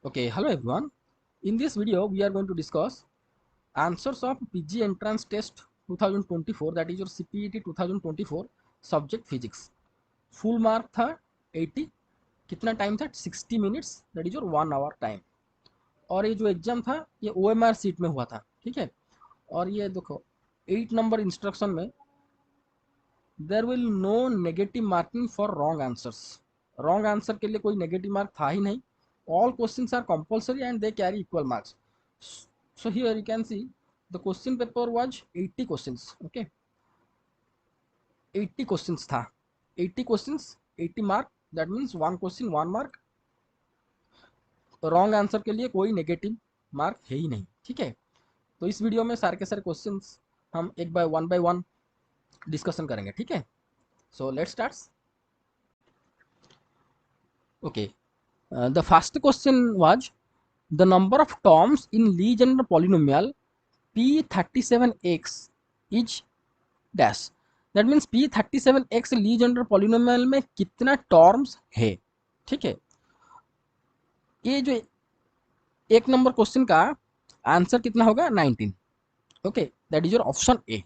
Okay, hello everyone. In this video, we are going to discuss answers of PG entrance test 2024, that is your CPET 2024 subject physics. Full mark था 80, कितना time था 60 minutes, that is your 1 hour time. और ये जो exam था ये OMR seat में हुआ था, ठीक है। और ये देखो 8 नंबर इंस्ट्रक्शन में there will no negative marking for wrong answers. Wrong answer के लिए कोई नेगेटिव मार्क था ही नहीं। All questions are compulsory and they carry equal marks. So here you can see the question paper was 80 questions. Okay, 80 questions था, 80 questions 80 mark, that means one question 1 mark। Wrong answer के लिए कोई negative mark है ही नहीं, ठीक है। तो इस वीडियो में सारे के सारे क्वेश्चंस हम एक बाय वन डिस्कशन करेंगे, ठीक है। So let's start. Okay, the first question was the number of terms in Legendre polynomial P37x is dash। That means P37x Legender polynomial में कितना टर्म्स है, ठीक है। ये जो एक नंबर क्वेश्चन का आंसर कितना होगा 19। Okay, that is your option A.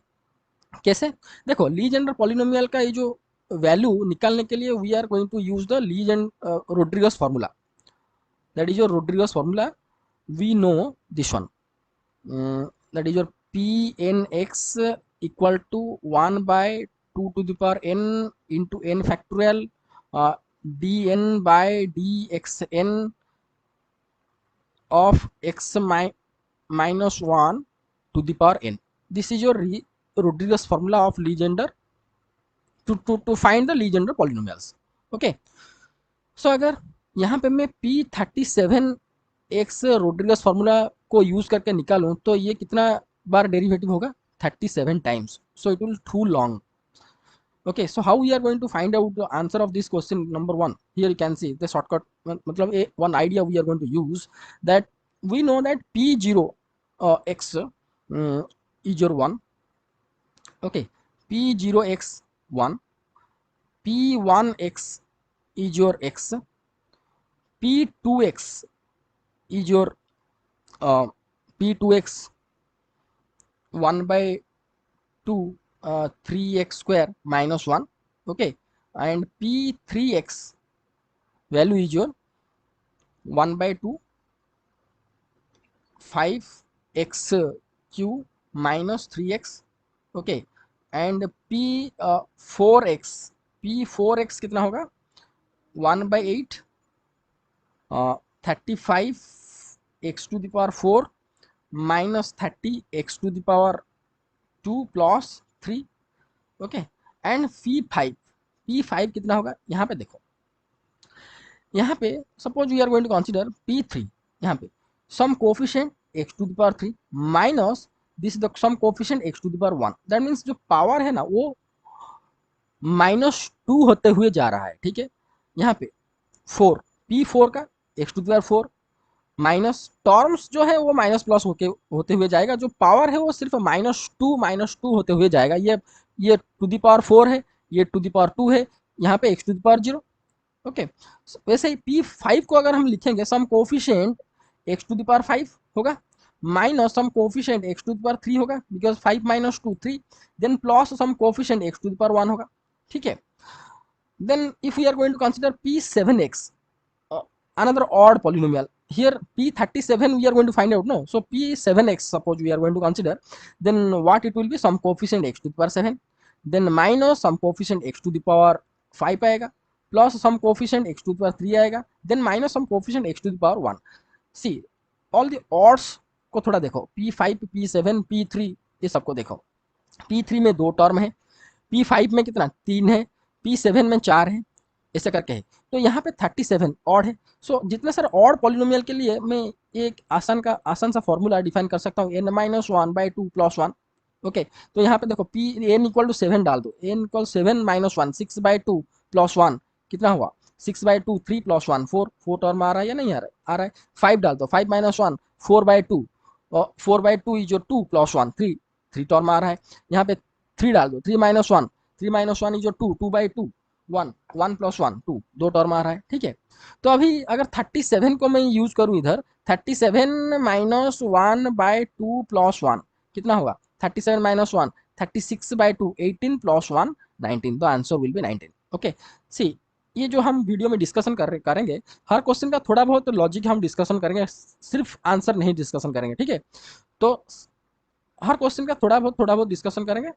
कैसे, देखो लीजेंडर पॉलिनोमियल का ये जो वैल्यू निकालने के लिए we are going to use the Legendre Rodrigues formula, that is your Rodrigues formula. We know this one, that is your pnx equal to 1 by 2 to the power n into n factorial dn by dxn of x minus 1 to the power n. This is your Rodrigues formula of Legendre to find the Legendre polynomials. Okay, so अगर यहाँ पे मैं P37x Rodrigues formula को use करके निकालूं तो ये कितना बार डेरिवेटिव होगा 37 times, so it will too long. Okay, so how we are going to find out the answer of this question number 1? Here you can see the shortcut, मतलब one idea we are going to use, that we know that P0 x is your 1. Okay, P0x 1, P1x is your x, P2x is your P2x 1 by 2 3x square minus 1. Okay, and P3x value is your 1 by 2 5x cube minus 3x. Okay, and P4x कितना होगा 1 by 8 35x to the power 4 minus 30x to the power 2 plus 3. Okay, and P5 कितना होगा, यहाँ पे देखो, यहाँ पे suppose we are going to consider P3, यहाँ पे some coefficient x to the power 3 minus this the some coefficient x to the power 1। That means जो पावर है ना वो -2 होते हुए जा रहा है, ठीक है। यहाँ पे 4 P4 का x to the power 4 minus terms जो है वो माइनस प्लस होते हुए जाएगा, जो पावर है वो सिर्फ -2 होते हुए जाएगा। ये टू द पावर 4 है, ये टू द पावर 2 है, यहाँ पे x to the power 0। Okay, वैसे ही P5 को अगर हम लिखेंगे some coefficient x to the power 5 होगा minus some coefficient x to the power 3 होगा, because 5 minus 2 3, then plus some coefficient x to the power 1 होगा, ठीक है। Then if we are going to consider P7x, another odd polynomial, here P37 we are going to find out, no? So P7x suppose we are going to consider, then what it will be, some coefficient x to the power 7, then minus some coefficient x to the power 5 आएगा, plus some coefficient x to the power 3 आएगा, then minus some coefficient x to the power 1. See all the odds को थोड़ा देखो, P5 P7 P3 ये सबको देखो। P3 में 2 term है, P5 में कितना 3 है, P7 में 4 है, ऐसे करके है। तो यहाँ पे 37 ऑड है। सो जितने सारे ऑड पॉलिनोमियल के लिए मैं एक आसान सा फॉर्मूला डिफाइन कर सकता हूँ, n-1 by 2 plus 1। ओके, तो यहाँ पे देखो n = 7 डाल दो, n = 7 - 1 6 by 2 plus 1 कितना हुआ 6 by 2 3 plus 1 4 टर्म आ रहा है या नहीं आ रहा है। 5 डाल दो, 5 - 1 4 by 2 4 by 2 is 2 plus 1 3 term आ रहा है। यहाँ पे 3 डाल दो, 3 - 1 is 2 2 by 2 1 1 + 1 2 दो टर्म आ रहा है, ठीक है। तो अभी अगर 37 को मैं यूज करूं इधर, 37 माइनस 1/2 + 1 कितना होगा, 37 माइनस 1 36/2 18 + 1 19, तो आंसर विल बी 19। ओके, सी ये जो हम वीडियो में डिस्कशन करेंगे, हर क्वेश्चन का थोड़ा बहुत लॉजिक हम डिस्कशन करेंगे, सिर्फ आंसर नहीं डिस्कशन करेंगे, ठीक है। तो हर क्वेश्चन का थोड़ा बहुत डिस्कशन करेंगे।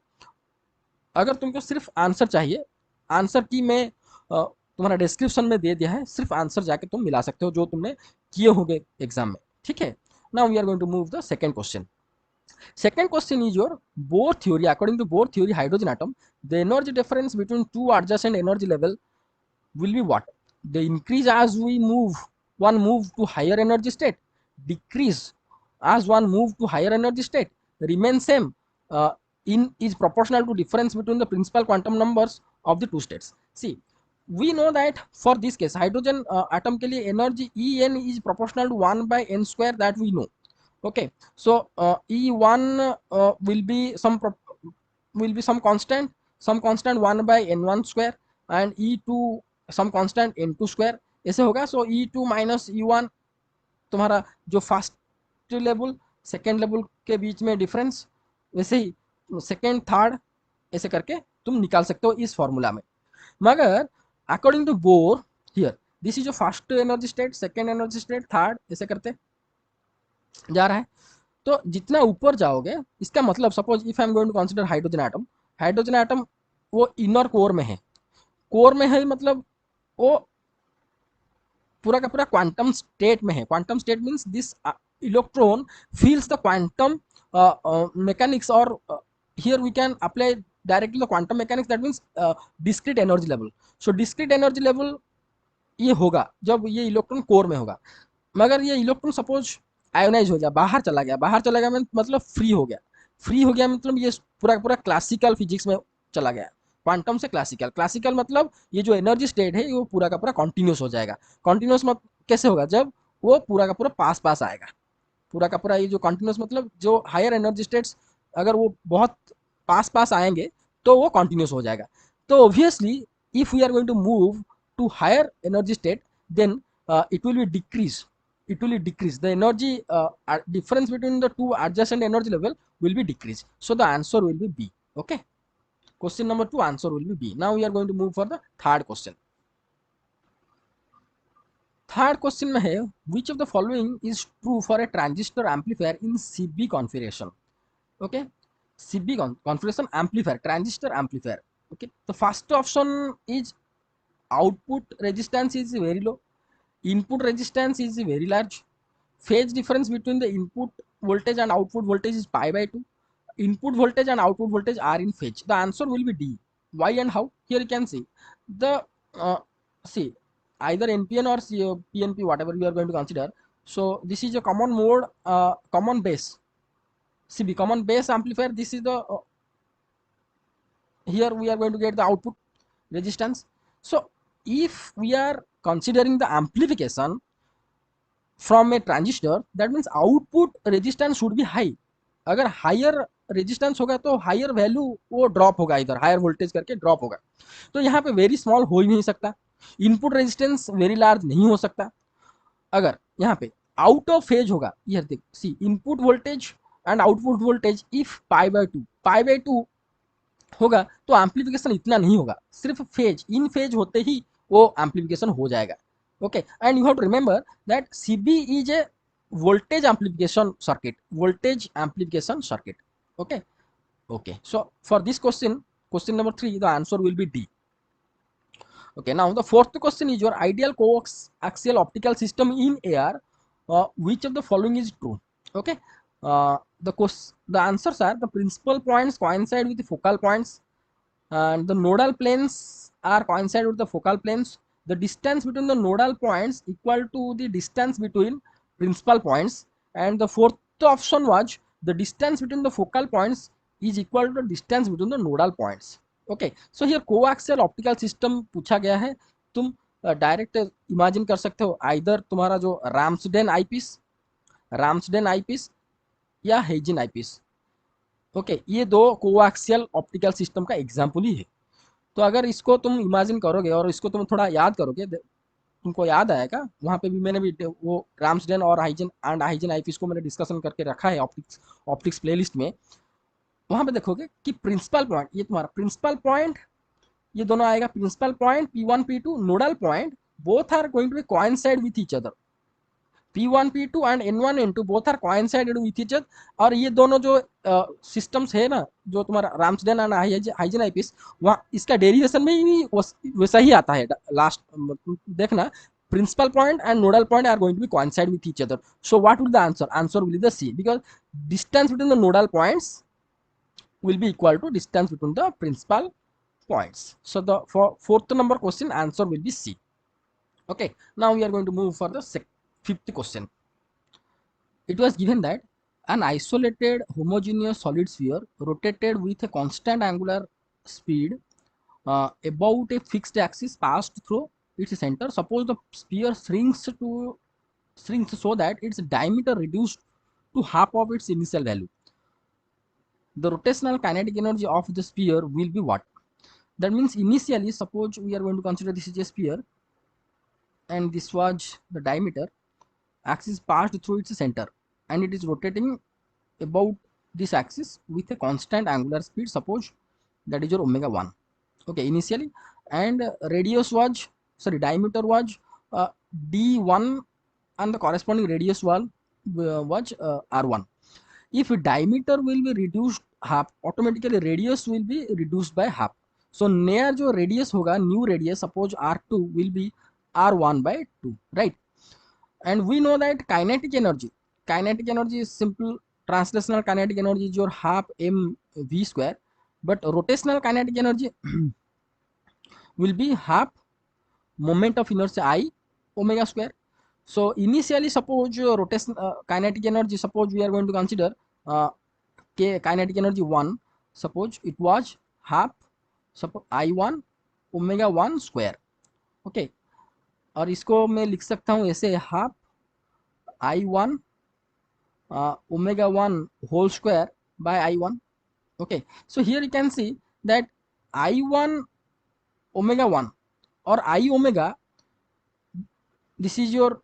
अगर तुमको सिर्फ आंसर चाहिए, आंसर की मैं तुम्हारा डिस्क्रिप्शन में दे दिया है, सिर्फ आंसर जाके तुम मिला सकते हो जो तुमने किए होंगे एग्जाम में, ठीक है। Now we are going to move the second question. Second question is your Bohr theory. According to Bohr theory, hydrogen atom, the energy difference between two adjacent energy level will be what? They increase as we move to higher energy state, decrease as one move to higher energy state, remain same, uh, in is proportional to difference between the principal quantum numbers of the two states. See, we know that for this case hydrogen atom के लिए energy En is proportional to 1 by n square, that we know. Okay, so E1 will be some constant 1 by n1 square, and E2 some constant n2 square, ऐसे होगा। सो E2 minus E1 तुम्हारा जो first level second level के बीच में difference, वैसे ही second third ऐसे करके तुम निकाल सकते हो इस फॉर्मूला में। मगर according to Bohr here, this is जो first energy state, second energy state, third, ऐसे करते जा रहा है। तो जितना ऊपर जाओगे, इसका मतलब suppose if I am going to consider hydrogen atom, hydrogen atom वो इनर कोर में है, कोर में है मतलब वो पूरा का पूरा क्वांटम स्टेट में है। Quantum state means this electron feels the quantum mechanics, और here we can apply directly the quantum mechanics, that means discrete energy level. so discrete energy level ये होगा जब ये इलेक्ट्रॉन कोर में होगा। मगर ये इलेक्ट्रॉन सपोज आयोनाइज हो गया, बाहर चला गया, बाहर चला गया मतलब फ्री हो गया, फ्री हो गया मतलब ये पूरा पूरा क्लासिकल फिजिक्स में चला गया, क्वांटम से क्लासिकल। क्लासिकल मतलब ये जो एनर्जी स्टेट है वो पूरा का पूरा कॉन्टिन्यूस हो जाएगा। कॉन्टिन्यूस कैसे होगा, जब वो पूरा का पूरा पास पास आएगा, पूरा का पूरा ये जो कॉन्टिन्यूस मतलब जो हायर एनर्जी स्टेट्स अगर वो बहुत पास पास आएंगे तो वो कॉन्टिन्यूस हो जाएगा। तो obviously if we are going to move to higher energy state, then it will be decrease, it will decrease the energy difference between the two adjacent energy level will be decreased. So the answer will be B. Okay, question number 2 answer will be B. Now we are going to move for the third question. Third question में है which of the following is true for a transistor amplifier in CB configuration. Okay, CB configuration amplifier, transistor amplifier. Okay, तो first option is output resistance is very low, input resistance is very large, phase difference between the input voltage and output voltage is pi by 2, input voltage and output voltage are in phase. The answer will be D. Why and how? Here you can see the see either NPN or PNP, whatever you are going to consider. So this is a common mode, common base CB, common base amplifier. This is the here we are going to get the output resistance. So if we are considering the amplification from a transistor, that means output resistance should be high. अगर higher resistance होगा तो higher value वो drop होगा, इधर higher voltage करके drop होगा। तो यहाँ पे वेरी स्मॉल हो ही नहीं सकता, इनपुट रेजिस्टेंस वेरी लार्ज नहीं हो सकता। अगर यहाँ पे आउट ऑफ फेज होगा, ये देख see input voltage and output voltage if pi by two होगा तो एम्पलीफिकेशन इतना नहीं होगा, सिर्फ फेज इन फेज होते ही वो एम्पलीफिकेशन हो जाएगा। Okay, and you have to remember that CB is a voltage amplification circuit, voltage amplification circuit. Okay, okay, so for this question, question number 3, the answer will be D. Okay, now the fourth question is your ideal coaxial optical system in air, which of the following is true? Okay, the answers are the principal points coincide with the focal points, and the nodal planes are coincide with the focal planes. The distance between the nodal points equal to the distance between principal points, and the fourth option was the distance between the focal points is equal to the distance between the nodal points. Okay, so here coaxial optical system पूछा गया है। तुम direct imagine कर सकते हो either तुम्हारा जो राम्सडेन eyepiece या हेजिन आईपीस। ओके, ये दो कोएक्सियल ऑप्टिकल सिस्टम का एग्जांपल ही है। तो अगर इसको तुम इमेजिन करोगे और इसको तुम थोड़ा याद करोगे, तुमको याद आएगा, वहाँ पे भी मैंने भी वो राम्सडेन और हाइजन एंड हाइजन आईपीएस को मैंने डिस्कशन करके रखा है ऑप्टिक्स प्लेलिस्ट में। वहाँ पे देखोगे कि प्रिंसिपल पॉइंट, ये तुम्हारा प्रिंसिपल पॉइंट, ये दोनों आएगा principal point P1 P2, nodal point, both are going to be coincide with each other. P1 P2 and N1 N2 both are coincided with each other. और ये दोनों जो सिस्टम्स है ना, जो तुम्हारा राम्सडेन एंड हाइजन आईपीएस, वहाँ इसका डेरिवेशन में भी वैसा ही आता है। लास्ट देखना, principal point and nodal point are going to be coincide with each other. So what will the answer? Answer will be the C, because distance between the nodal points will be equal to distance between the principal points. So the for fourth number question answer will be C. Okay, now we are going to move for the fifth question. It was given that an isolated homogeneous solid sphere rotated with a constant angular speed about a fixed axis passed through its center. Suppose the sphere shrinks so that its diameter reduced to half of its initial value. The rotational kinetic energy of the sphere will be what? That means initially, suppose we are going to consider this is a sphere and this was the diameter, axis passed through its center and it is rotating about this axis with a constant angular speed, suppose that is your omega 1. Okay, initially, and radius was, sorry, diameter was d1 and the corresponding radius was r1. If diameter will be reduced half, automatically radius will be reduced by half. So नया जो radius होगा, new radius, suppose r2 will be r1 by 2, right? And we know that kinetic energy is simple translational kinetic energy is your half mv square, but rotational kinetic energy will be half moment of inertia I omega square. So initially, suppose rotation kinetic energy, suppose we are going to consider kinetic energy 1, suppose it was half, suppose I1 omega 1 square. Okay, और इसको मैं लिख सकता हूँ ऐसे, half I1 omega 1 whole square by I1. Okay, so here you can see that I1 omega 1 or I omega, this is your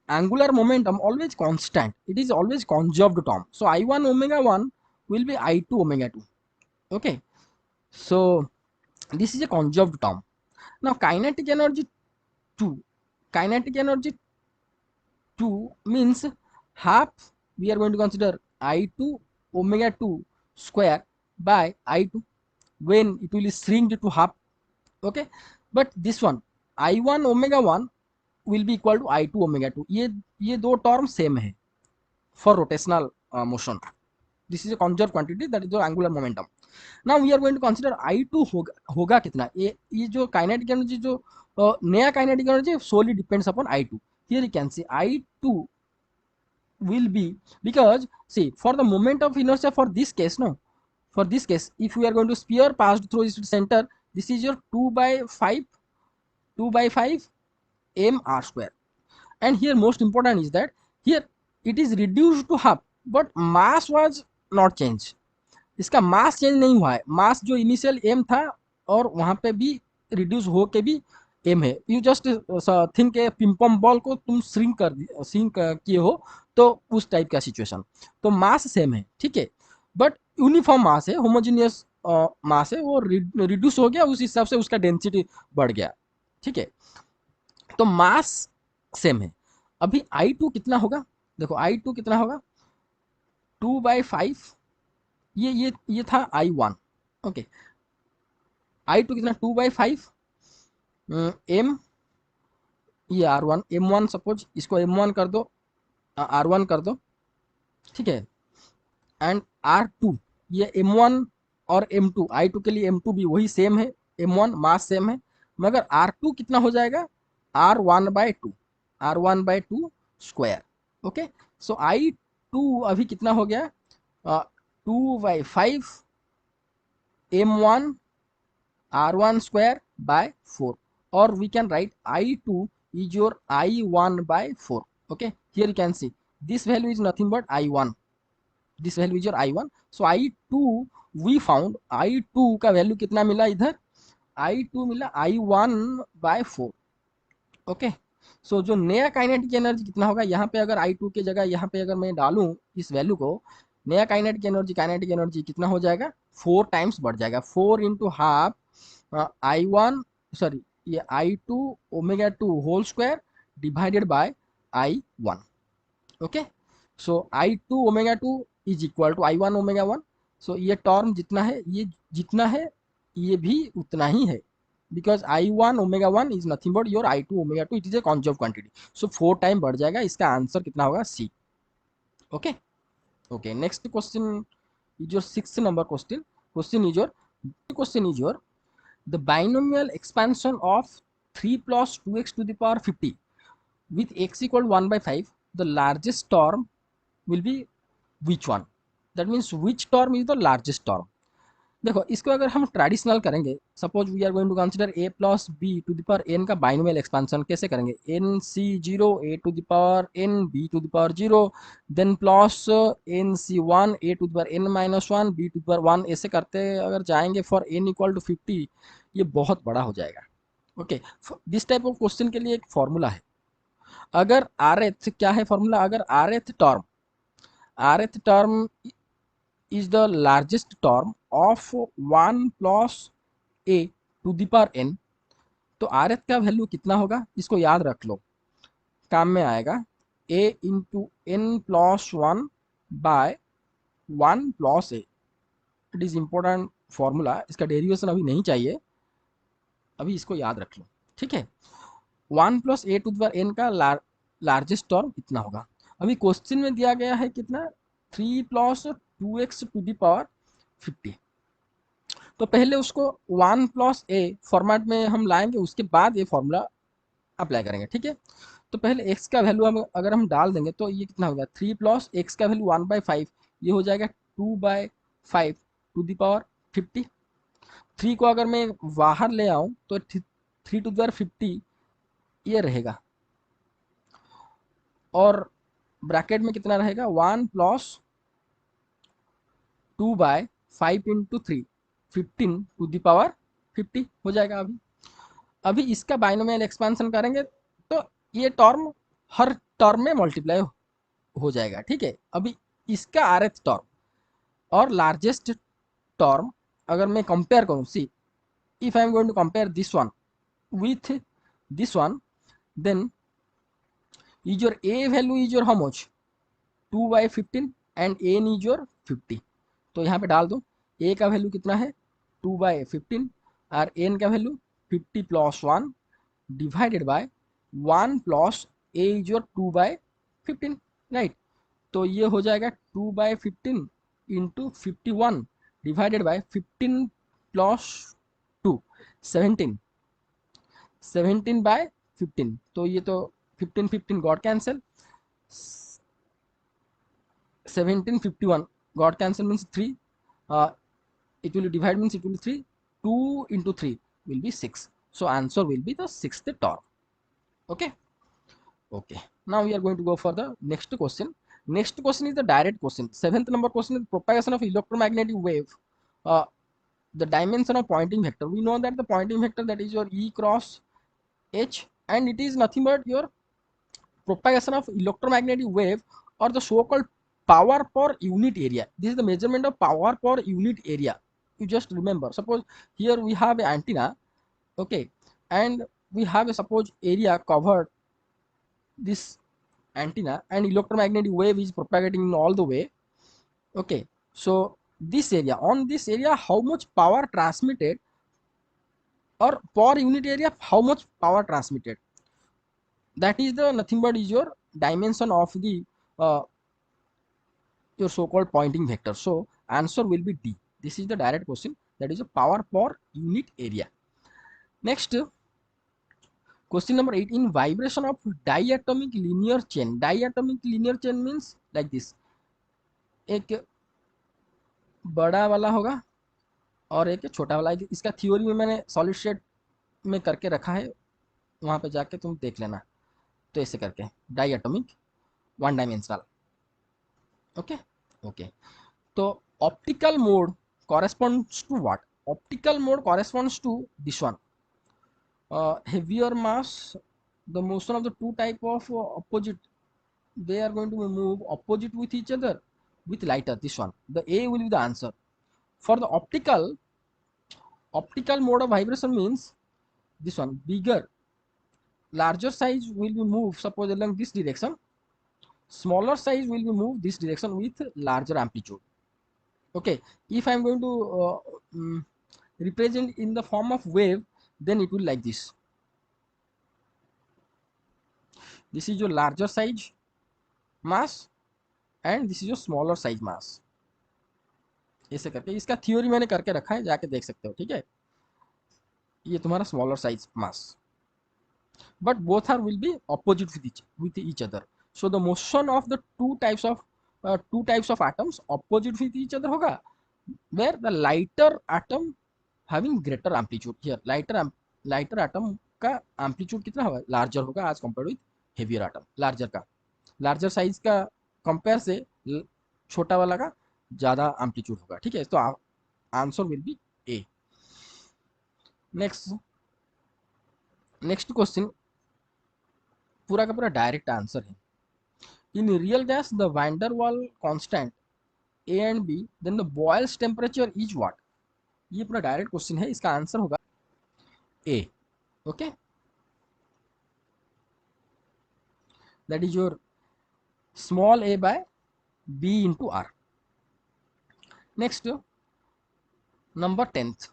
angular momentum always constant, it is always conserved term. So I1 omega 1 will be I2 omega 2. Okay, so this is a conserved term. Now kinetic energy 2, kinetic energy 2 means half, we are going to consider I2 omega 2 square by I2 when it will shrink to half. Okay, but this one I1 omega 1 will be equal to I2 omega 2. ये दो term same है for rotational motion. This is a conserved quantity, that is the angular momentum. Now we are going to consider I2 होगा कितना. ये जो kinetic energy, जो नया kinetic energy solely depends upon I2. Here you can see I2 will be, because see, for the moment of inertia for this case, no, for this case, if we are going to sphere passed through its center, this is your 2 by 5 m r square. And here most important is that here it is reduced to half, but mass was not changed. इसका mass change नहीं हुआ है, मास जो initial m था और वहां पे भी रिड्यूस हो के भी m है. You just think a ping pong ball को तुम श्रिंक किए हो, तो उस टाइप का सिचुएशन. तो मास सेम है, ठीक है, बट यूनिफॉर्म मास है, होमोजीनियस मास है, वो रिड्यूस हो गया, उस हिसाब से उसका डेंसिटी बढ़ गया. ठीक है, तो मास सेम है. अभी I2 कितना होगा, देखो I2 कितना होगा, 2 by 5, ये था I1. ओके, I2 कितना, 2 by 5 m, ये R1 M1, सपोज इसको M1 कर दो, R1 कर दो, ठीक है, एंड R2 ये M1 और M2, I2 के लिए M2 भी वही सेम है, M1 मास सेम है, मगर R2 कितना हो जाएगा, R1 by 2, R1 by 2 square. Okay, so I2 अभी कितना हो गया, 2 by 5 M1 R1 square by 4, or we can write I2 is your I1 by 4. Okay, here you can see this value is nothing but I1, this value is your I1. So I2 we found, I2 का value कितना मिला इधर, I2 मिला I1/4। Okay, सो जो नया kinetic energy कितना होगा, यहाँ पे अगर I2 के जगह यहाँ पे अगर मैं डालूँ इस वैल्यू को, नया काइनेटिक एनर्जी कितना हो जाएगा, 4 टाइम्स बढ़ जाएगा, 4 इंटू हाफ I1, सॉरी ये I2 whole square divided by I1। Okay, so I2 is equal to I1 so ये टर्म जितना है, ये जितना है ये भी उतना ही है, because I1 is nothing but your I2 it is a conserve quantity, so 4 time बढ़ जाएगा, इसका आंसर कितना होगा, C. Okay okay, next question is your 6th number question. Question is your the binomial expansion of 3 plus 2x to the power 50 with x equal to 1/5, the largest term will be which one? That means which term is the largest term? देखो इसको अगर हम traditional करेंगे, suppose we are going to consider a plus b to the power n का binomial expansion, कैसे करेंगे, n c 0 a to the power n b to the power 0 then plus n c 1 a to the power n minus 1 b to the power 1, ऐसे करते अगर जाएंगे for n equal to 50, ये बहुत बड़ा हो जाएगा। Okay, this type of question के लिए एक फॉर्मूला है, अगर rth क्या है फॉर्मूला, अगर rth term is the largest term of 1 plus a to the power n, तो rth का वैल्यू कितना होगा, इसको याद रख लो, काम में आएगा, a into n plus 1 by 1 plus a। It is important formula, इसका डेरिवेशन अभी नहीं चाहिए, अभी इसको याद रख लो, ठीक है। 1 plus a to the power n का लार्जेस्ट टर्म इतना होगा। अभी क्वेश्चन में दिया गया है कितना, 3 plus 2x to the power 50, तो पहले उसको 1 प्लस ए फॉर्मेट में हम लाएंगे, उसके बाद ये फॉर्मूला अप्लाई करेंगे, ठीक है। तो पहले x का वैल्यू हम अगर हम डाल देंगे तो ये कितना होगा, 3 प्लस x का वैल्यू 1/5, ये हो जाएगा 2/5 टू द पावर 50। 3 को अगर मैं बाहर ले आऊँ तो 3 टू द पावर 50 ये रहेगा, और ब्रैकेट में कितना रहेगा, 1 plus 2/5 into 3, 15 to the power 50 हो जाएगा। अभी इसका बाइनोमियल एक्सपेंशन करेंगे तो ये टर्म हर टर्म में मल्टीप्लाई हो जाएगा, ठीक है। अभी इसका rth टर्म और लार्जेस्ट टर्म अगर मैं कंपेयर करूं, see if I am going to compare this one with this one, then is your a value is your how much, 2/15 and n is your 50, तो यहाँ पे डाल दो, a का वैल्यू कितना है 2/15 और n का value 50 plus 1 divided by 1 plus a is your 2/15, right. तो ये हो जाएगा 2/15 इंटू 51 डिवाइडेड बाय 15 प्लस 2, 17, 17/15, तो ये तो 15 got cancel, 17 51 got cancel means 3, it will divide means it will be 3, 2 into 3 will be 6, so answer will be the 6th term। okay okay, now we are going to go for the next question. Next question is the direct question. 7th number question is propagation of electromagnetic wave, uh, the dimension of pointing vector. We know that the pointing vector, that is your E cross H, and it is nothing but your propagation of electromagnetic wave, or the so called power per unit area. This is the measurement of power per unit area. You just remember, suppose here we have an antenna, okay, and we have a suppose area covered this antenna, and electromagnetic wave is propagating in all the way, okay. So this area, on this area how much power transmitted, or per unit area how much power transmitted, that is the nothing but is your dimension of the uh, your so-called pointing vector. So answer will be D. This is the direct question, that is a power per unit area. Next, question number 8, in vibration of diatomic linear chain. Diatomic linear chain means like this, एक बड़ा वाला होगा और एक छोटा वाला। इसका theory में मैंने सॉलिड स्टेट में करके रखा है, वहां पे जाके तुम देख लेना। तो ऐसे करके diatomic, one dimensional, okay okay. तो optical mode corresponds to what, Optical mode corresponds to this one. Heavier mass, the motion of the two type of opposite, they are going to move opposite with each other with lighter. This one, the A will be the answer. For the optical mode of vibration means this one, bigger, larger size will be moved suppose along this direction, smaller size will be moved this direction with larger amplitude. Okay, if I am going to represent in the form of wave, then it will like this. This is your larger size mass and this is your smaller size mass. ऐसे करके इसका theory मैंने करके रखा है, जाके देख सकते हो. ठीक है, ये तुम्हारा smaller size mass, but both are will be opposite with each other. So the motion of the two types of atoms opposite with each other होगा, where the lighter atom having greater amplitude. Here lighter atom का amplitude कितना होगा, larger होगा as compared with heavier atom. larger size का compare से छोटा वाला का ज्यादा एम्पलीट्यूड होगा. ठीक है, तो answer will be A. Next question पूरा का पूरा डायरेक्ट आंसर है. In real gas the van der Waals constant A and B, then the Boyle's temperature is what. ये पूरा डायरेक्ट क्वेश्चन है, इसका आंसर होगा A. Okay, that is your small a by b into r. Next, number 10th,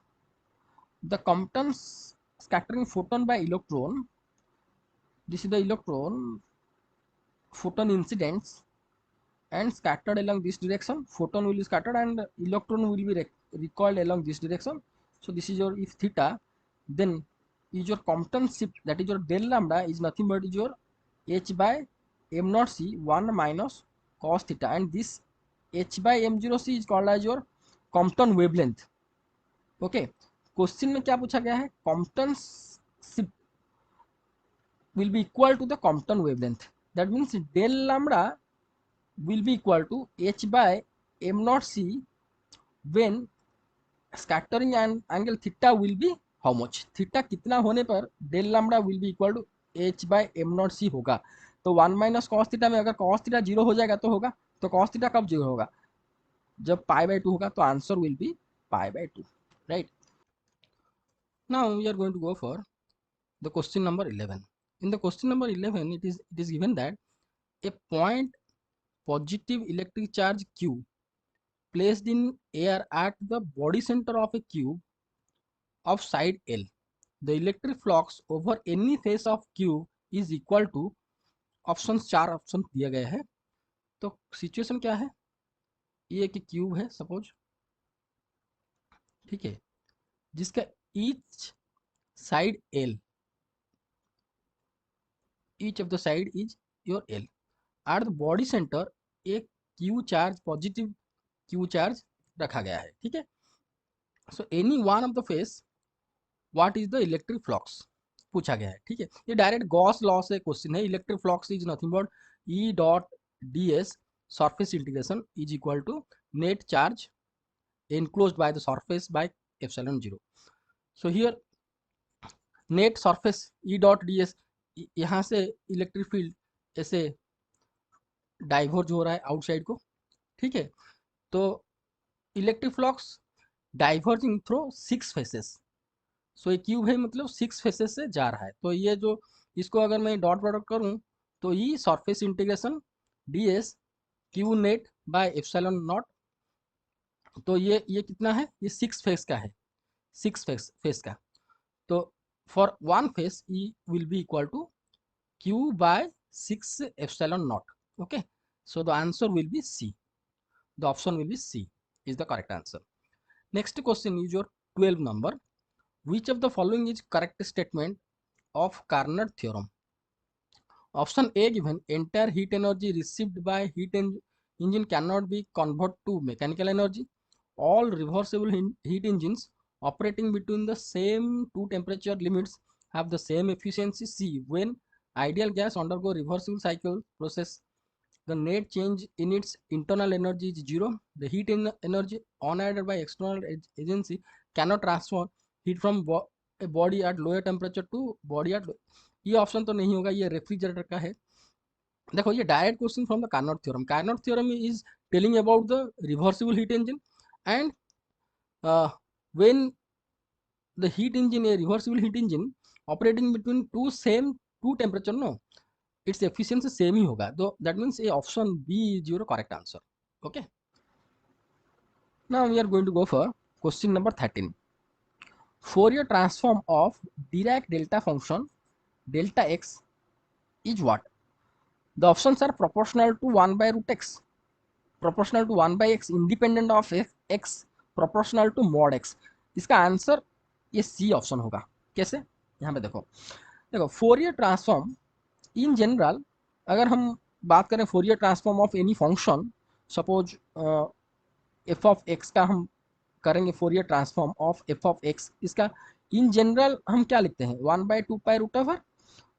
the Compton's scattering photon by electron. This is the electron photon incidents and scattered along this direction. Photon will be scattered and electron will be recoiled along this direction. So this is your, if theta, then is your Compton shift, that is your del lambda is nothing but is your h by m naught c 1 minus cos theta, and this h by m0 c is called as your Compton wavelength. Okay, question में क्या पूछा गया है, Compton shift will be equal to the Compton wavelength. That means del lambda will be equal to h by m naught c when scattering and angle theta will be how much. Theta कितना होने पर del lambda will be equal to h by m naught c होगा. तो 1 minus cos theta में अगर cos theta zero हो जाएगा तो होगा, तो कॉस थीटा कब जीरो होगा, जब पाई बाय 2 होगा. तो answer will be pi by 2. Right, now we are going to go for the question number 11. In the question number 11, it is given that a point positive electric charge q placed in air at the body center of a cube of side L, the electric flux over any face of cube is equal to option 4 option दिया गया है. तो situation क्या है, ये कि cube है suppose, ठीक है, जिसका each side L, each of the side is your L. At the body centre एक Q charge, positive Q charge रखा गया है. ठीक है, so any one of the face what is the electric flux पूछा गया है. ठीक है, ये डायरेक्ट गॉस लॉ से क्वेश्चन है. Electric flux is nothing but E dot D S surface integration is equal to net charge enclosed by the surface by epsilon 0. So here net surface E dot ds, यहाँ से electric field ऐसे diverge हो रहा है outside को. ठीक है, तो electric flux diverging through 6 faces. So ये क्यूब है मतलब 6 फेसेस से जा रहा है. तो ये जो इसको अगर मैं डॉट प्रोडक्ट करूं तो ये surface integration D S Q net by epsilon not. तो ये कितना है, ये 6 फेस का है, 6 फेस का. तो for one face E will be equal to Q by 6 epsilon naught. Okay, so the answer will be C. The option will be C is the correct answer. Next question is your 12 number. Which of the following is correct statement of Carnot theorem? Option A given, entire heat energy received by engine cannot be converted to mechanical energy. All reversible heat engines operating between the same two temperature limits have the same efficiency. C, when ideal gas undergo reversible cycle process, the net change in its internal energy is zero. The heat energy unaided by external agency cannot transfer heat from a body at lower temperature to body at ये option तो नहीं होगा, ये refrigerator का है। देखो ये direct question from the Carnot theorem. Carnot theorem is telling about the reversible heat engine and when the heat engine, a reversible heat engine operating between two temperature, no, its efficiency same ही होगा, तो that means a option B is your correct answer. Okay, now we are going to go for question number 13. Fourier transform of Dirac delta function delta x is what? The options are proportional to 1 by root x, proportional to 1 by x, independent of x, proportional to mod x. इसका answer ये C option होगा। कैसे? यहाँ पे देखो, देखो Fourier transform in general, अगर हम बात करें Fourier transform of any function, suppose f of x का हम करेंगे Fourier transform of f of x, इसका इन जनरल हम क्या लिखते हैं, 1/2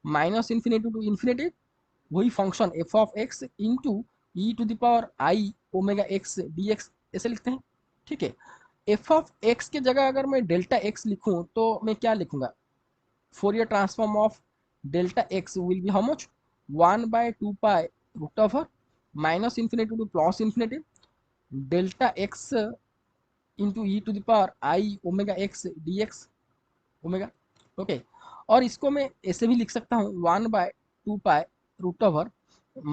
माइनस इन्फिनिटी टू इन्फिनिटी वही function f of x into e to the power i omega x d x, ऐसे लिखते हैं। ठीक है, एफ ऑफ एक्स के जगह अगर मैं डेल्टा एक्स लिखूं तो मैं क्या लिखूंगा, Fourier transform of delta x will be how much, 1/2 minus infinity to plus infinity delta x into e to the power i omega x d x omega. Okay, और इसको मैं ऐसे भी लिख सकता हूँ 1/2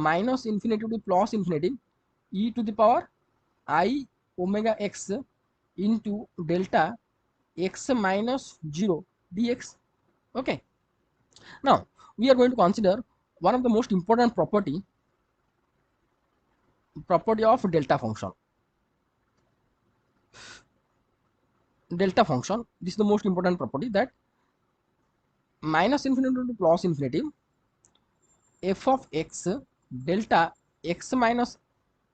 minus infinity to plus infinity e to the power i omega x into delta x minus 0 dx. Okay, now we are going to consider one of the most important property of delta function. Delta function, this is the most important property, that minus infinity to plus infinity f of x delta x minus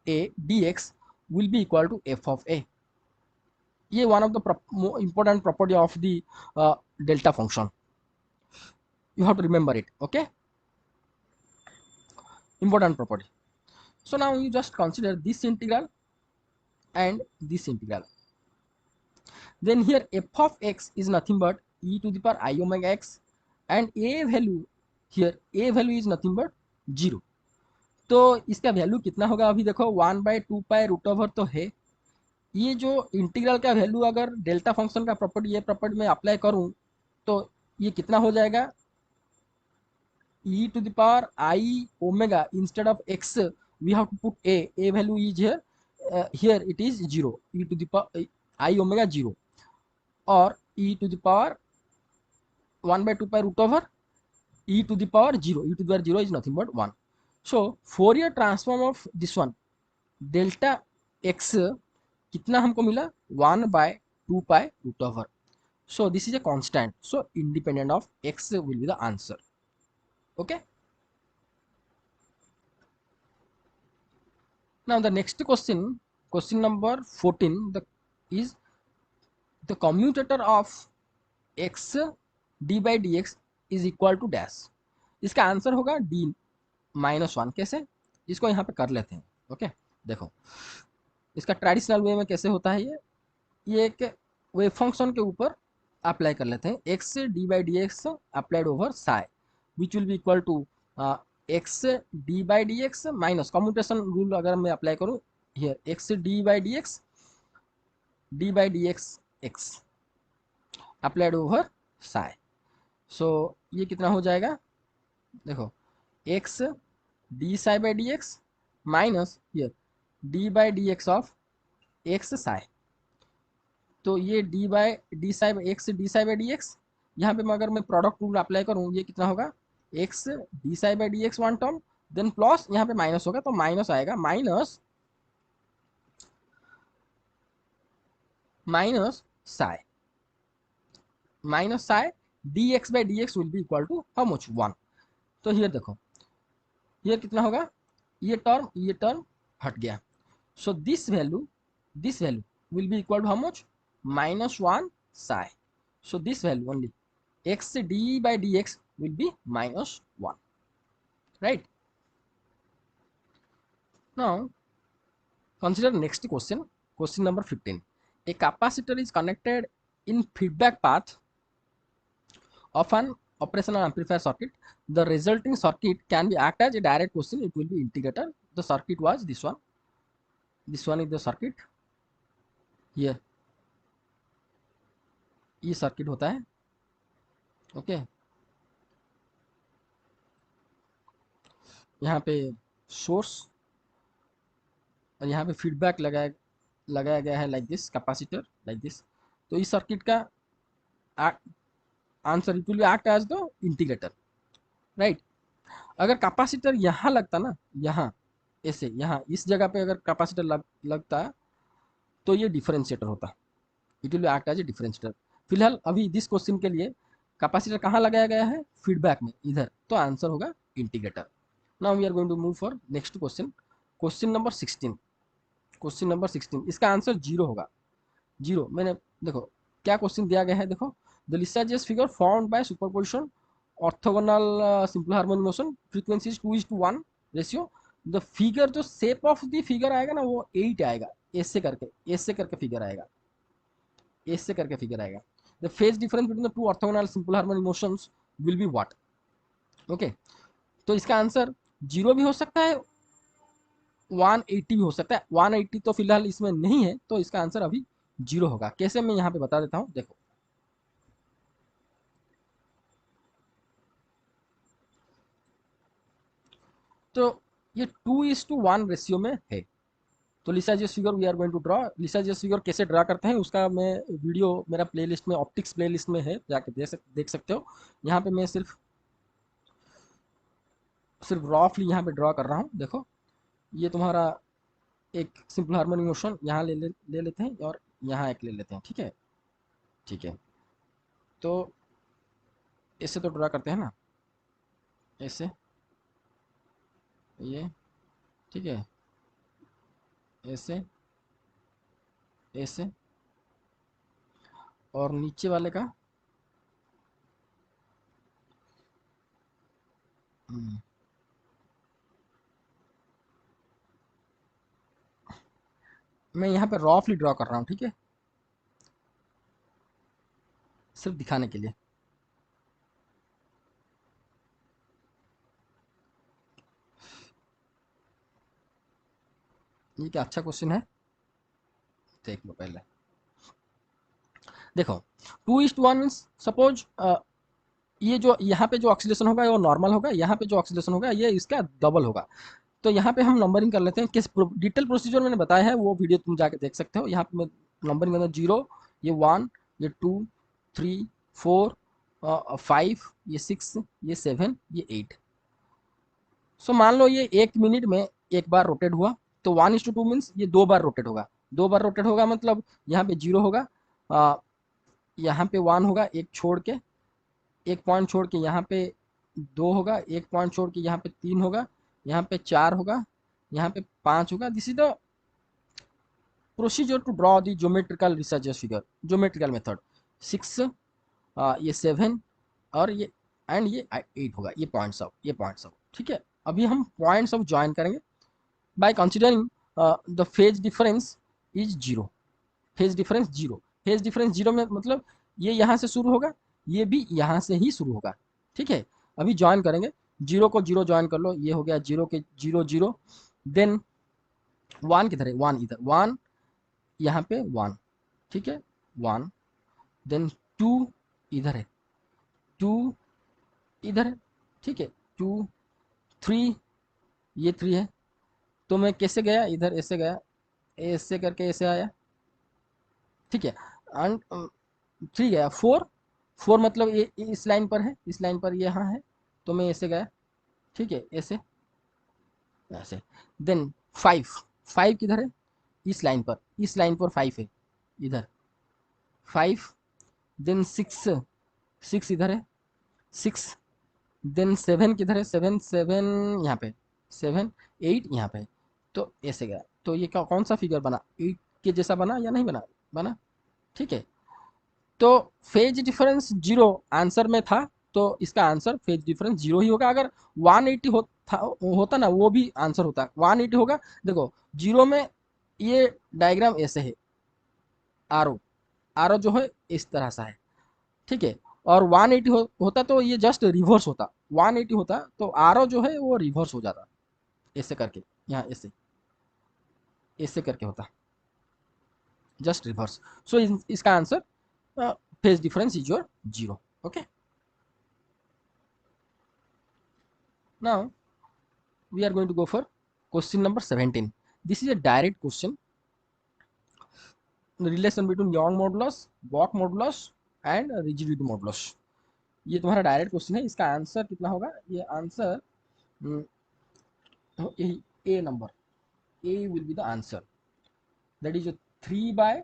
a dx will be equal to f of a. ये one of the important property of the delta function. You have to remember it. Okay, important property. So now you just consider this integral and this integral. Then here f of x is nothing but e to the power I omega x, and a value, here a value is nothing but 0. तो इसका value कितना होगा, अभी देखो 1/2 तो है, ये जो इंटीग्रल का वैल्यू अगर डेल्टा फंक्शन का प्रॉपर्टी, ये प्रॉपर्टी में अप्लाई करूं तो ये कितना हो जाएगा, e to the power I omega, instead of x we have to put a value is here, here it is 0, e to the power I omega 0, or e to the power 1/2 e to the power 0, e to the power 0 is nothing but 1. So Fourier transform of this one delta x कितना हमको मिला, 1/2. So this is a constant, so independent of x will be the answer. Okay, now the next question, question number 14, is the commutator of x d by dx is equal to dash. इसका answer होगा d-1. कैसे, इसको यहाँ पे कर लेते हैं। Okay, देखो इसका ट्रेडिशनल वे में कैसे होता है, ये एक वेव फंक्शन के ऊपर अप्लाई कर लेते हैं, x d by dx applied over psi which will be equal to x d by dx minus commutation rule अगर मैं अप्लाई करूँ, here x d by dx x applied over psi. So ये कितना हो जाएगा, देखो x d psi by D X minus here d by D X of x psi, तो ये d by D psi x d psi by D X, यहाँ पे अगर मैं प्रोडक्ट रूल अप्लाई करूँ ये कितना होगा, x d psi by D x one term, then plus यहाँ पे माइनस होगा, तो माइनस आएगा, minus psi dx by D x will be equal to how much 1. तो हियर देखो, हियर कितना होगा, ये टर्म हट गया, so this value will be equal to how much, -1 psi. So this value only, x d by dx will be -1, right? Now consider next question, question number 15. A capacitor is connected in feedback path of an operational amplifier circuit, the resulting circuit can be act as a direct question. It will be integrator. The circuit was this one. This one is the circuit. ये circuit होता है. Okay, यहाँ पे source और यहाँ पे feedback लगाया गया है like this, capacitor like this. तो इस सर्किट का answer it will be act as the integrator, right. अगर कैपेसिटर यहाँ लगता ना, यहाँ ऐसे, यहाँ इस जगह पे अगर कैपेसिटर लगता तो ये डिफरेंशिएटर होता. It will be act as a differentiator. फिलहाल अभी दिस क्वेश्चन के लिए कैपेसिटर कहाँ लगाया गया है, फीडबैक में, इधर. तो आंसर होगा integrator. Now we are going to move for next question. Question number 16. Question number 16, इसका आंसर जीरो होगा. जीरो. मैंने देखो क्या क्वेश्चन दिया गया है, देखो. The Lissajous figure formed by superposition orthogonal simple harmonic motion, frequency 2:1 ratio. The figure जो शेप ऑफ द फिगर आएगा ना वो 8 आएगा. ऐसे करके फिगर आएगा. ऐसे करके फिगर आएगा. The phase difference between the two orthogonal simple harmonic motions will be what. Okay, तो इसका आंसर जीरो भी हो सकता है, 180 भी हो सकता है. 180 तो फिलहाल इसमें नहीं है, तो इसका आंसर अभी जीरो होगा. कैसे, मैं यहाँ पे बता देता हूँ. देखो, तो ये 2:1 रेशियो में है. तो Lissajous figure we are going to draw. Lissajous figure कैसे ड्रा करते हैं उसका मैं वीडियो मेरा प्लेलिस्ट में, ऑप्टिक्स प्लेलिस्ट में है, जाके देख सकते हो. यहाँ पे मैं सिर्फ रफली यहाँ पे ड्रॉ कर रहा हूँ. देखो, ये तुम्हारा एक सिंपल हार्मोनिक मोशन यहाँ ले लेते हैं और यहाँ एक ले लेते हैं. ठीक है, ठीक है. तो ऐसे तो ड्रा करते हैं ना, ऐसे, ये, ठीक है, ऐसे, ऐसे, और नीचे वाले का मैं यहाँ पे रफली ड्रॉ कर रहा हूँ. ठीक है, सिर्फ दिखाने के लिए. ये क्या अच्छा क्वेश्चन है, देख लो पहले. देखो, 2:1 मीन्स सपोज ये जो यहाँ पे जो ऑक्सीडेशन होगा वो नॉर्मल होगा, यहाँ पे जो ऑक्सीडेशन होगा ये इसका डबल होगा. तो यहाँ पे हम नंबरिंग कर लेते हैं. किस डिटेल प्रोसीजर मैंने बताया है वो वीडियो तुम जाके देख सकते हो. यहाँ पे मैं नंबरिंग करता हूँ. 0, ये 1, ये 2, 3, 4, 5, ये 6, ये 7, ये 8. सो मान लो ये 1 मिनट में एक बार रोटेट हुआ, तो 1:2 मीन्स ये 2 बार रोटेट होगा. 2 बार रोटेट होगा मतलब यहाँ पे 0 होगा, यहाँ पे 1 होगा, एक छोड़ के, एक पॉइंट छोड़ के यहाँ पे 2 होगा, एक पॉइंट छोड़ के यहाँ पे 3 होगा, यहाँ पे 4 होगा, यहाँ पे 5 होगा. This is the procedure to draw the geometrical researchers figure, geometrical method. 6, ये 7 और ये एंड ये 8 होगा. ये पॉइंट्स ऑफ, ये पॉइंट्स ऑफ. ठीक है, अभी हम पॉइंट्स ऑफ ज्वाइन करेंगे by considering the phase difference is zero. Phase difference zero. Phase difference zero में मतलब ये यहाँ से शुरू होगा, ये भी यहाँ से ही शुरू होगा. ठीक है, अभी ज्वाइन करेंगे. जीरो को जीरो ज्वाइन कर लो, ये हो गया जीरो के जीरो जीरो. देन 1 किधर है, 1 इधर, 1 यहाँ पे 1. ठीक है, 1. देन 2 इधर है, 2 इधर है. ठीक है, 2, 3, ये 3 है. तो मैं कैसे गया, इधर ऐसे गया, ऐसे करके ऐसे आया. ठीक है, एंड 3 गया. 4, 4 मतलब ये इस लाइन पर है, इस लाइन पर ये यहाँ है, तो मैं ऐसे गया. ठीक है, ऐसे, ऐसे. देन 5, 5 किधर है, इस लाइन पर, इस लाइन पर 5 है, इधर 5. देन 6, 6 इधर है, 6. देन 7 किधर है, 7, 7 यहाँ पे, 7, 8 यहाँ पे. तो ऐसे गया. तो ये कौन सा फिगर बना, 8 के जैसा बना या नहीं बना, बना. ठीक है, तो फेज डिफरेंस जीरो आंसर में था, तो इसका आंसर फेज डिफरेंस जीरो ही होगा. अगर 180 होता ना, वो भी आंसर होता. 180 होगा. देखो, जीरो में ये डायग्राम ऐसे है, आरो, आरो जो है इस तरह सा है, ठीक है। और 180 होता तो ये जस्ट रिवर्स होता, 180 होता तो आरो जो है वो रिवर्स हो जाता, ऐसे करके, यहाँ ऐसे ऐसे करके होता, जस्ट रिवर्स। सो इसका answer phase difference is your 0। Okay, now we are going to go for question number 17. This is a direct question, the relation between Young modulus, Bock modulus and rigidity modulus. ये तुम्हारा direct question है, इसका answer कितना होगा, ये answer A number, A will be the answer, that is 3 by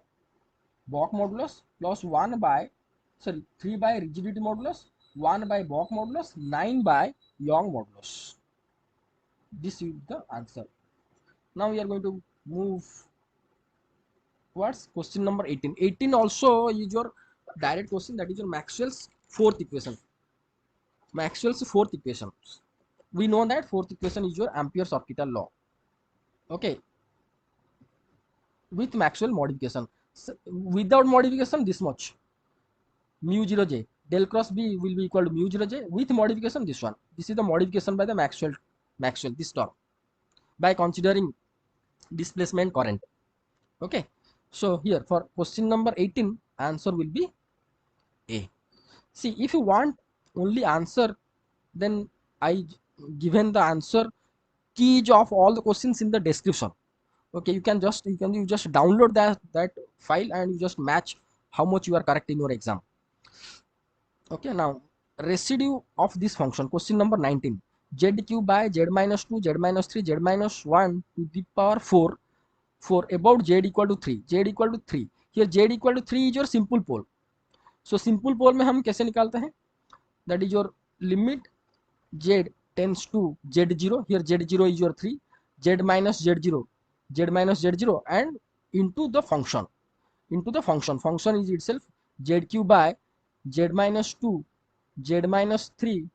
Bock modulus plus 1 by, sorry, 3 by rigidity modulus, 1 by Bock modulus, 9 by Young modulus. This is the answer. Now we are going to move towards question number 18. 18 also is your direct question, that is your Maxwell's fourth equation. Maxwell's fourth equation. We know that fourth equation is your Ampere's orbital law. Okay. With Maxwell modification. So, without modification, this much. Mu 0 j. Del cross B will be equal to mu 0 j. With modification, this one. This is the modification by the Maxwell, this term. By considering displacement current. Okay. So here for question number 18, answer will be A. See, if you want only answer, then I given the answer keys of all the questions in the description. Okay, you just download that file and you just match how much you are correct in your exam. Okay, now residue of this function, question number 19, z cube by z minus 2, z minus 3, z minus 1 to the power 4 for about z equal to 3, z equal to 3. Here z equal to 3 is your simple pole. So simple pole में हम कैसे निकालते हैं, that is your limit z tends to z0, here z0 is your 3, z minus z0 and into the function, function is itself z cube by z minus 2, z minus 3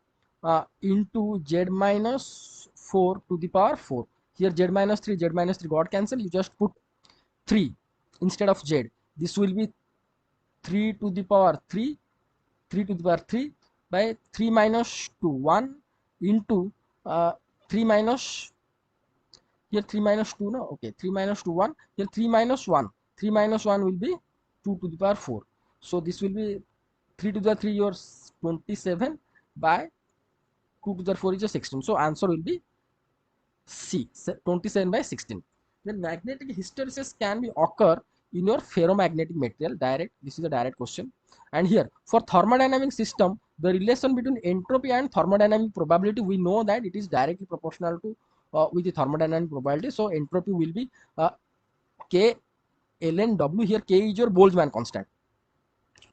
into z minus 4 to the power 4. Here z minus 3 got cancelled, you just put 3 instead of z. This will be 3 to the power 3 by 3 minus 2, 1 into 3 minus, here 3 minus 2, no, okay, 3 minus 2, 1, here 3 minus 1, 3 minus 1 will be 2 to the power 4. So this will be 3 to the 3 your 27 by 2 to the 4 is a 16. So answer will be C, 27 by 16. Then magnetic hysteresis can be occur in your ferromagnetic material. Direct, this is a direct question. And here for thermodynamic system, the relation between entropy and thermodynamic probability, we know that it is directly proportional to with the thermodynamic probability. So entropy will be K ln W. Here K is your Boltzmann constant.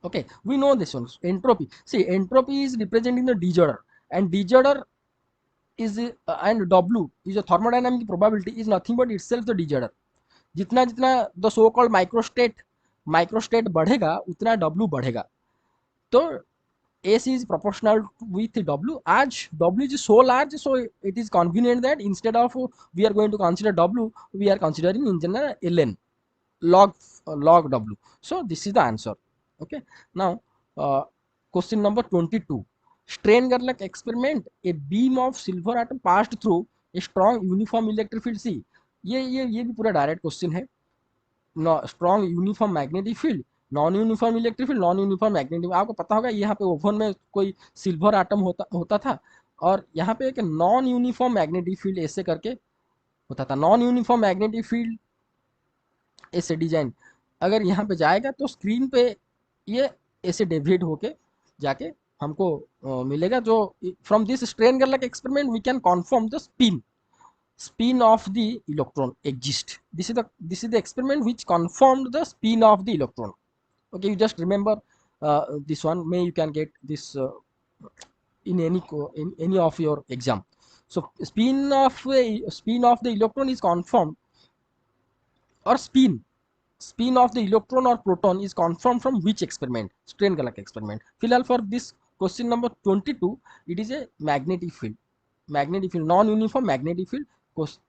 Okay, we know this one. Entropy. See, entropy is representing the disorder, and disorder is and W is a thermodynamic probability is nothing but itself the disorder. जितना जितना the so called microstate बढ़ेगा उतना W बढ़ेगा. तो S is proportional with W. As W is so large, so it is convenient that instead of we are going to consider W, we are considering in general ln log W. So this is the answer. Okay. Now question number 22. Strain-Gerlach experiment, a beam of silver atom passed through a strong uniform electric field. See, ये भी पूरा direct question है. Strong uniform magnetic field, non uniform electric field, non uniform magnetic. आपको पता होगा यहाँ पे oven में कोई सिल्वर आटम होता था और यहाँ पे एक नॉन यूनिफॉर्म मैग्नेटिक फील्ड ऐसे करके होता था. नॉन यूनिफॉर्म मैग्नेटिक फील्ड ऐसे डिजाइन अगर यहाँ पे जाएगा तो स्क्रीन पे ये ऐसे डेविएट होके जाके हमको मिलेगा. जो from this Stern experiment we can confirm the spin of the electron exist. This is the experiment which confirmed the spin of the electron. Okay, you just remember this one. May you can get this in any of your exam. So spin of the electron is confirmed, or spin of the electron or proton is confirmed from which experiment? Strain-Gerlach experiment. Filal for this question number 22, it is a magnetic field, non-uniform magnetic field.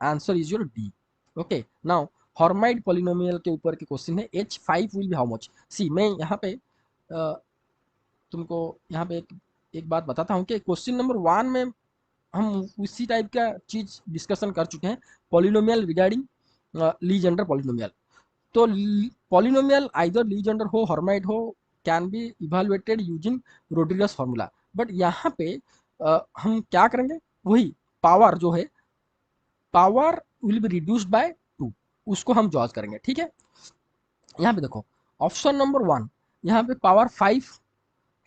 Answer is your D. Okay. Now Hermite polynomial के ऊपर के question है। H5 will be how much. See मैं यहाँ पे तुमको यहाँ पे एक बात बताता हूँ कि क्वेश्चन नंबर 1 में हम उसी टाइप का चीज डिस्कशन कर चुके हैं, पॉलिनोमियल रिगार्डिंग लीजेंडर पॉलिनोमियल। तो पॉलिनोमियल आइदर लीजेंडर हो हॉर्माइड हो can be evaluated using Rodrigues formula. But यहाँ पे हम क्या करेंगे, वही पावर जो है, power will be reduced by 2, उसको हम जॉज करेंगे। ठीक है, यहाँ पे देखो ऑप्शन नंबर 1, यहाँ पे पावर 5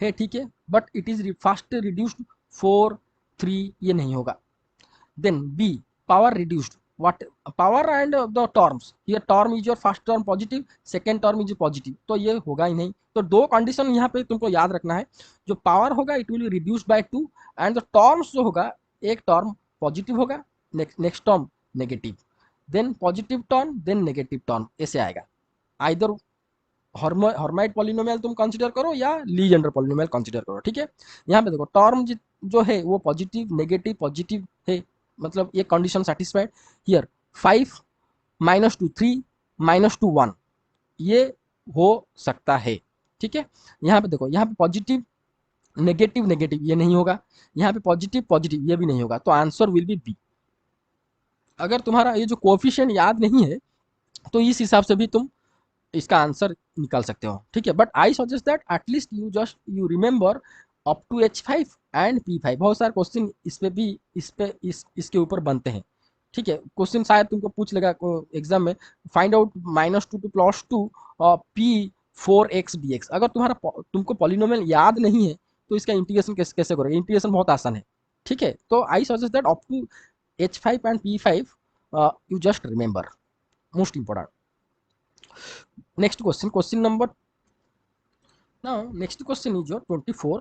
है, ठीक है, but it is fast reduced 4 3, ये नहीं होगा। Then B, power reduced, what power and the terms, here term is your first term positive, second term is positive, तो ये होगा ही नहीं। तो दो कंडीशन यहाँ पे तुमको याद रखना है, जो पावर होगा it will reduce by 2 and the terms जो होगा, एक टर्म पॉजिटिव होगा, next term negative, then positive term then negative term, ऐसे आएगा। आइदर हॉर्माइड पॉलिनोमियल तुम कंसीडर करो या लीजेंडर पॉलिनोमियल कंसीडर करो। ठीक है, यहाँ पे देखो टर्म जो है वो पॉजिटिव नेगेटिव पॉजिटिव है, मतलब ये कंडीशन सेटिस्फाइड। हियर 5 -2 3 -2 1, ये हो सकता है। ठीक है, यहाँ पे देखो, यहाँ पे पॉजिटिव नेगेटिव नेगेटिव ये नहीं होगा, यहाँ पे पॉजिटिव पॉजिटिव ये भी नहीं होगा, तो आंसर विल बी बी। अगर तुम्हारा ये जो कोएफिशिएंट याद नहीं है तो इस हिसाब से भी तुम इसका आंसर निकाल सकते हो। ठीक है, but I suggest that at least you just you remember up to H5 and P5। बहुत सारे क्वेश्चन इस पे भी इसके ऊपर बनते हैं। ठीक है, क्वेश्चन शायद तुमको पूछ लेगा एग्जाम में, find out -2 to +2 P4x dx। अगर तुमको पॉलिनोमियल याद नहीं है तो इसका इंटीग्रेशन कैसे करोगे, इंटीग्रेशन बहुत आसान है। ठीक है, तो I suggest that up to H5 and P5 you just remember, most important. Next question, question number, now next question is your 24.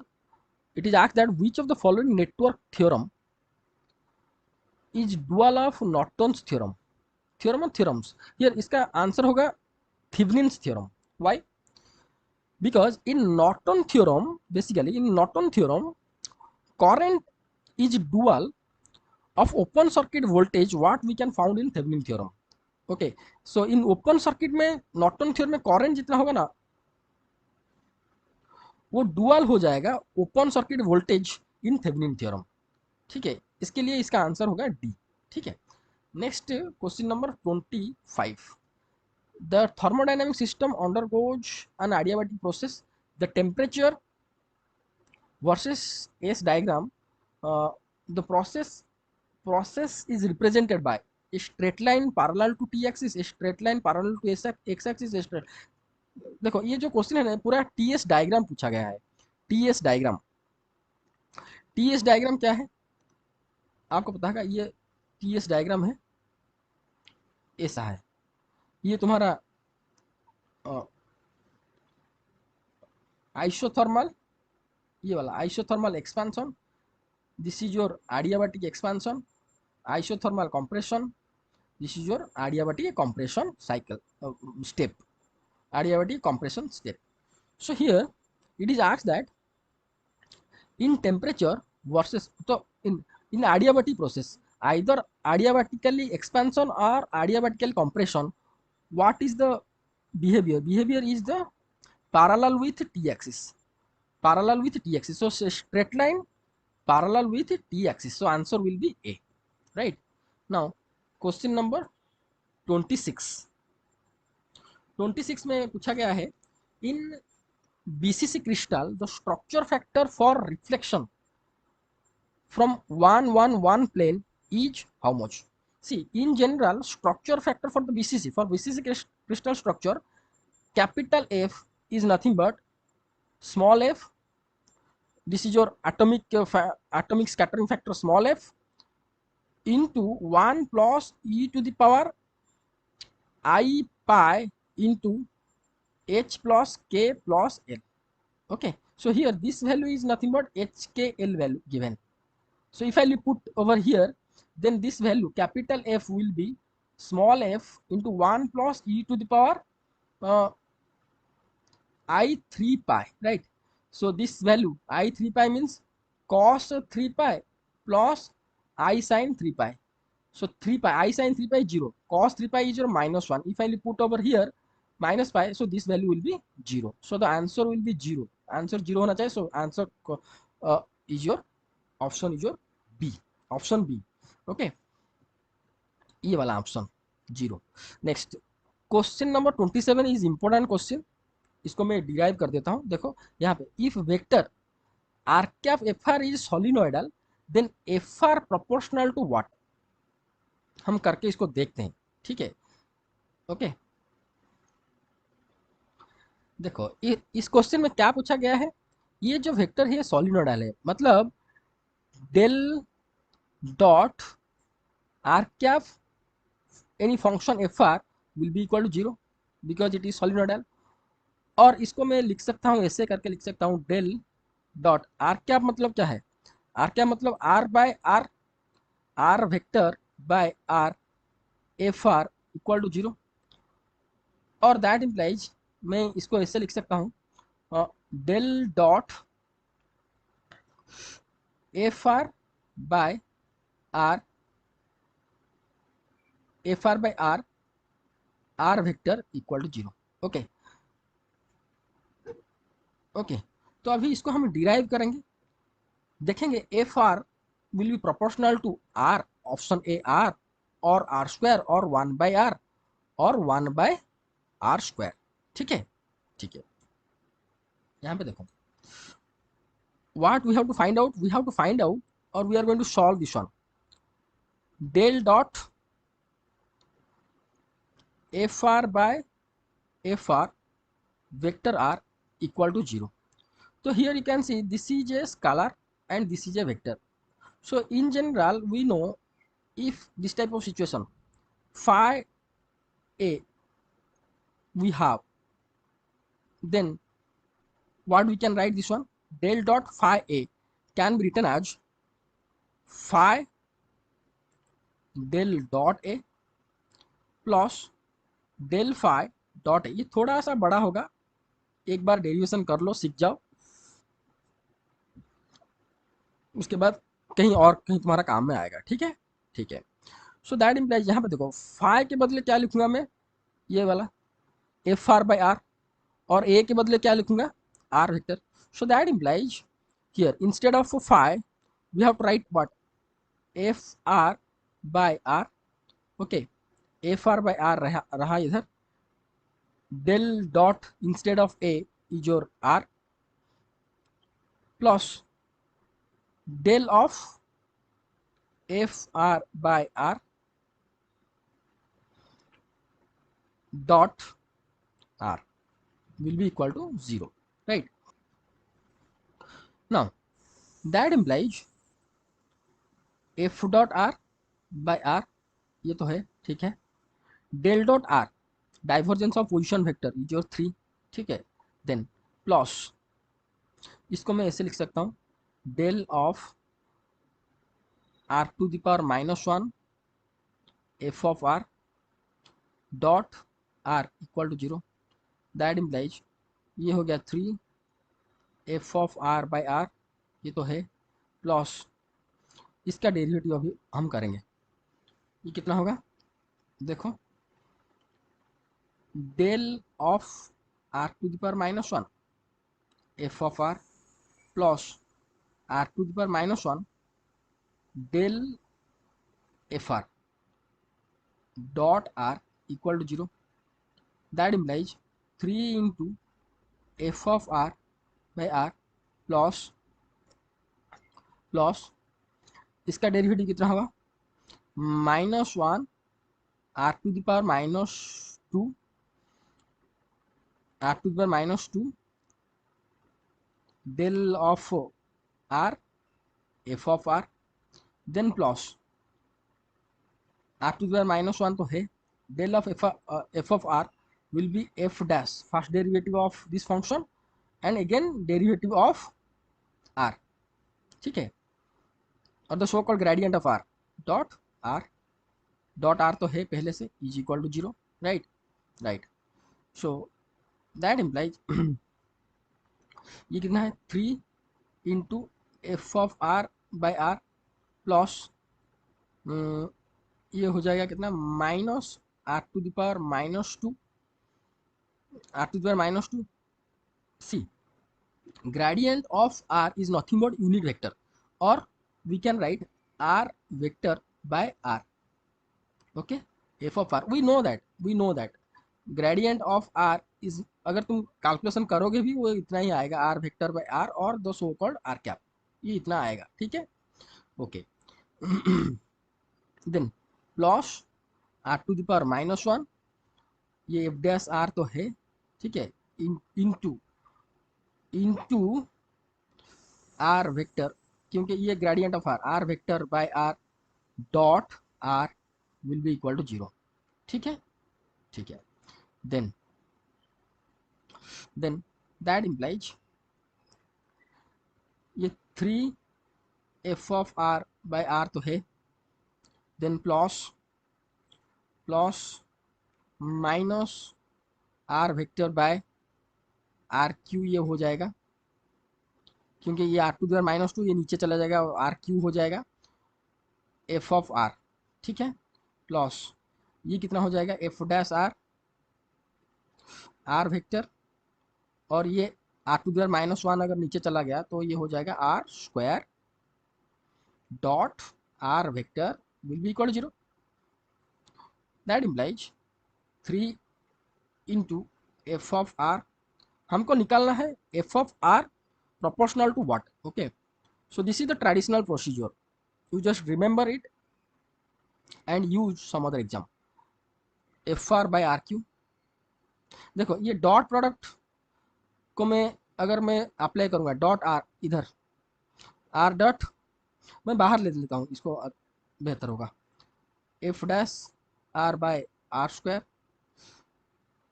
It is asked that which of the following network theorem is dual of Norton's theorem? Theorem or theorems, here इसका answer होगा Thevenin's theorem. Why? Because in Norton theorem, basically in Norton theorem, current is dual of open circuit voltage what we can found in Thevenin theorem. Okay, so in open circuit में Norton theorem में current जितना होगा ना वो dual हो जाएगा open circuit voltage इन Thevenin theorem. ठीक है, इसके लिए इसका आंसर होगा डी। ठीक है, next question number 25, the thermodynamic system undergoes an adiabatic process, the temperature versus S diagram, the process is represented by a straight line parallel to t axis, a straight line parallel to x axis, a straight, देखो ये जो question है ना पूरा TS diagram पूछा गया है। TS diagram, TS diagram क्या है आपको पता है, ये टीएस डायग्राम है, ऐसा है, ये तुम्हारा आइसोथर्मल, ये वाला isothermal expansion, this is your adiabatic expansion, isothermal compression, this is your adiabatic compression cycle step, adiabatic compression step. So here it is asked that in temperature versus, so in adiabatic process either adiabatically expansion or adiabatically compression, what is the behavior is the parallel with t axis, parallel with t axis, so straight line parallel with t axis, so answer will be A, right? Now question number 26, 26 में पूछा गया है, इन BCC crystal the structure factor for reflection from 1 plane is how much? See, in general structure factor for the BCC, for BCC crystal structure, capital F is nothing but small f, this is your atomic scattering factor small f into 1 plus e to the power I pi into h plus k plus l. Okay, so here this value is nothing but HKL value given. So if I put over here, then this value capital F will be small f into 1 plus e to the power I 3 pi, right? So this value I 3 pi means cos 3 pi plus I sin 3 pi. So 3 pi, I sin 3 pi is 0, cos 3 pi is 0, minus 1. If I put over here minus pi, so this value will be 0. So the answer will be 0. Answer 0 होना चाहिए. So answer is your option is your B. Option B. Okay. ये वाला option 0. Next question number 27 is important question. इसको मैं derive कर देता हूं. देखो यहाँ पे if vector r cap f are is solenoidal then f r proportional to what. हम करके इसको देखते हैं. ठीक है. ओके. देखो इस क्वेश्चन में क्या पूछा गया है. ये जो वेक्टर है सोलिनोइडल है, मतलब del dot r cap any function f r will be equal to 0 because it is solenoidal. और इसको मैं लिख सकता हूँ, ऐसे करके लिख सकता हूँ, डेल डॉट आर कैप मतलब क्या है. आर कैप मतलब r by r, are vector by r f are equal to 0. और दैट इम्प्लाइज मैं इसको ऐसे लिख सकता हूँ, del dot f are by r, f are by r, are vector equal to 0. Okay. Okay. तो अभी इसको हम डिराइव करेंगे. देखेंगे f r will be proportional to r, option A r, और आर स्क्वायर, और 1 बाय आर, और 1 bye R square. ठीक है. ठीक है. यहाँ पे देखो what we have to find out, we have to find out, or we are going to solve this one. Del dot fr by fr vector r equal to 0. So here you can see this is a scalar and this is a vector. So in general we know if this type of situation phi a we have, then what we can write this one, del dot phi a can be written as phi del dot a plus del phi dot. ये थोड़ा सा बड़ा होगा, एक बार derivation कर लो, सीख जाओ, उसके बाद कहीं और कहीं तुम्हारा काम में आएगा. ठीक है. ठीक है. सो दैट इम्प्लाइज, यहाँ पे देखो फाई के बदले क्या लिखूंगा मैं, ये वाला एफ आर बाई आर, और ए के बदले क्या लिखूंगा, r vector. So that implies here instead of phi we have to write what, f are by r. Okay. F are by r रहा इधर, del dot instead of a is your r, plus del of f r by r dot r will be equal to 0, right. Now that implies f dot r by r, ये तो है. ठीक है. del dot r divergence of position vector is your 3. ठीक है. Then plus इसको मैं ऐसे लिख सकता हूँ, del of r to the power -1 f of r dot r equal to 0. That implies ये हो गया 3 f of are by r, ये तो है, प्लस इसका डेरिवेटिव अभी हम करेंगे. ये कितना होगा, देखो del of r to the power -1 f of are plus r to the power -1 del f r dot r equal to 0. That implies 3 into F of are by r plus plus इसका derivative कितना होगा, -1 r to the power -2, r to the power -2 del of r f of r, then plus r to the power -1 तो है, del of f of r will be f dash, first derivative of this function and again derivative of r. ठीक है. और the so called gradient of r dot r dot r तो है पहले से, is equal to 0, right. Right. So that implies ये कितना है, 3 into F of are by r plus ये हो जाएगा कितना, minus r to the power minus two, r to the power minus two. See, gradient of r is nothing but unit vector, or we can write r vector by r. Okay, f of r, we know that gradient of r is, अगर तुम calculation करोगे भी वो इतना ही आएगा, r vector by r और the so called r cap, ये इतना आएगा, ठीक है। Okay, then plus r to the power minus one, ये एफ डैश आर तो है, ठीक है, इनटू इनटू आर वेक्टर, क्योंकि ये gradient of R, are vector by R dot R will be equal to zero, ठीक है, ठीक है। देन दैट इम्प्लाइज ये three F of R by R तो है, then plus minus R vector by R Q, ये हो जाएगा क्योंकि ये R to the minus two, ये नीचे चला जाएगा और आर क्यू हो जाएगा एफ ऑफ आर, ठीक है, प्लस ये कितना हो जाएगा, F dash R, are vector, और ये R to the minus one अगर नीचे चला गया तो ये हो जाएगा R square dot R vector will be equal zero. That implies three into F of R, हमको निकालना है F of R proportional to what. Okay, so this is the traditional procedure, you just remember it and use some other exam, fr by rq। देखो ये dot product को अगर मैं apply करूंगा, dot R इधर, आर डॉट मैं बाहर ले लेता हूँ, इसको बेहतर होगा, F dash R by R square,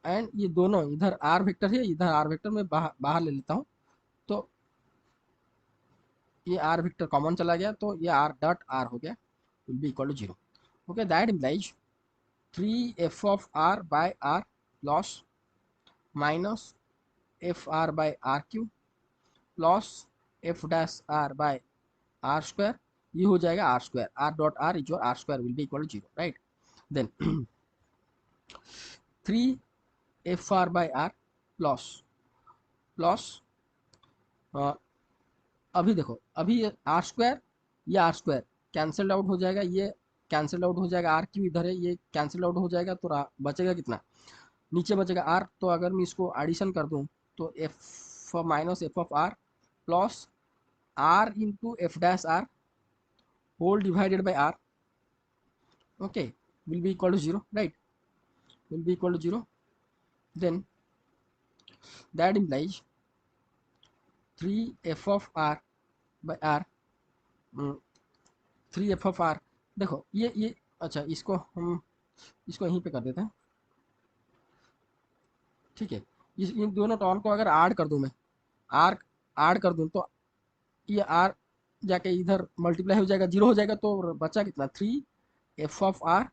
and ये दोनों इधर आर वेक्टर है, इधर आर वेक्टर मैं बाहर ले लेता हूँ, तो ये आर वेक्टर कॉमन चला गया, तो ये आर डॉट आर हो गया, will be equal to zero. Okay, that implies three F of R by R plus minus F are by R Q plus F dash R by R square, ये हो जाएगा R square, R dot R is R square will be equal to zero, right. Then three F are by R plus अभी देखो, अभी R square, ये R square cancel out हो जाएगा, ये कैंसिल आउट हो जाएगा, आर क्यू इधर है, ये कैंसिल आउट हो जाएगा, तो बचेगा कितना, नीचे बचेगा आर। तो अगर मैं इसको एडिशन कर दूं तो F minus F of are plus R into F dash R whole divided by R, okay, will be equal to zero, right, will be equal to zero. Then that implies three F of are by R, three F of R, देखो ये अच्छा, इसको हम इसको यहीं पे कर देते हैं, ठीक है। इन दोनों टर्म को अगर ऐड कर दूं मैं, आर ऐड कर दूं तो ये आर जाके इधर मल्टीप्लाई हो जाएगा, जीरो हो जाएगा, तो बचा कितना, three F of R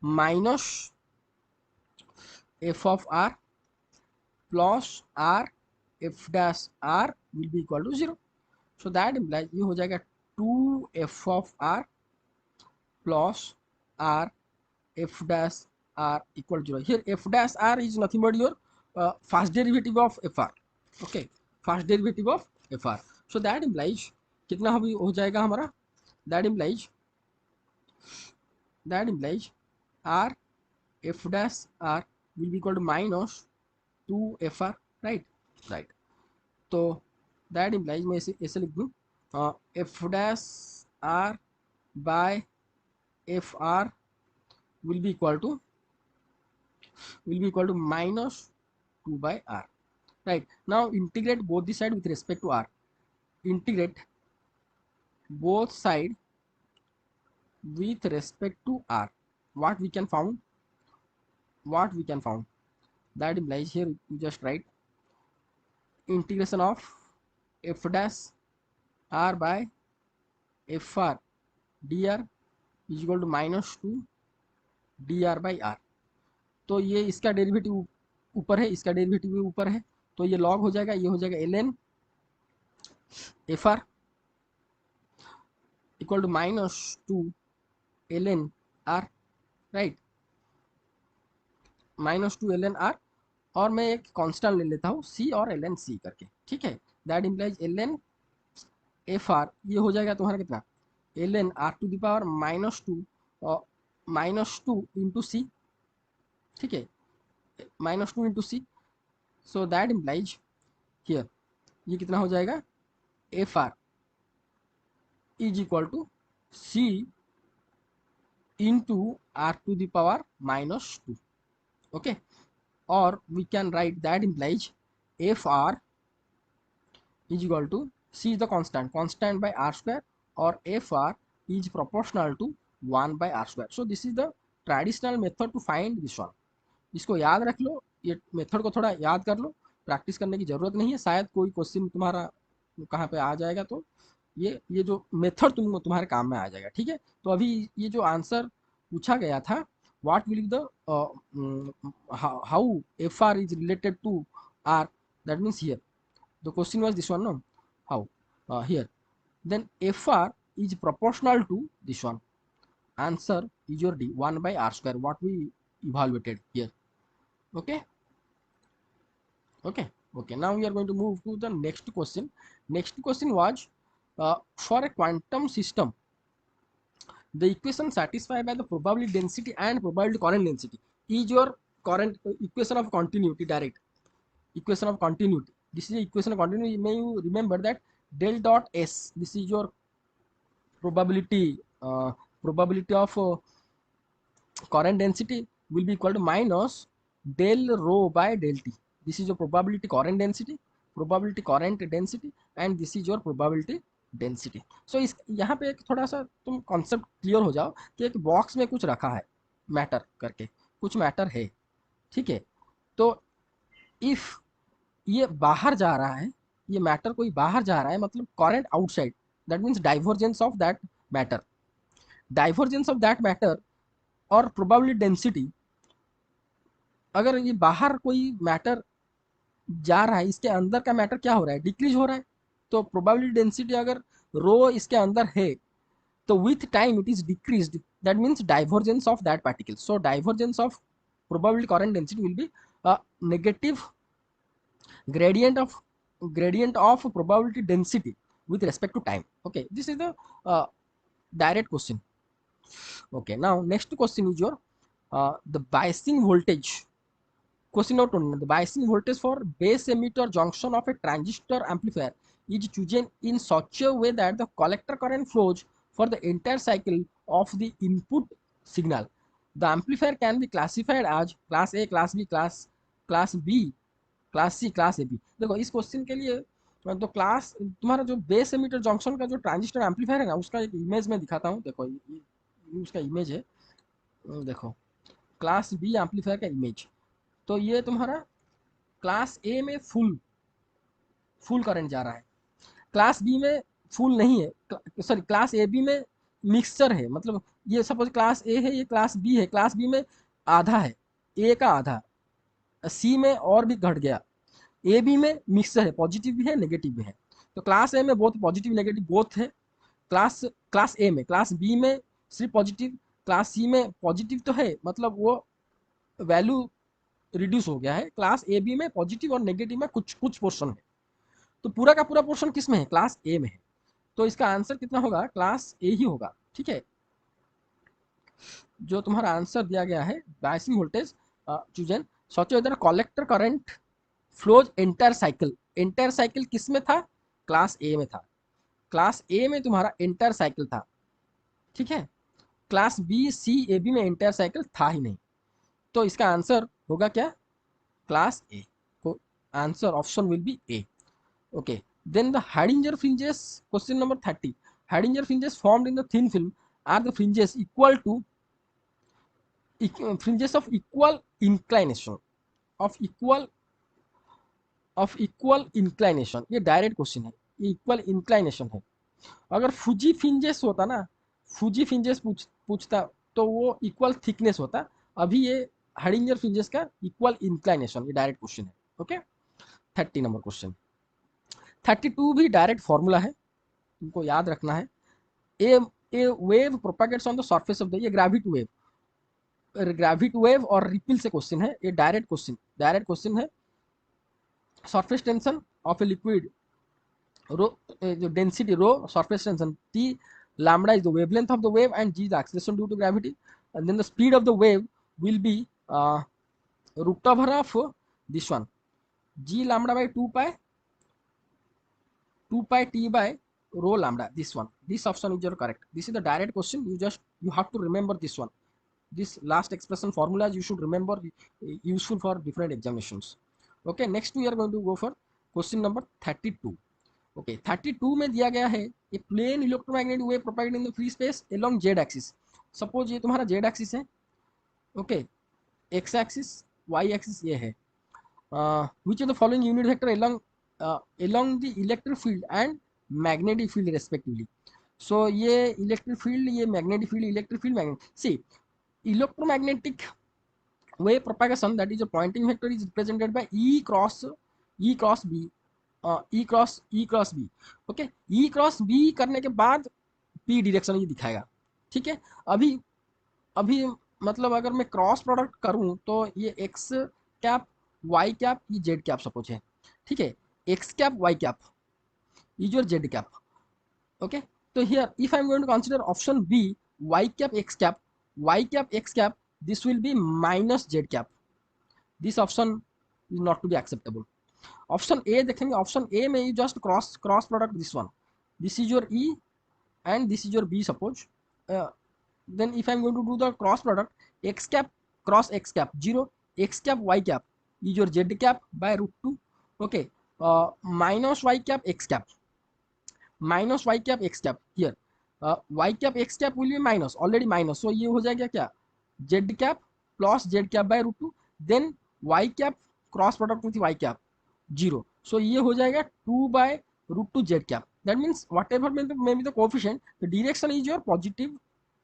minus F of are plus R F dash R will be equal to zero. So that implies ये हो जाएगा two F of are plus R F dash R equal zero. Here F dash R is nothing but your first derivative of F R, okay, first derivative of F R. So that implies कितना हो जाएगा हमारा, that implies R F dash R will be equal to minus two F R, right, right. तो that implies मैं ऐसे लिख दूँ, F dash R by F R will be equal to minus 2 by r, right। now integrate both the side with respect to r, integrate both side with respect to r, what we can found, that implies here you just write integration of f dash r by f r dr is equal to minus 2 dr by r। तो ये इसका derivative ऊपर है, इसका derivative भी ऊपर है, तो ये लॉग हो जाएगा, ये हो जाएगा ln F are equal to minus two ln R, right, -2 ln r, और मैं एक कांस्टेंट ले लेता हूँ c और ln c करके, ठीक है। दैट इम्प्लाइज ln fr, ये हो जाएगा तुम्हारा कितना, ln r⁻², और -2 इंटू सी, ठीक है, -2 into C. So that implies here, ये कितना हो जाएगा, fr is equal to c into r⁻², okay. और we can write that implies fr is equal to c is the constant by r square, or fr is proportional to 1 by r square. So this is the traditional method to find this one. इसको याद रख लो, ये method को थोड़ा याद कर लो, practice करने की जरूरत नहीं है, शायद कोई क्वेश्चन तुम्हारा कहाँ पे आ जाएगा, तो ये जो मेथड तुम्हारे काम में आ जाएगा, ठीक है। तो अभी ये जो आंसर पूछा गया था, what will the how F are is related to R, that means here the question was this one, no, how, here, then fr is proportional to this one. Answer is your d, 1 by r square, what we evaluated here. Okay, okay, now we are going to move to the next question. Next question was, for a quantum system, the equation satisfied by the probability density and probability current density is your current equation of continuity, direct equation of continuity. This is the equation of continuity. May you remember that del dot s, this is your probability, probability of current density will be equal to minus del rho by del t. This is your probability current density, and this is your probability density. So इस यहाँ पे एक थोड़ा सा तुम concept clear हो जाओ कि एक बॉक्स में कुछ रखा है, मैटर करके कुछ मैटर है, ठीक है। तो इफ ये बाहर जा रहा है, ये मैटर कोई बाहर जा रहा है, मतलब current outside, that means divergence of that matter, divergence of that matter और प्रोबेबिलिटी डेंसिटी, अगर ये बाहर कोई मैटर जा रहा है, इसके अंदर का मैटर क्या हो रहा है, डिक्रीज हो रहा है, तो प्रोबेबिलिटी डेंसिटी अगर रो इसके अंदर है, तो with time it is decreased, that means divergence of that particle. So divergence of probability current density will be negative gradient of probability density with respect to time. Okay, this is the direct question. Okay, now next question is your the biasing voltage. Question number 20. The biasing voltage for base emitter junction of a transistor amplifier is chosen in such a way that the collector current flows for the entire cycle of the input signal. The amplifier can be classified as class A, class B, class B, class C, class A B. देखो इस question के लिए तो class तुम्हारा जो base emitter junction का जो transistor amplifier है ना, उसका एक इमेज में दिखाता हूँ। देखो ये उसका इमेज है, देखो क्लास बी एम्पलीफायर का इमेज। तो ये तुम्हारा क्लास ए में फुल करंट जा रहा है, क्लास बी में फुल नहीं है, सॉरी क्लास ए बी में मिक्सचर है, मतलब ये सपोज क्लास ए है, ये क्लास बी है, क्लास बी में आधा है, ए का आधा, सी में और भी घट गया, ए बी में मिक्सर है, पॉजिटिव भी है नेगेटिव भी है। तो क्लास ए में बोथ पॉजिटिव नेगेटिव बोथ है, क्लास ए में, क्लास बी में सिर्फ पॉजिटिव, क्लास सी में पॉजिटिव तो है, मतलब वो वैल्यू रिड्यूस हो गया है, क्लास ए बी में पॉजिटिव और नेगेटिव में कुछ कुछ पोर्शन है। तो पूरा का पूरा पोर्शन किस में है, क्लास ए में है। तो इसका आंसर कितना होगा, क्लास ए ही होगा, ठीक है। जो तुम्हारा आंसर दिया गया है, biasing voltage chosen such that collector current flows entire cycle किस में था, क्लास ए में था, क्लास ए में तुम्हारा एंटायर साइकिल था, ठीक है। Class B C A B में एंटायर साइकिल था ही नहीं, तो इसका आंसर होगा क्या, क्लास ए। को answer option will be A. Okay, then the Haidinger fringes, question number 30। Haidinger fringes formed in the thin film are the fringes equal to fringes of equal inclination, of equal inclination. ये direct question है, ये equal inclination है। अगर Fuji fringes होता ना, Fuji fringes पूछता तो वो इक्वल थिकनेस होता, अभी ये हाइडिंजर फ्रिंजेस का इक्वल इंक्लाइनेशन, ये डायरेक्ट क्वेश्चन है। Okay, 30 number question. 32 भी डायरेक्ट फॉर्मूला है, तुमको याद रखना है। A wave propagates on the surface of the, ये ग्रेविटी वेव, ग्रेविटी वेव और रिपिल से क्वेश्चन है, ये डायरेक्ट क्वेश्चन है। Surface tension of a liquid rho, जो density rho, surface tension T, lambda is the wavelength of the wave and G is the acceleration due to gravity, and then the speed of the wave will be root over of this one, G lambda by 2 pi T by rho lambda. This one, this option is your correct. This is the direct question. You have to remember this one. This last expression formulas you should remember, useful for different examinations. Okay, next we are going to go for question number 32. Okay 32 में दिया गया है a plane electromagnetic wave propagated in the free space along Z axis. Suppose ये तुम्हारा Z axis है, okay, X axis, Y axis ये है। Which of the following unit vector along the electric field and magnetic field respectively. So ये electric field, ये magnetic field, electric field, magnetic. See electromagnetic wave propagation, that is a pointing vector, is represented by E cross B, E cross B। Okay, E cross B करने के बाद P direction ये दिखाएगा। ठीक है, अभी अभी मतलब अगर मैं क्रॉस प्रोडक्ट करूं तो ये एक्स कैप, वाई कैप, ये जेड कैप सपोज है। ठीक है, X cap, Y cap is your Z cap. Okay, तो here if I am going to consider option B, Y cap x cap, Y cap x cap, this will be minus z cap. This option is not to be acceptable. Option A देखेंगे, option A में you just cross product this one, this is your E and this is your B suppose. Then if I am going to do the cross product, X cap cross X cap 0, x cap Y cap is your Z cap by root 2। Okay, minus Y cap x cap, minus Y cap x cap, here Y cap x cap will be minus, already minus, so ये हो जाएगा क्या, Z cap plus Z cap by root 2, then Y cap cross product with Y cap 0, so ये हो जाएगा 2 by root 2 Z cap. That means whatever may be the coefficient, the direction is your positive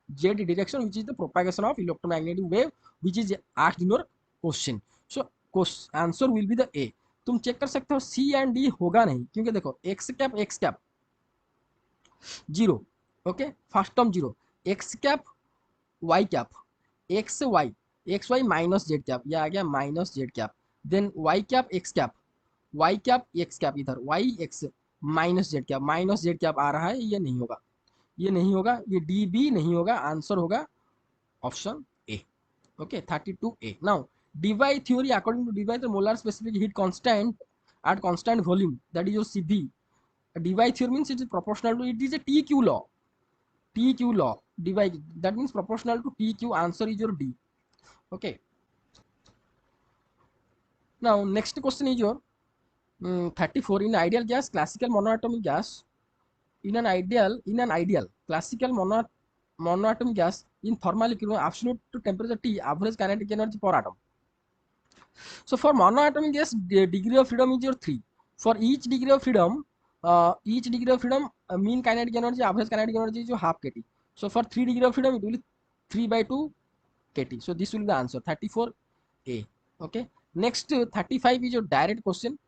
Z direction which is the propagation of electromagnetic wave which is asked in your question. So answer will be the ए। तुम check कर सकते हो सी and D होगा नहीं, क्योंकि देखो x cap 0, okay, first term 0, x cap Y cap, x y minus z cap, यह आ गया minus z cap, then Y cap x cap, इधर y x minus z cap आ रहा है, ये नहीं होगा, ये नहीं होगा, ये डी बी नहीं होगा, आंसर होगा option A. Okay, 32A। Now Debye theory, according to Debye the molar specific heat constant at constant volume, that is your CB, dy theory means it is proportional to, it is a TQ law, dy, that means proportional to TQ, answer is your D। okay, now next question is your 34, in ideal gas, classical monoatomic gas, in an ideal classical monoatomic gas, in thermal equilibrium, absolute temperature T, average kinetic energy per atom. So for monoatomic gas, the degree of freedom is your 3. For each degree of freedom, mean kinetic energy, average kinetic energy is your half kT. So for 3 degree of freedom, it will be 3 by 2 kT. So this will be the answer, 34A. Okay. Next 35 is your direct question.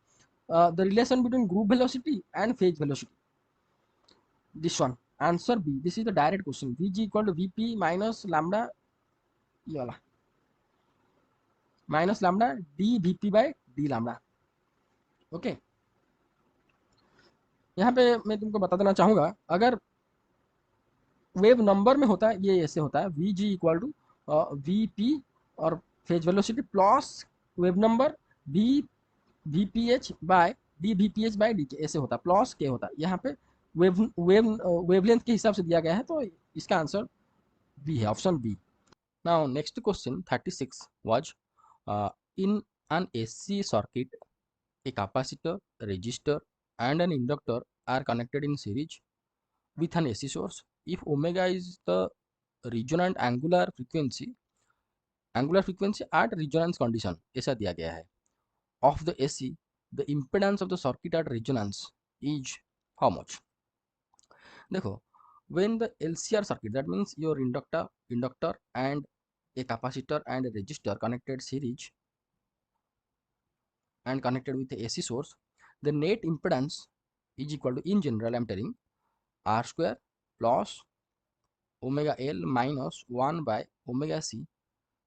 The relation between group velocity and phase velocity. This one, answer B. This is the direct question. Vg equal to Vp minus lambda, ये वाला minus lambda D VP by D lambda. Okay, यहाँ पे मैं तुमको बता देना चाहूंगा, अगर वेव नंबर में होता है ये ऐसे होता है, v g equal to v p और phase velocity plus wave number v v p h by d k, ऐसे होता है, प्लस के होता है। यहाँ पे वेवलेंथ के हिसाब से दिया गया है, तो इसका आंसर बी है, option B. Now next question 36 was in an AC circuit, a capacitor, resistor, and an inductor are connected in series with an AC source. If omega is the resonant angular frequency at resonance condition, ऐसा दिया गया है, of the AC, the impedance of the circuit at resonance is how much? देखो, when the LCR circuit, that means your inductor and a capacitor and a resistor connected series and connected with the AC source, the net impedance is equal to, in general I am telling, R square plus omega L minus 1 by omega C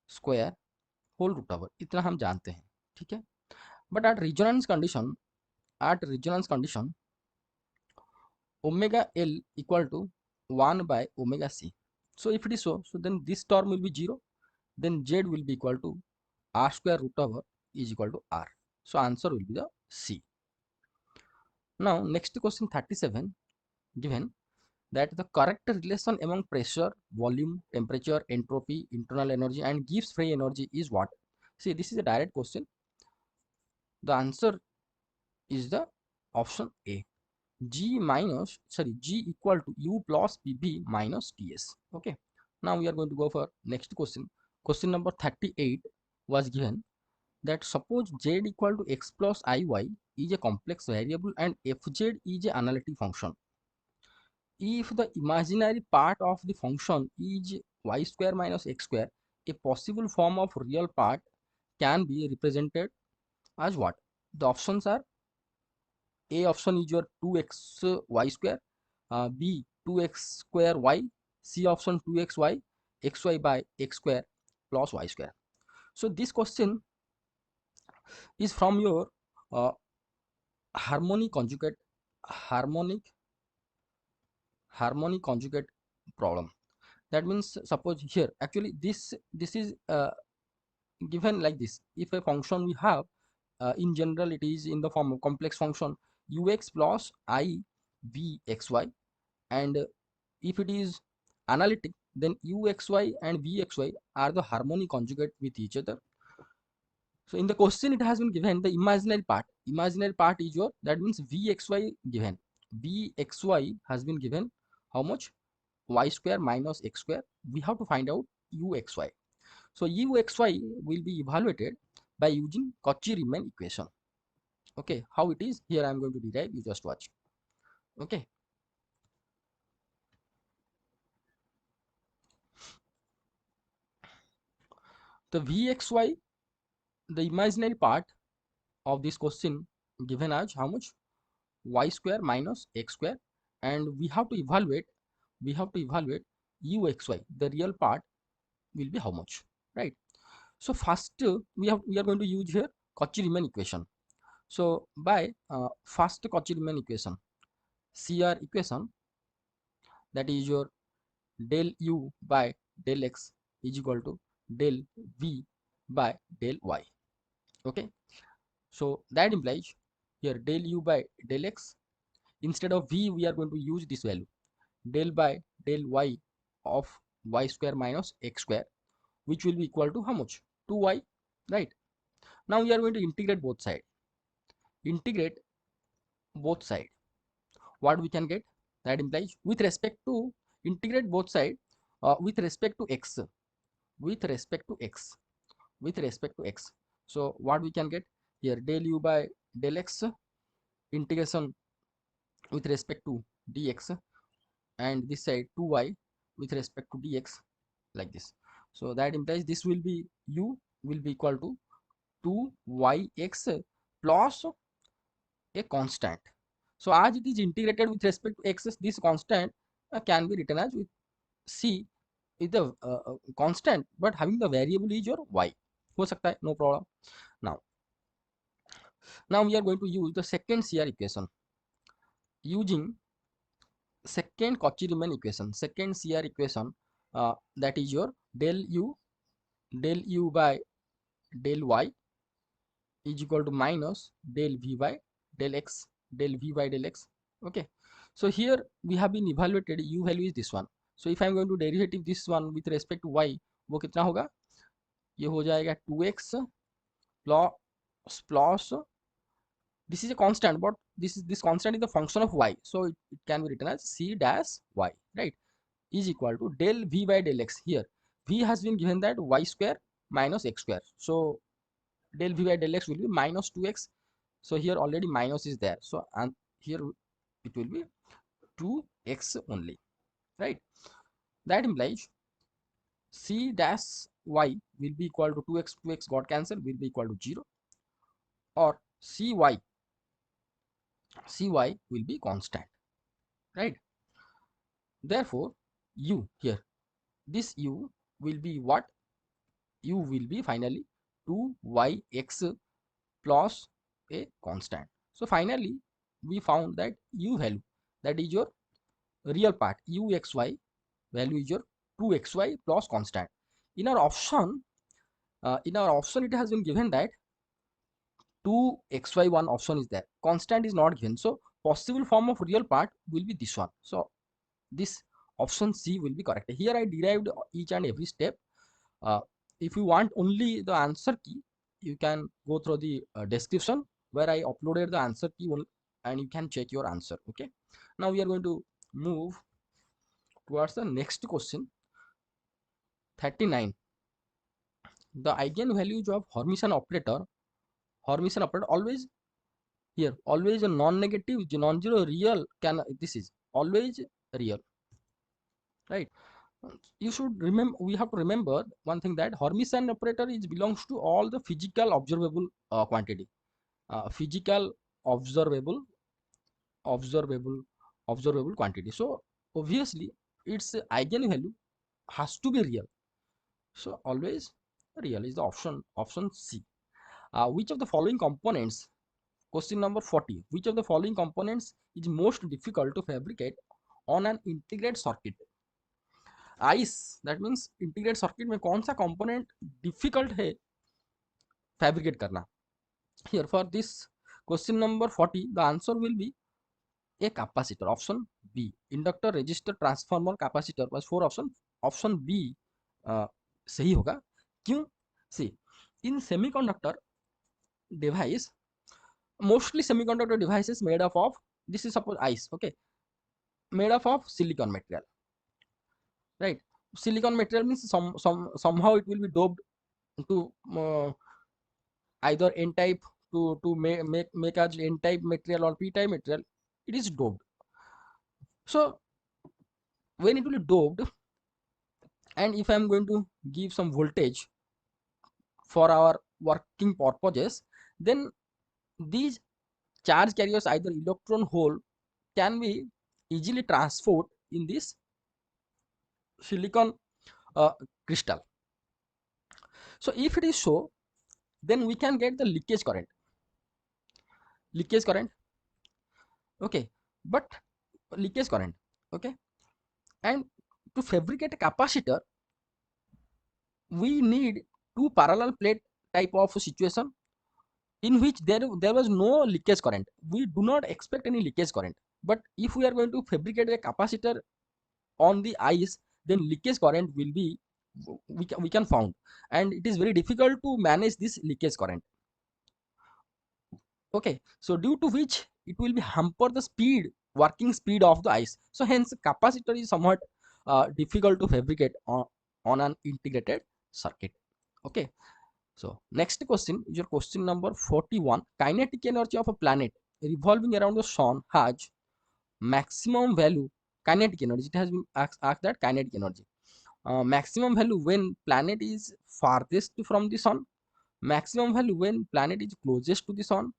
square whole root over, इतना हम जानते हैं, ठीक है। But at resonance condition omega L equal to 1 by omega C. So if it is so, then this term will be 0, then Z will be equal to R square root over is equal to R. So answer will be the C. Now next question 37, given that the correct relation among pressure, volume, temperature, entropy, internal energy and Gibbs free energy is what? See, this is a direct question. The answer is the option A. G equal to U plus PV minus TS. Okay. Now we are going to go for next question. Question number 38 was given that suppose Z equal to X plus IY is a complex variable and FZ is an analytic function. If the imaginary part of the function is y square minus x square, a possible form of real part can be represented as what? The options are: A option is your 2x y square, B 2x square y, C option 2xy, xy by x square plus y square. So this question is from your uh, harmonic conjugate harmonic harmonic conjugate problem. That means suppose here actually this is given like this. If a function we have, in general it is in the form of complex function ux plus I v xy, and if it is analytic, then uxy and vxy are the harmonic conjugate with each other. So in the question it has been given the imaginary part is your, that means vxy given, vxy has been given how much, y square minus x square. We have to find out uxy. So uxy will be evaluated by using Cauchy-Riemann equation. Okay, how it is here I am going to derive, you just watch. Okay, the vxy, the imaginary part of this question given as how much, y square minus x square, and we have to evaluate uxy, the real part will be how much, right? So first we are going to use here Cauchy-Riemann equation. So by first Cauchy-Riemann equation, CR equation, that is your del u by del x is equal to del v by del y. Okay, so that implies here del u by del x, instead of v we are going to use this value del by del y of y square minus x square, which will be equal to how much, 2y, right? Now we are going to integrate both side. What we can get, that implies with respect to, integrate both side with respect to x, with respect to x, with respect to x. So what we can get here, del u by del x integration with respect to dx, and this side 2y with respect to dx, like this. So that implies this will be, u will be equal to 2yx plus a constant. So as it is integrated with respect to x, this constant can be written as with c is the constant, but having the variable is your y, हो सकता है, no problem. Now we are going to use the second CR equation, using second Cauchy-Riemann equation, second CR equation, that is your del u by del y is equal to minus del v by del x, del v by del x. Okay, so here we have been evaluated u value is this one. So if I am going to derivative this one with respect to y, वो कितना होगा, ये हो जाएगा 2x plus this is a constant, but this constant is the function of y, so it can be written as c dash y, right, is equal to del v by del x. Here v has been given that y square minus x square, so del v by del x will be minus 2x. So here already minus is there, so and here it will be 2x only, right? That implies c dash y will be equal to 2x got cancel, will be equal to 0, or cy will be constant, right? Therefore u here, this u will be what, u will be finally 2yx plus a constant. So finally we found that u value, that is your real part, uxy value is your 2xy plus constant. In our option, it has been given that 2xy, one option is there, constant is not given. So possible form of real part will be this one. So this option C will be correct. Here I derived each and every step. uh, if you want only the answer key, you can go through the description where I uploaded the answer key and you can check your answer. Okay, now we are going to move towards the next question. 39. The eigenvalues of Hermitian operator always, here always a non-negative, non-zero, real, can, this is always real, right? You should remember, we have to remember one thing, that Hermitian operator is belongs to all the physical observable quantity, physical observable observable observable quantity. So obviously its eigenvalue has to be real. So always real is the option C. Which of the following components, question number 40, which of the following components is most difficult to fabricate on an integrated circuit? Ice, that means integrated circuit में कौन सा component difficult है fabricate करना? Here for this question number 40 the answer will be A capacitor, option B, inductor, resistor, transformer, capacitor, बस 4 option, option B सही होगा. क्यों? See, in semiconductor device, mostly semiconductor devices made up of, this is suppose ice, okay, made up of silicon material, right? Silicon material means somehow it will be doped to either n type, to make as n type material or p type material. It is doped. So when it will be doped, and if I am going to give some voltage for our working purposes, then these charge carriers, either electron hole, can be easily transferred in this silicon uh, crystal. So if it is so, then we can get the leakage current, okay, but leakage current, okay. And to fabricate a capacitor, we need two parallel plate type of situation, in which there was no leakage current. We do not expect any leakage current. But if we are going to fabricate a capacitor on the ice, then leakage current will be, we can found, and it is very difficult to manage this leakage current. Okay, so due to which it will be hamper the working speed of the ice. So hence capacitor is somewhat difficult to fabricate on an integrated circuit. Okay, so next question is your question number 41. Kinetic energy of a planet revolving around the sun has maximum value. Kinetic energy, it has been asked that kinetic energy, maximum value when planet is farthest from the sun, maximum value when planet is closest to the sun,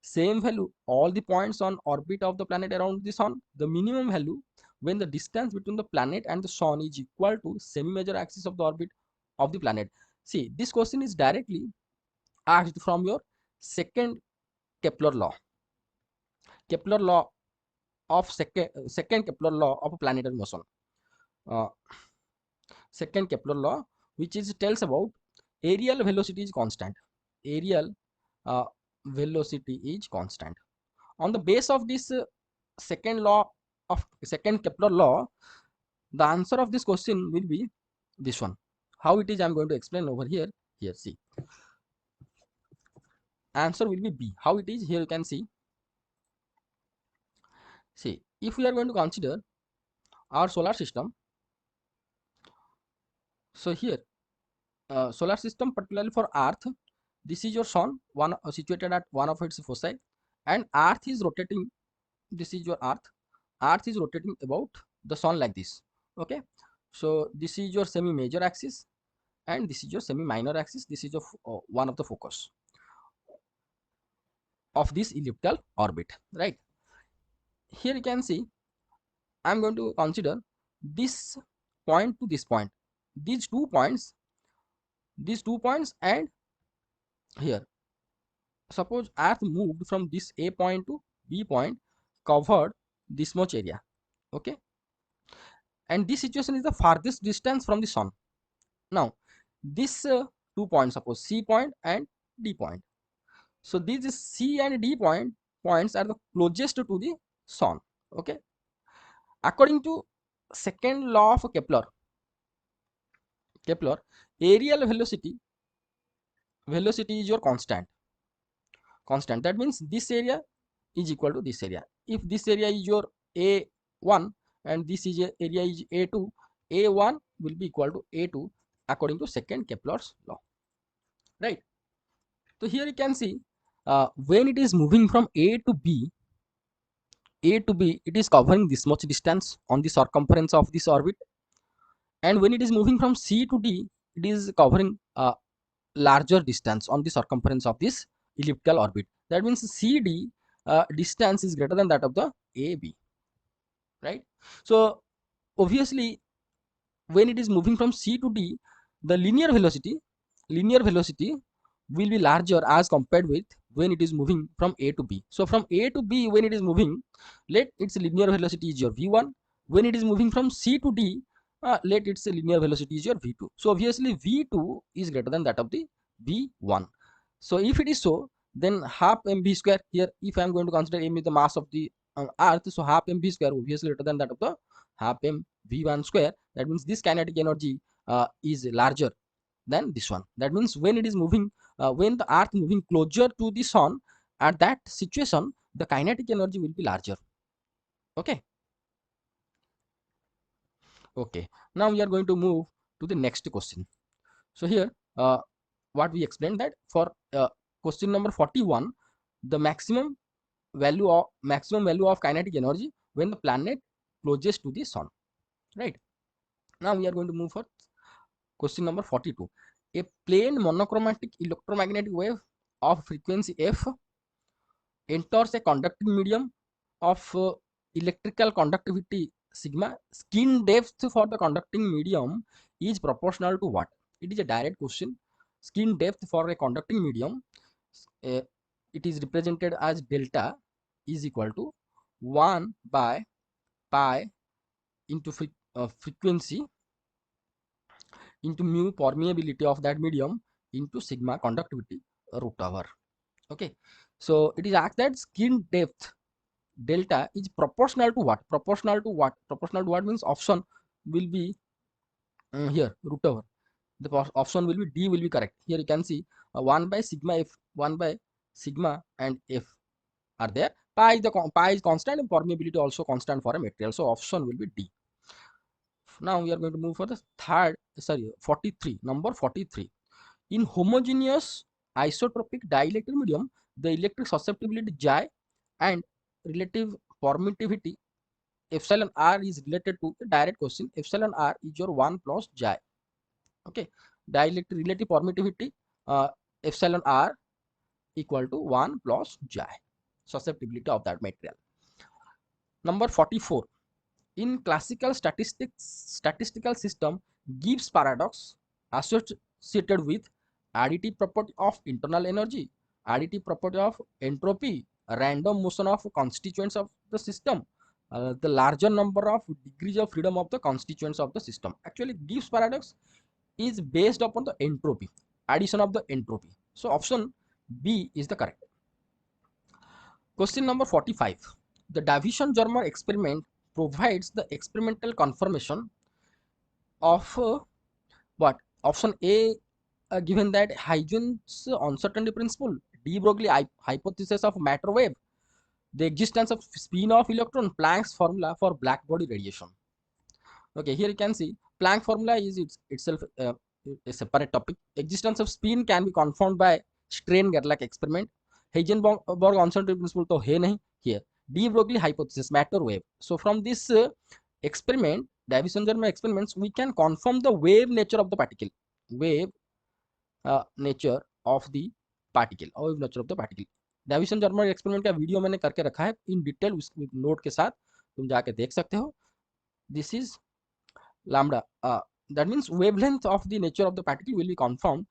same value all the points on orbit of the planet around the sun, the minimum value when the distance between the planet and the sun is equal to semi-major axis of the orbit of the planet. See, this question is directly asked from your second Kepler law. Kepler law of second Kepler law of planetary motion. Uh, Second Kepler law, which is tells about aerial velocity is constant. Aerial uh, velocity is constant. On the base of this second Kepler law, the answer of this question will be this one. How it is, I am going to explain over here. Here, see. Answer will be B. How it is, here you can see. See, if we are going to consider our solar system, so here, solar system, particularly for Earth, this is your sun, one situated at one of its foci, and Earth is rotating. This is your Earth. Earth is rotating about the sun like this. Okay, so this is your semi-major axis, and this is your semi-minor axis. This is your one of the focus of this elliptical orbit, right? Here you can see, I'm going to consider this point to this point. These 2 points, these 2 points, and here suppose earth moved from this A point to B point, covered this much area. Okay, and this situation is the farthest distance from the sun. Now this 2 points, suppose C point and D point, so these C and D points are the closest to the sun. Okay, according to second law of Kepler, aerial velocity is your constant. That means this area is equal to this area. If this area is your A1 and this is area is A2, A1 will be equal to A2 according to second Kepler's law, right? So here you can see when it is moving from A to B, it is covering this much distance on the circumference of this orbit, and when it is moving from C to D, it is covering a larger distance on the circumference of this elliptical orbit. That means CD distance is greater than that of the AB, right? So obviously when it is moving from C to D, the linear velocity will be larger as compared with when it is moving from A to B. So from A to B, when it is moving, let its linear velocity is your V1. When it is moving from C to D, let its linear velocity is your V2. So obviously V2 is greater than that of the V1. So if it is so, then half mv square, here if I am going to consider m is the mass of the earth, so half mv square obviously greater than that of the half m v1 square. That means this kinetic energy is larger than this one. That means when it is moving, when the earth moving closer to the sun, at that situation the kinetic energy will be larger. Okay, now we are going to move to the next question. So here what we explained, that for question number 41, the maximum value of kinetic energy when the planet closest to the sun, right? Now we are going to move for question number 42. A plain monochromatic electromagnetic wave of frequency f enters a conducting medium of electrical conductivity sigma. Skin depth for the conducting medium is proportional to what? It is a direct question. Skin depth for a conducting medium, uh, it is represented as delta is equal to 1 by pi into frequency into mu permeability of that medium into sigma conductivity root over. Okay, so it is asked that skin depth delta is proportional to what? Proportional to what means option will be here root over. The option will be D will be correct. Here you can see 1 by sigma f, 1 by sigma and f are there. Pi is constant and permeability also constant for a material. So option will be D. Now we are going to move for the 43, number 43. In homogeneous isotropic dielectric medium, the electric susceptibility J and relative permittivity epsilon r is related to the direct question. Epsilon r is your 1 plus J. Okay, dielectric relative permittivity epsilon r equal to 1 plus J, susceptibility of that material. Number 44. In classical statistical system, Gibbs paradox associated with additive property of internal energy, additive property of entropy, random motion of constituents of the system, the larger number of degrees of freedom of the constituents of the system. Actually, Gibbs paradox is based upon the entropy, addition of the entropy. So option B is the correct. Question number 45. The Davison-Germer experiment provides the experimental confirmation of what? Option A, given that Huygens uncertainty principle, de Broglie hypothesis of matter wave, the existence of spin of electron, Planck's formula for black body radiation. Okay, here you can see Planck formula is itself a separate topic. Existence of spin can be confirmed by Strain-Gerlach experiment. Heisenberg uncertainty principle तो है नहीं here. De Broglie hypothesis, matter wave. So from this experiment, Davison-Germer experiments, we can confirm the wave nature of the particle. Wave nature of the particle. Wave nature of the particle. Davison-Germer experiment का video मैंने करके रखा है in detail note के साथ, तुम जाके देख सकते हो. This is lambda that means wavelength of the nature of the particle will be confirmed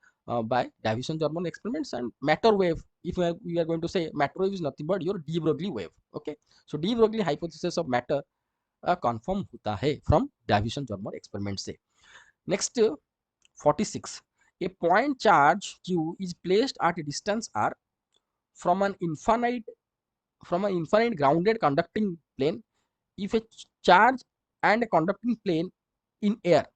by Davison-German experiments. And matter wave, if we are going to say matter wave is nothing but your de Broglie wave. Okay, so de Broglie hypothesis of matter confirm होता है from Davison-German experiment से. Next 46, a point charge q is placed at a distance r from an infinite grounded conducting plane. If a charge and a conducting plane in air,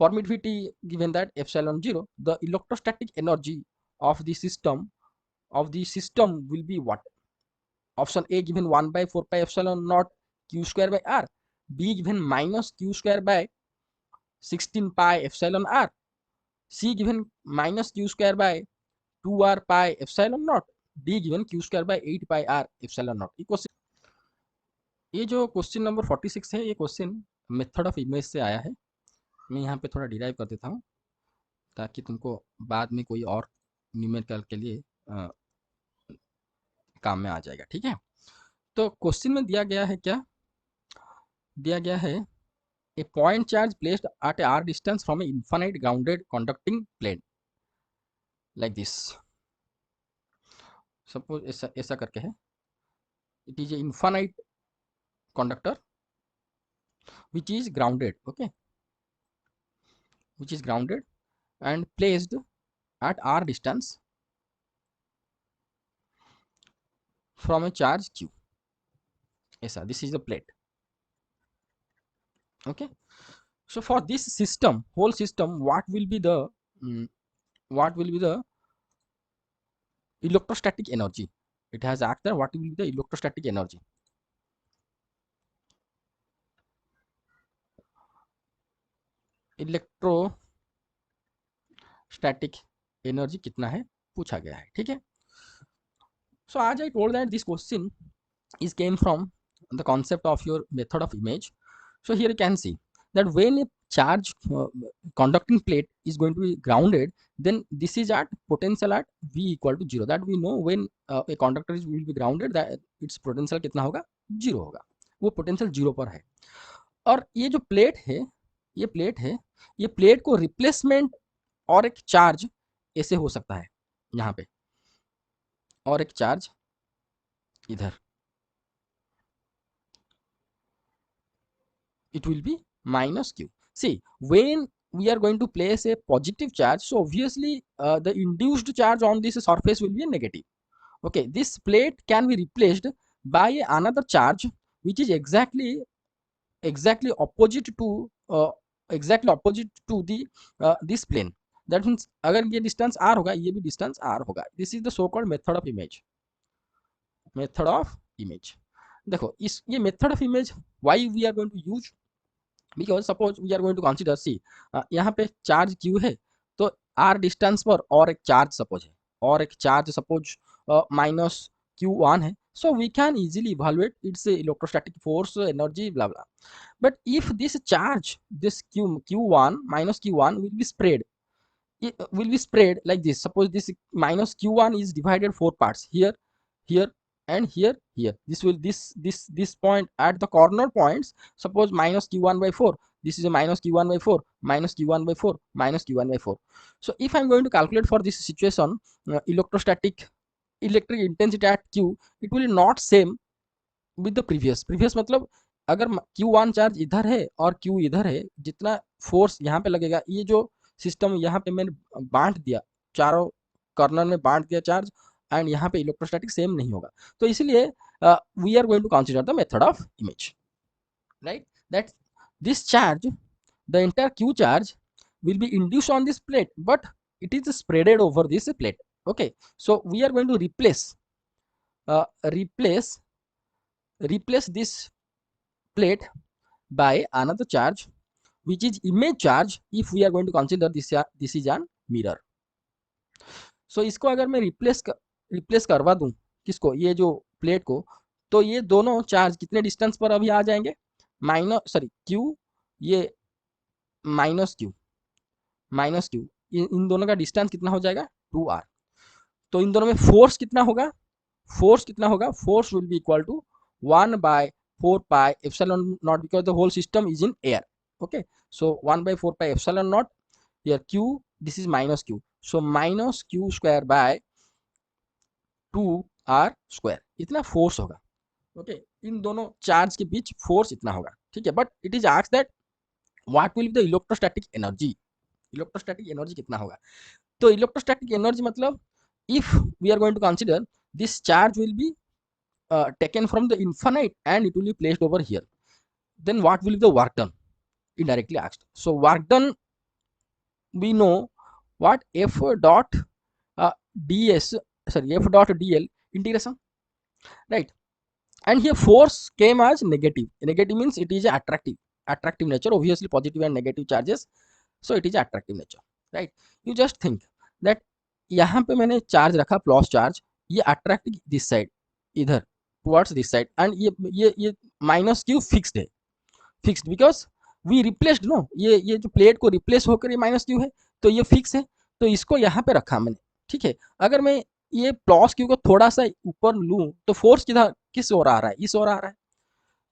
permittivity given that epsilon 0, the electrostatic energy of the system will be what? Option A given 1 by 4 pi epsilon naught q square by r, B given minus q square by 16 pi epsilon r, C given minus q square by 2r pi epsilon naught, D given q square by 8 pi r epsilon naught. ये जो question number 46 है, ये question method of image से आया है. मैं यहाँ पे थोड़ा डिराइव कर देता हूँ ताकि तुमको बाद में कोई और न्यूमेरिकल के लिए काम में आ जाएगा. ठीक है, तो क्वेश्चन में दिया गया है क्या? दिया गया है a point charge placed at a r distance from a infinite grounded conducting plane like this. Suppose ऐसा ऐसा करके है. It is a infinite conductor which is grounded, okay, which is grounded and placed at r distance from a charge q. ऐसा, this is the plate. Okay, so for this system, whole system, what will be the electrostatic energy? It has asked that what will be the electrostatic energy. Electrostatic energy कितना है पूछा गया है. ठीक है, so as I told that this question is came from the concept of your method of image. So here you can see that when a charge conducting plate is going to be grounded, then this is at potential at V equal to 0. That we know when a conductor will be grounded, that its potential कितना होगा? 0 होगा. वो potential 0 पर है. और ये जो plate है, ये प्लेट को रिप्लेसमेंट और एक चार्ज ऐसे हो सकता है यहाँ पे, और एक चार्ज इधर. It will be minus q. See, when we are going to place a positive charge, so obviously the induced charge on this surface will be a negative. Okay, this plate can be replaced by another charge which is exactly opposite to the this plane. That means अगर ये distance r होगा, ये भी distance r होगा. This is the so called method of image. Method of image. देखो इस ये method of image why we are going to use, because suppose we are going to consider, see यहाँ पे charge q है, तो r distance पर और एक चार्ज सपोज है, और एक चार्ज सपोज माइनस q1 है. So we can easily evaluate its electrostatic force, energy, blah blah. But if this charge, this q1 minus q1 will be spread, it will be spread like this. Suppose this minus q1 is divided 4 parts, here, here, and here. This point at the corner points, suppose minus q1 by 4, this is a minus q1 by 4, minus q1 by 4, minus q1 by 4. So if I'm going to calculate for this situation electric intensity at q, it will not same with the previous मतलब अगर q1 charge इधर है और q इधर है, जितना force यहाँ पे लगेगा, ये जो सिस्टम यहाँ पे मैंने बांट दिया, चारों कॉर्नर में बांट दिया चार्ज, एंड यहाँ पे इलेक्ट्रोस्टैटिक सेम नहीं होगा. तो इसलिए we are going to consider the method of image, right, that this charge, the entire q charge will be induced on this plate, but it is spreaded over this plate. Okay, so we are going to replace this plate by another charge which is image charge, if we are going to consider this is an mirror. So इसको अगर मैं replace करवा दूं, किसको? ये जो plate को, तो ये दोनों चार्ज कितने डिस्टेंस पर अभी आ जाएंगे? q, ये माइनस q, इन दोनों का डिस्टेंस कितना हो जाएगा? 2r. तो इन दोनों में फोर्स कितना होगा? Force will be equal to 1 by 4 pi epsilon naught, because the whole system is in air. Okay, so 1/4 pi epsilon naught, here q, this is minus q, so minus q square by 2r², इतना force होगा। Okay, इन दोनों charge के बीच force इतना होगा, ठीक है। But it is asked that what will be the electrostatic energy, electrostatic energy कितना होगा। तो इलेक्ट्रोस्टैटिक एनर्जी मतलब if we are going to consider this charge will be taken from the infinite and it will be placed over here, then what will be the work done, indirectly asked. So work done, we know what f dot ds, sorry, f dot dl integration, right? And here force came as negative. Negative means it is attractive nature, obviously positive and negative charges, so it is attractive nature, right? You just think that यहाँ पे मैंने charge रखा plus charge, ये attract this side, इधर towards this side, and ये minus Q fixed है, fixed because we replaced no, ये जो प्लेट को रिप्लेस होकर ये माइनस क्यू है, तो ये फिक्स है, तो इसको यहाँ पे रखा मैंने, ठीक है। अगर मैं ये प्लस क्यू को थोड़ा सा ऊपर लूँ तो फोर्स किधर, किस ओर आ रहा है, इस ओर आ रहा है।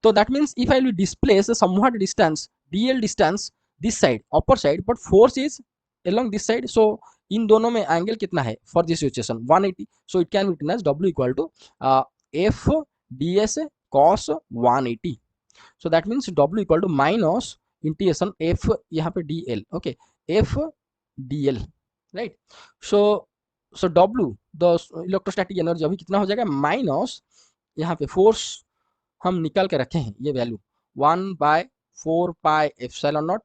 So that means if I will displace a somewhat distance, dl distance this side, upper side, but force is along this side, so इन दोनों में एंगल कितना है for this situation 180, so it can be written as w equal to f ds cos 180, so that means w equal to minus integration f यहाँ पे dl, okay, f dl, right? so w the electrostatic energy अभी कितना हो जाएगा, minus यहाँ पे force हम निकाल के रखे हैं ये value 1/4 pi epsilon not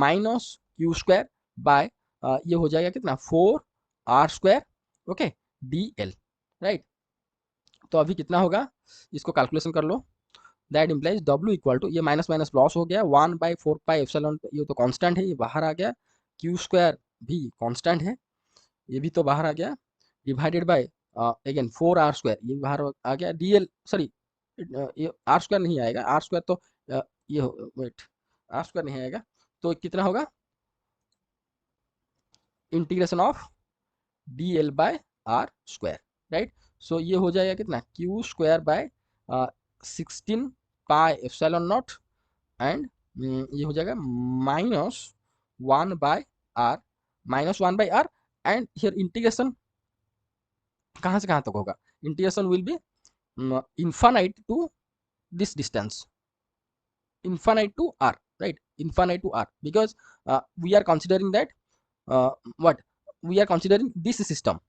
minus Q square by ये हो जाएगा कितना 4r², ओके, dl, राइट। तो अभी कितना होगा इसको कैलकुलेशन कर लो, that implies w equal to, ये माइनस माइनस प्लस हो गया, 1/4 पाई एप्सिलॉन, ये तो कांस्टेंट है, ये बाहर आ गया, क्यू स्क्वायर भी कांस्टेंट है, ये भी तो बाहर आ गया, डिवाइडेड बाय अगेन 4r², ये भी बाहर आ गया, dl, सॉरी ये r² नहीं आएगा, r² तो ये वेट, r² नहीं आएगा, तो कितना होगा integration of dl by r², right. So ये हो जाएगा कितना q square by 16 pi epsilon naught, and ये हो जाएगा minus 1/r, minus 1/r, and here integration कहाँ से कहाँ तक होगा, integration will be infinite to this distance, infinite to r, right, infinite to r, because we are considering that what we are considering this system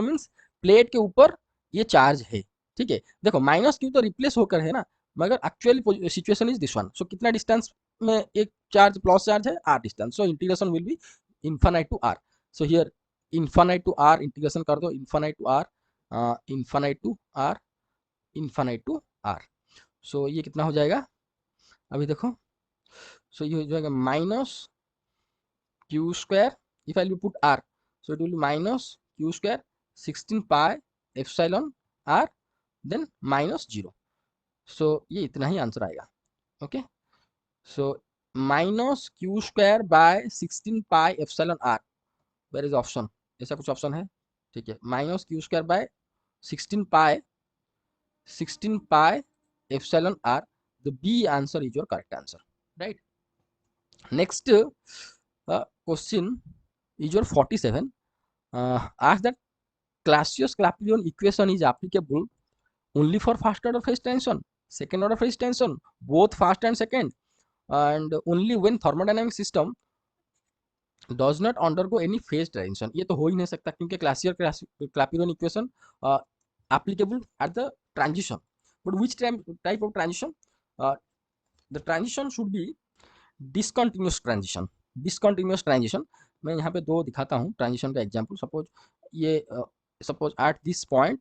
means plate के ऊपर ये charge है, ठीक है। देखो माइनस क्यू तो रिप्लेस होकर है ना, मगर actually situation is this one, so कितना डिस्टेंस में एक चार्ज प्लस चार्ज है, r distance, so integration will be infinite to r, so here infinite to r integration कर दो, infinite to r, infinite to r, infinite to r, so ये कितना हो जाएगा अभी देखो, सो ये हो जाएगा minus Q square, if I will put r, so it will be minus q square 16 pi epsilon r, then minus 0, so ये इतना ही आंसर आएगा, okay. So minus q square by 16 pi epsilon r, where is option, ऐसा कुछ option है, ठीक है, minus q square by 16 pi epsilon r, the B answer is your correct answer, right? Next question is your 47, ask that Clausius-Clapeyron equation is applicable only for first order phase transition, second order phase transition, both first and second, and only when thermodynamic system does not undergo any phase transition, ये तो हो ही नहीं सकता क्योंकि Clausius-Clapeyron equation applicable at the transition, but which type of transition, the transition should be discontinuous transition, discontinuous transition, मैं यहाँ पे दो दिखाता हूँ ट्रांजिशन का एग्जांपल, सपोज ये suppose at this point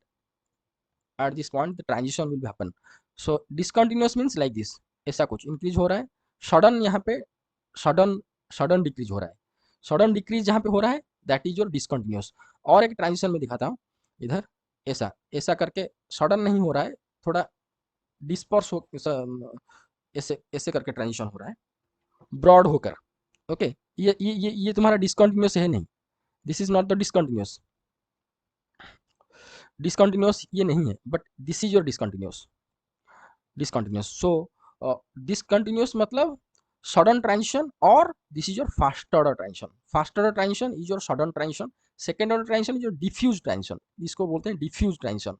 the transition will be happen, so discontinuous means like this, ऐसा कुछ इंक्रीज हो रहा है, सडन यहाँ पे सडन डिक्रीज हो रहा है, सडन डिक्रीज जहाँ पे हो रहा है दैट इज योर डिसकंटिन्यूस। और एक ट्रांजिशन में दिखाता हूँ इधर, ऐसा ऐसा करके सडन नहीं हो रहा है, थोड़ा डिस्पर्स हो, ऐसे ऐसे करके ट्रांजिशन हो रहा है ब्रॉड होकर, ओके, ये तुम्हारा डिसकंटिन्यूस है नहीं, this is not the discontinuous, discontinuous ये नहीं है, but this is your discontinuous, discontinuous. So discontinuous मतलब sudden transition, or this is your first order transition. First order transition is your sudden transition, second order transition is your diffuse transition, इसको बोलते हैं diffuse transition.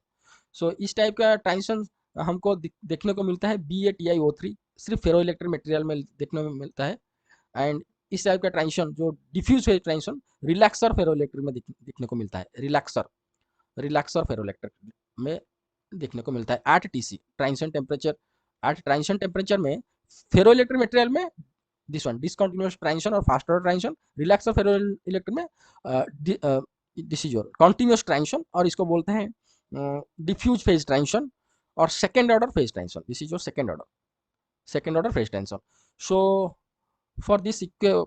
सो इस type का transition हमको देखने को मिलता है BaTiO3, सिर्फ फेरो इलेक्ट्रिक मटेरियल में देखने में मिलता है. एंड इस टाइप का ट्रांजिशन जो diffuse phase transition relaxor ferroelectric में देखने को मिलता है. रिलैक्सर फेरो इलेक्ट्रिक में देखने को मिलता है at TC transition temperature. At transition temperature में फेरो इलेक्ट्रिक मटेरियल में दिस वन डिसकंटिन्यूअस ट्रांजिशन और first order transition. Relaxor ferroelectric में this is your continuous transition और इसको बोलते हैं डिफ्यूज फेज ट्रांजिशन और second order phase transition. This is your second order phase transition. So for this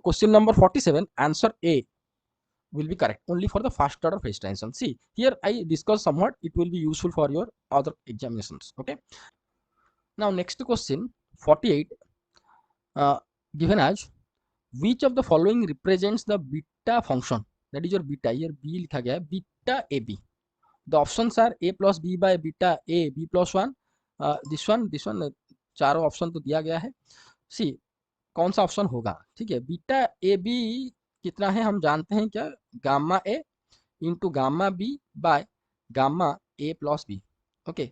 question number 47, answer A will be correct only for the first order phase transition. See here I discuss somewhat, it will be useful for your other examinations. Okay, now next question 48, given as which of the following represents the beta function, that is your beta. here B लिखा गया है beta AB. the options are A plus B by beta A B plus 1. this one चारों option तो दिया गया है. सी कौन सा ऑप्शन होगा. ठीक है, बीटा ए बी कितना है हम जानते हैं क्या, gamma A into gamma B by gamma A plus B. Okay,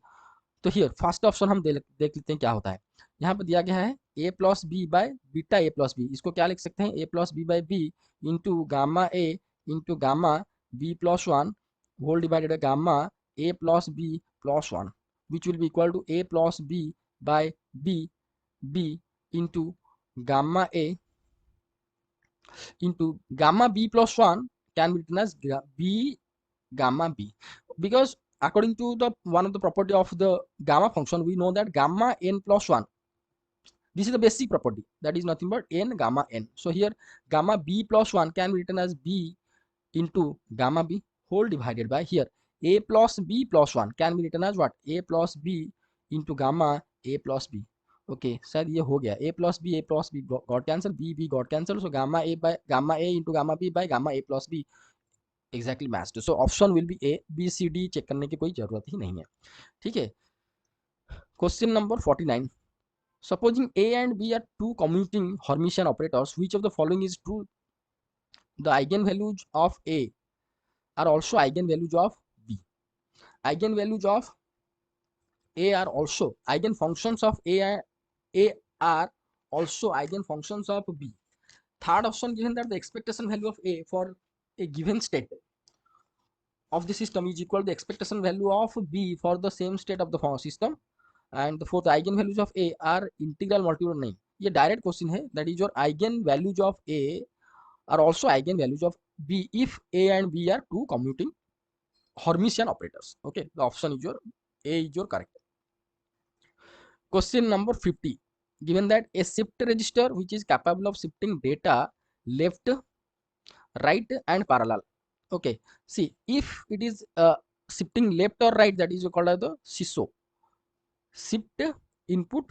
तो हियर फर्स्ट ऑप्शन हम देख लेते हैं क्या होता है. यहाँ पर दिया गया है A plus B by beta A plus B. इसको क्या लिख सकते हैं, A plus B by B into gamma A into gamma B plus 1 whole divided by gamma A plus B plus 1 which will be equal to A plus B by B into gamma A into gamma B plus 1 can be written as B gamma B, because according to the one of the property of the gamma function we know that gamma n plus 1, this is the basic property, that is nothing but n gamma n. So here gamma B plus 1 can be written as B into gamma B whole divided by here A plus B plus 1 can be written as what, A plus B into gamma A plus B. Okay शायद ये हो गया, A plus B got cancel, B got cancel. So gamma A into gamma B by gamma A plus B exactly matched. So option will be A. B C D check करने की कोई जरूरत ही नहीं है. ठीक है, question number 49, supposing A and B are two commuting hermitian operators, which of the following is true, the eigen values of A are also eigen values of B. Eigen values of A are also eigen functions of A are also eigen functions of B. Third option given that the expectation value of A for a given state of the system is equal to the expectation value of B for the same state of the system, and the fourth eigen values of A are integral multiple नहीं. ये direct question है, that is your eigen values of A are also eigen values of B if A and B are two commuting Hermitian operators. Okay, the option is your A is your correct. Question number 50, given that a shift register which is capable of shifting data left, right and parallel. Okay, see if it is shifting left or right, that is called as the SISO, shift input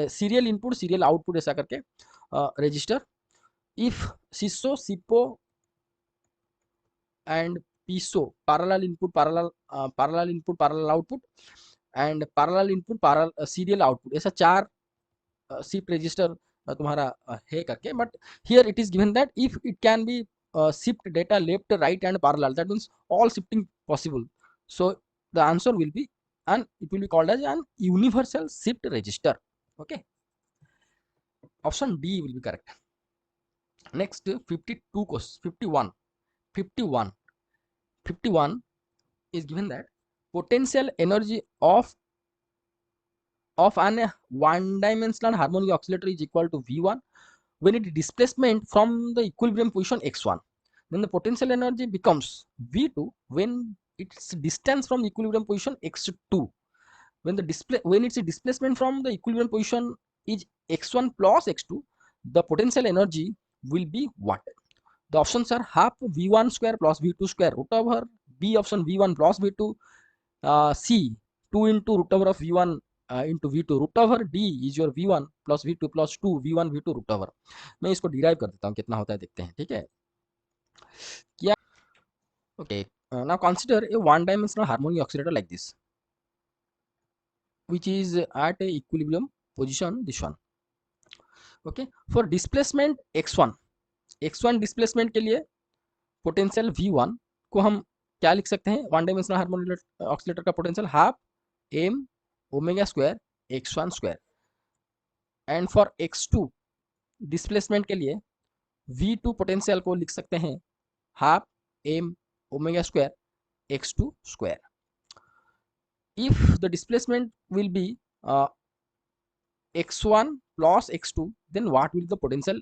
serial input serial output ऐसा करके register. if SISO SIPO and PISO parallel input parallel output and parallel input parallel serial output, ऐसा चार shift register तुम्हारा है करके. But here it is given that if it can be shift data left right and parallel, that means all shifting possible. So the answer will be and it will be called as an universal shift register. Okay, option D will be correct. Next 52 question 51 is given that potential energy of an one-dimensional harmonic oscillator is equal to V1 when its displacement from the equilibrium position x1. Then the potential energy becomes V2 when its distance from the equilibrium position x2. When its displacement from the equilibrium position is x1 plus x2, the potential energy will be what? The options are half V1 square plus V2 square root over, B option V1 plus V2, C 2 into root over of V1 into V2 root over, D is your V1 plus V2 plus 2 V1 V2 root over. मैं इसको derive कर देता हूँ कितना होता है देखते हैं. ठीक है क्या, okay. Now consider a one dimensional harmonic oscillator like this which is at a equilibrium position, this one. Okay, for displacement x1 displacement के लिए पोटेंशियल V1 को हम क्या लिख सकते हैं, वन डायमेंशनल हार्मोनिक ऑक्सीलेटर का potential half m omega square x1 square, and for x2 displacement के लिए V2 पोटेंशियल को लिख सकते हैं half m omega square x2 square. If the displacement will be x1 plus x2, then what will the potential?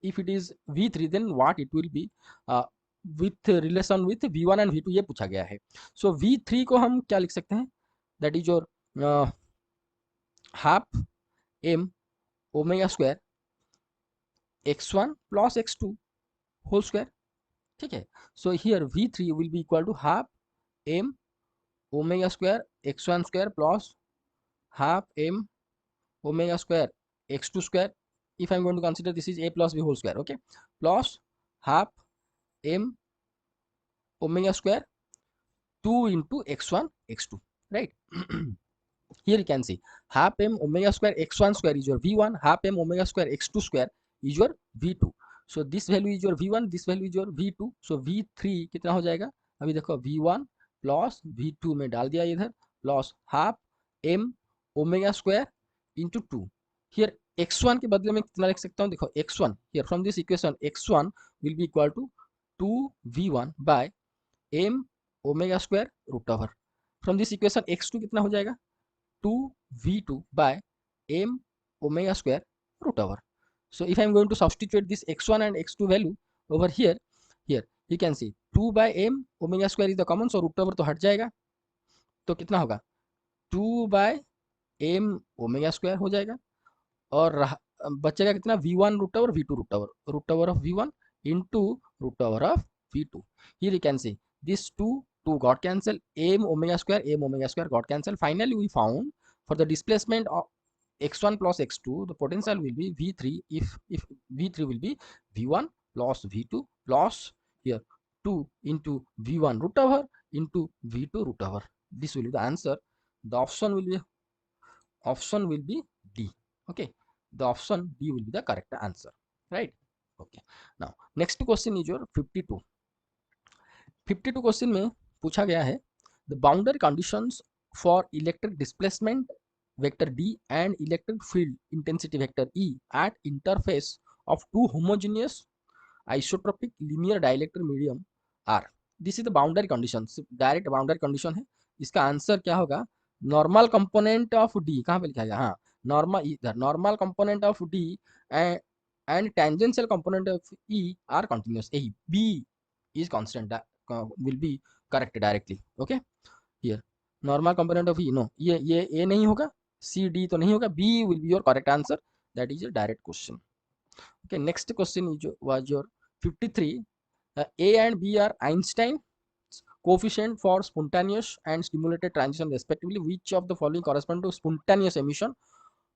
If it is V3, then what it will be with relation with V1 and V2, ये पूछा गया है. So V3 को हम क्या लिख सकते हैं, that is your half m omega square x1 plus x2 whole square. ठीक है. So here V3 will be equal to half m omega square x1 square plus half m omega square x2 square. If I'm going to consider this is a plus b whole square, okay, plus half m omega square 2 into x1 x2, right? Here you can see half m omega square x1 square is your V1, half m omega square x2 square is your V2. So this value is your V1, this value is your V2. So V3 कितना हो जाएगा, अभी देखो V1 plus V2 में डाल दिया इधर, plus half m omega square into 2. Here x1 के बदले में कितना लिख सकता हूँ, देखो x1 here from this equation x1 will be equal to 2v1 by m omega square root over. From this equation x2 कितना हो जाएगा, 2v2 by m omega square root over. So if I am going to substitute this x1 and x2 value over here you can see 2 by m omega square is the common, so root over तो हट जाएगा, तो कितना होगा 2 by m omega square हो जाएगा, और बचेगा कितना v1 root over v2 root over of v1 into root over of v2. Here you can see this 2 got cancel, m omega square got cancel. Finally we found for the displacement of x1 plus x2 the potential will be v3 if v3 will be v1 plus v2 plus here 2 into v1 root over into v2 root over. This will be the answer. The option will be D. Okay, the option D will be the correct answer, right? Okay, now next question is your 52 question में पूछा गया है the boundary conditions for electric displacement vector D and electric field intensity vector E at interface of two homogeneous isotropic linear dielectric medium R. This is the boundary condition, direct boundary condition है. इसका answer क्या होगा, normal component of D कहाँ पे लिखा गया, हाँ normal, इधर normal component of D and tangential component of E are continuous. A B is constant, will be correct directly. Okay, here normal component of E, no, ये A नहीं होगा, C D तो नहीं होगा, B will be your correct answer. That is a direct question. Okay, next question was your 53. A and B are Einstein coefficient for spontaneous and stimulated transition respectively. Which of the following correspond to spontaneous emission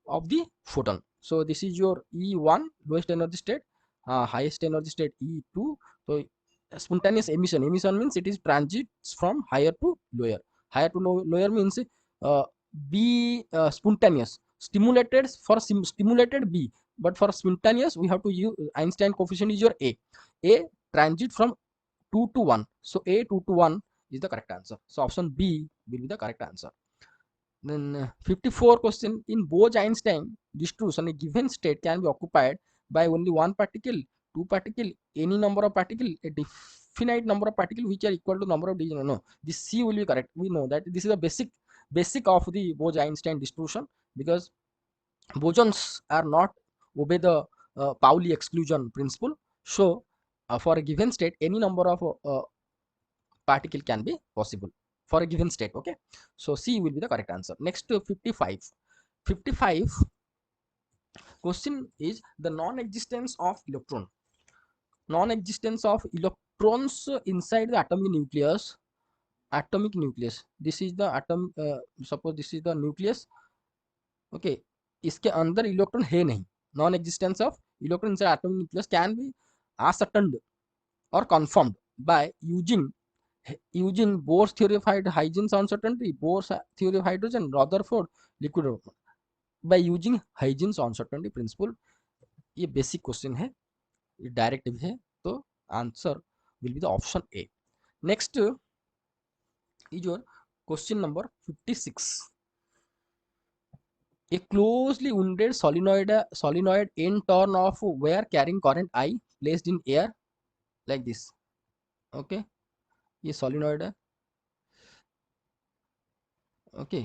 of the photon? So this is your E1 lowest energy state, highest energy state E2. So spontaneous emission means it is transits from higher to lower means B spontaneous, stimulated for stimulated B, but for spontaneous we have to use Einstein coefficient is your A transit from 2 to 1, so A 2 to 1 is the correct answer. So option B will be the correct answer. Then 54 question, in Bose-Einstein distribution a given state can be occupied by only one particle, two particle, any number of particle, a definite number of particle which are equal to number of division. No, this C will be correct. We know that this is the basic of the Bose-Einstein distribution, because bosons are not obey the Pauli exclusion principle. So for a given state any number of particle can be possible for a given state. Okay, so C will be the correct answer. Next 55 question is the non-existence of electrons inside the atomic nucleus. This is the atom, suppose this is the nucleus. Okay, इसके अंदर electron है नहीं, non existence of electron inside atomic nucleus can be ascertained or confirmed by using Bohr's theory of Huygens uncertainty, Bohr's theory of hydrogen, Rutherford liquid, by using Huygens uncertainty principle. ये basic question है, ये direct भी है, तो answer will be the option A. Next is your question number 56। A closely wounded solenoid end turn of wire carrying current I placed in air like this। Okay, ये solenoid है। Okay,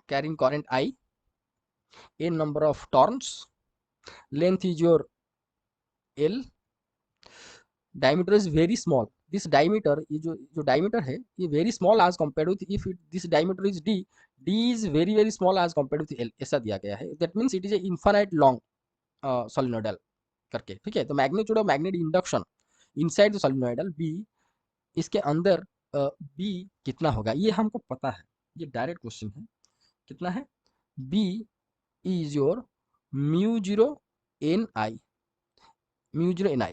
carrying current I, n number of turns, length is your L, diameter is very small। this diameter, ये जो diameter है ये very small as compared with, if this diameter is D, D is very small as compared with L, ऐसा दिया गया है। that means it is a infinite long solenoidal करके, ठीक है। तो magnitude of magnetic induction inside the solenoidal B, इसके अंदर बी कितना होगा ये हमको पता है, ये डायरेक्ट क्वेश्चन है। कितना है? B is your mu zero N I, mu zero N I.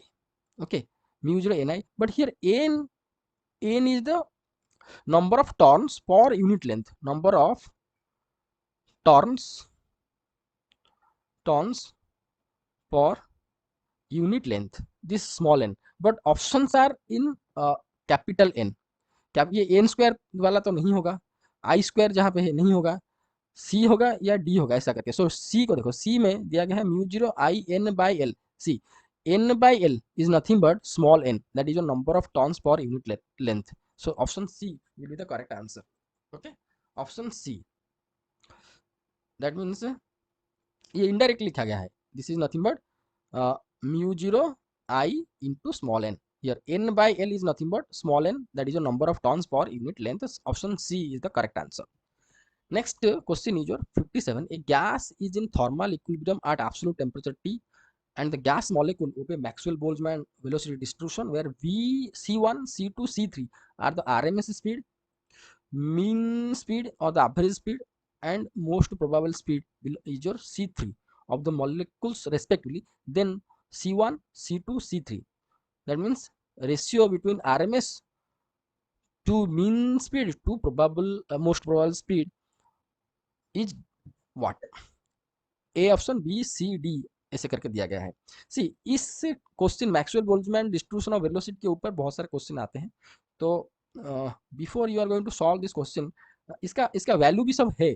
Okay, mu zero N I, but here N is the number of turns per unit length, number of turns per unit length, this small n, but options are in capital N। क्या ये N square वाला तो नहीं होगा, आई square जहाँ पे है नहीं होगा, सी होगा या डी होगा ऐसा करके। सो सी को देखो, सी में दिया गया है mu zero I N by L. See N by L is nothing but small N, that is your number of turns per unit length. So option C will be the correct answer. Okay, option C, that means ये indirect लिखा गया है, this is nothing but mu zero I into small N. Here n by L is nothing but small n, that is your number of turns per unit length. Option C is the correct answer. Next question is your 57. A gas is in thermal equilibrium at absolute temperature T, and the gas molecule obey Maxwell-Boltzmann velocity distribution where V, C1, C2, C3 are the RMS speed, mean speed or the average speed, and most probable speed is your C3 of the molecules respectively. Then C1, C2, C3, that means ratio between RMS to mean speed to probable most probable speed is what? A option, B, C, D ऐसे करके दिया गया है। See इस question Maxwell Boltzmann distribution of velocity के ऊपर बहुत सारे क्वेश्चन आते हैं, तो before you are going to solve this question, इसका वैल्यू भी सब है,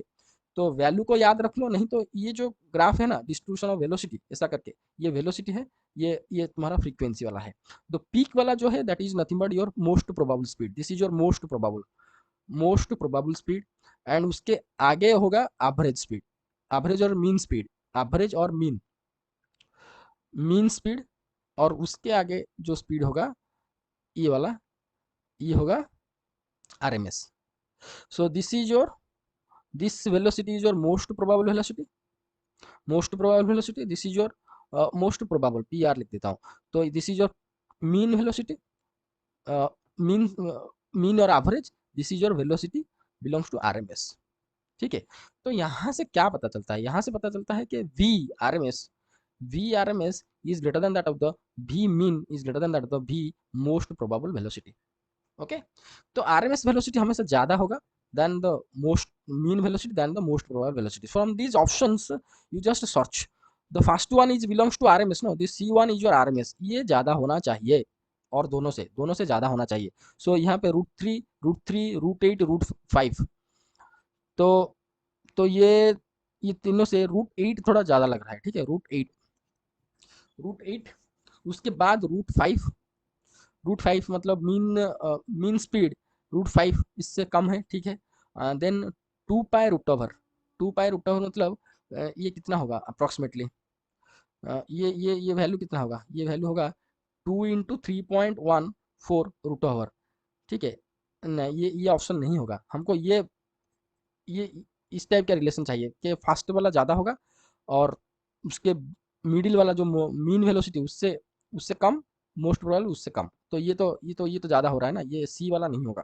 तो वैल्यू को याद रख लो, नहीं तो ये जो ग्राफ है ना डिस्ट्रीब्यूशन ऑफ वेलोसिटी ऐसा करके, ये वेलोसिटी है, ये तुम्हारा फ्रीक्वेंसी वाला है। तो पीक वाला जो है that is nothing but your most probable speed, this is your most probable speed, and उसके आगे होगा एवरेज स्पीड, एवरेज और मीन स्पीड, एवरेज और मीन स्पीड, और उसके आगे जो स्पीड होगा ये वाला, ये होगा RMS. So this is your, this velocity is your most probable velocity, this is your most probable, P R लिख देता हूँ। तो this is your mean velocity, mean और average, this is your velocity belongs to RMS. ठीक है, तो यहाँ से क्या पता चलता है? यहाँ से पता चलता है कि V R M S is greater than that of the V mean is greater than that of the V most probable velocity. Okay, तो आर एम एस वेलोसिटी हमेशा ज़्यादा होगा than the most mean velocity than the most probable velocity. From these options you just search, the first one is belongs to R M S, no, this C one is your R M S, ये ज़्यादा होना चाहिए और दोनों से ज़्यादा होना चाहिए। सो यहाँ पे √3, √8, √5, तो ये तीनों से √8 थोड़ा ज़्यादा लग रहा है। ठीक है, √8, उसके बाद √5 मतलब मीन स्पीड √5 इससे कम है। ठीक है, देन 2π√, मतलब ये कितना होगा अप्रॉक्सीमेटली, ये वैल्यू कितना होगा? ये वैल्यू होगा 2 × 3.14 √। ठीक है, नहीं, ये ऑप्शन नहीं होगा, हमको ये इस टाइप का रिलेशन चाहिए कि फास्ट वाला ज़्यादा होगा और उसके मिडिल वाला जो मीन वेलोसिटी उससे कम, मोस्ट प्रोबेबल उससे कम। तो ये तो ज़्यादा हो रहा है ना, ये सी वाला नहीं होगा।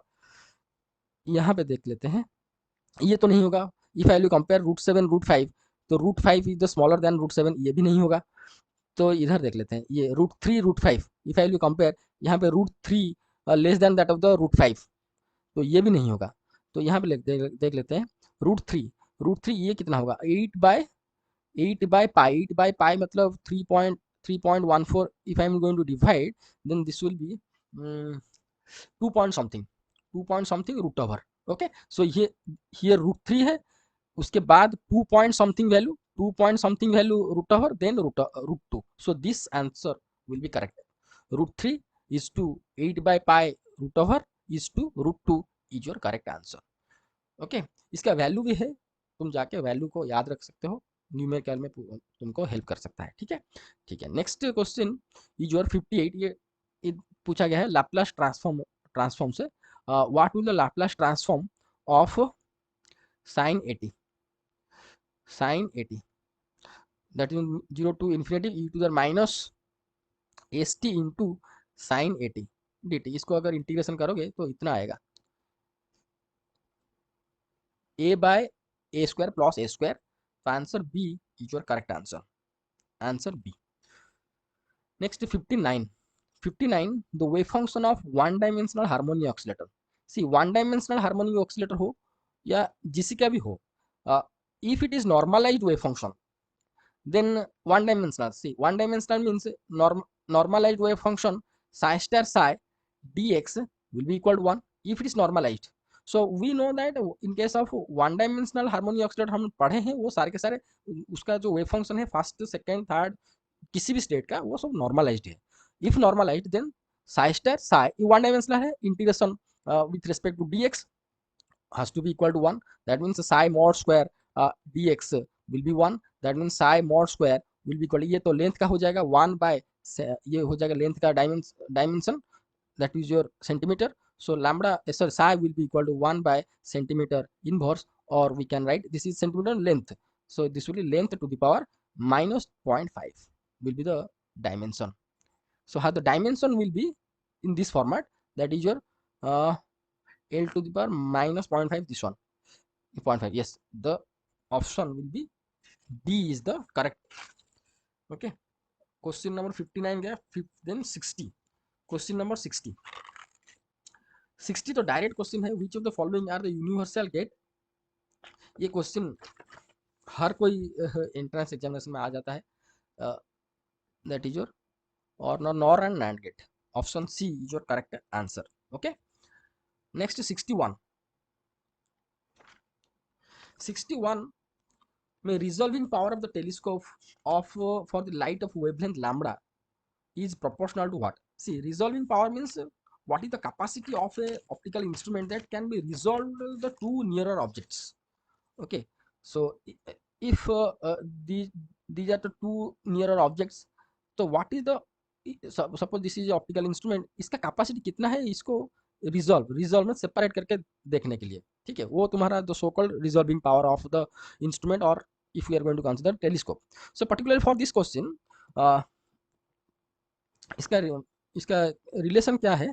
यहाँ पे देख लेते हैं, ये तो नहीं होगा। इफ आई विल कंपेयर √7, √5, तो √5 इज द स्मॉलर देन √7, ये भी नहीं होगा। तो इधर देख लेते हैं, ये √3, √5, इफ आई विल कंपेयर, यहाँ पे √3 less than that of the √5, तो ये भी नहीं होगा। तो यहाँ पे देख लेते हैं √3, √3 ये कितना होगा 8/पाई 8/पाई मतलब 3.14 if I am going to divide then this will be 2 point something 2 point something root over okay so ये here √3 है उसके बाद 2 point something value 2 point something value root over then √2 so this answer will be correct √3 is to 8/पाई root over is to √2 is your correct answer okay इसका value भी है तुम जाके value को याद रख सकते हो न्यूमेरिकल में तुमको हेल्प कर सकता है ठीक है नेक्स्ट क्वेश्चन इज योर 58 ये पूछा गया है लैप्लास ट्रांसफॉर्म से what will the Laplace transform of sin 80 that is 0 to infinity e to the minus st into sin 80 dt इसको अगर इंटीग्रेशन करोगे तो इतना आएगा a/a² plus a². So answer B is your correct answer. Answer B. Next 59. 59 the wave function of one dimensional harmonic oscillator. See one dimensional harmonic oscillator हो या जिसी का भी हो if it is normalized wave function then one dimensional see one dimensional means normalized wave function psi star psi dx will be equal to 1 if it is normalized. So we know that in case of one dimensional harmonic oscillator हम पढ़े हैं वो सारे के सारे उसका जो wave function है फर्स्ट सेकंड थर्ड किसी भी स्टेट का वो सब नॉर्मलाइज्ड है if normalised then psi star psi ये वन डायमेंशनल है integration with respect to dx has to be equal to 1 that means psi mod square dx will be 1 that means psi mod square will be equal ये तो length का हो जाएगा 1 by ये हो जाएगा लेंथ का dimension that is your centimeter so lambda sorry psi will be equal to 1 by centimeter inverse or we can write this is centimeter length so this will be length to the power minus 0.5 will be the dimension so how the dimension will be in this format that is your L to the power minus 0.5 this one 0.5 yes the option will be D is the correct okay question number 59 गया then 60 question number 60 तो direct question है which of the following are the universal gate ये question हर कोई entrance examination में आ जाता है दैट इज योर और NOR and NAND gate option C is your correct answer okay next 61 में resolving power of the telescope of for the light of wavelength lambda is proportional to what see resolving power means what is the capacity of a optical instrument that can be resolved the two nearer objects okay so if these are the two nearer objects so what is the suppose this is optical instrument इसका capacity कितना है इसको resolve में separate करके देखने के लिए ठीक है वो तुम्हारा जो so called resolving power of the instrument और if you are going to consider telescope so particularly for this question इसका रिलेशन क्या है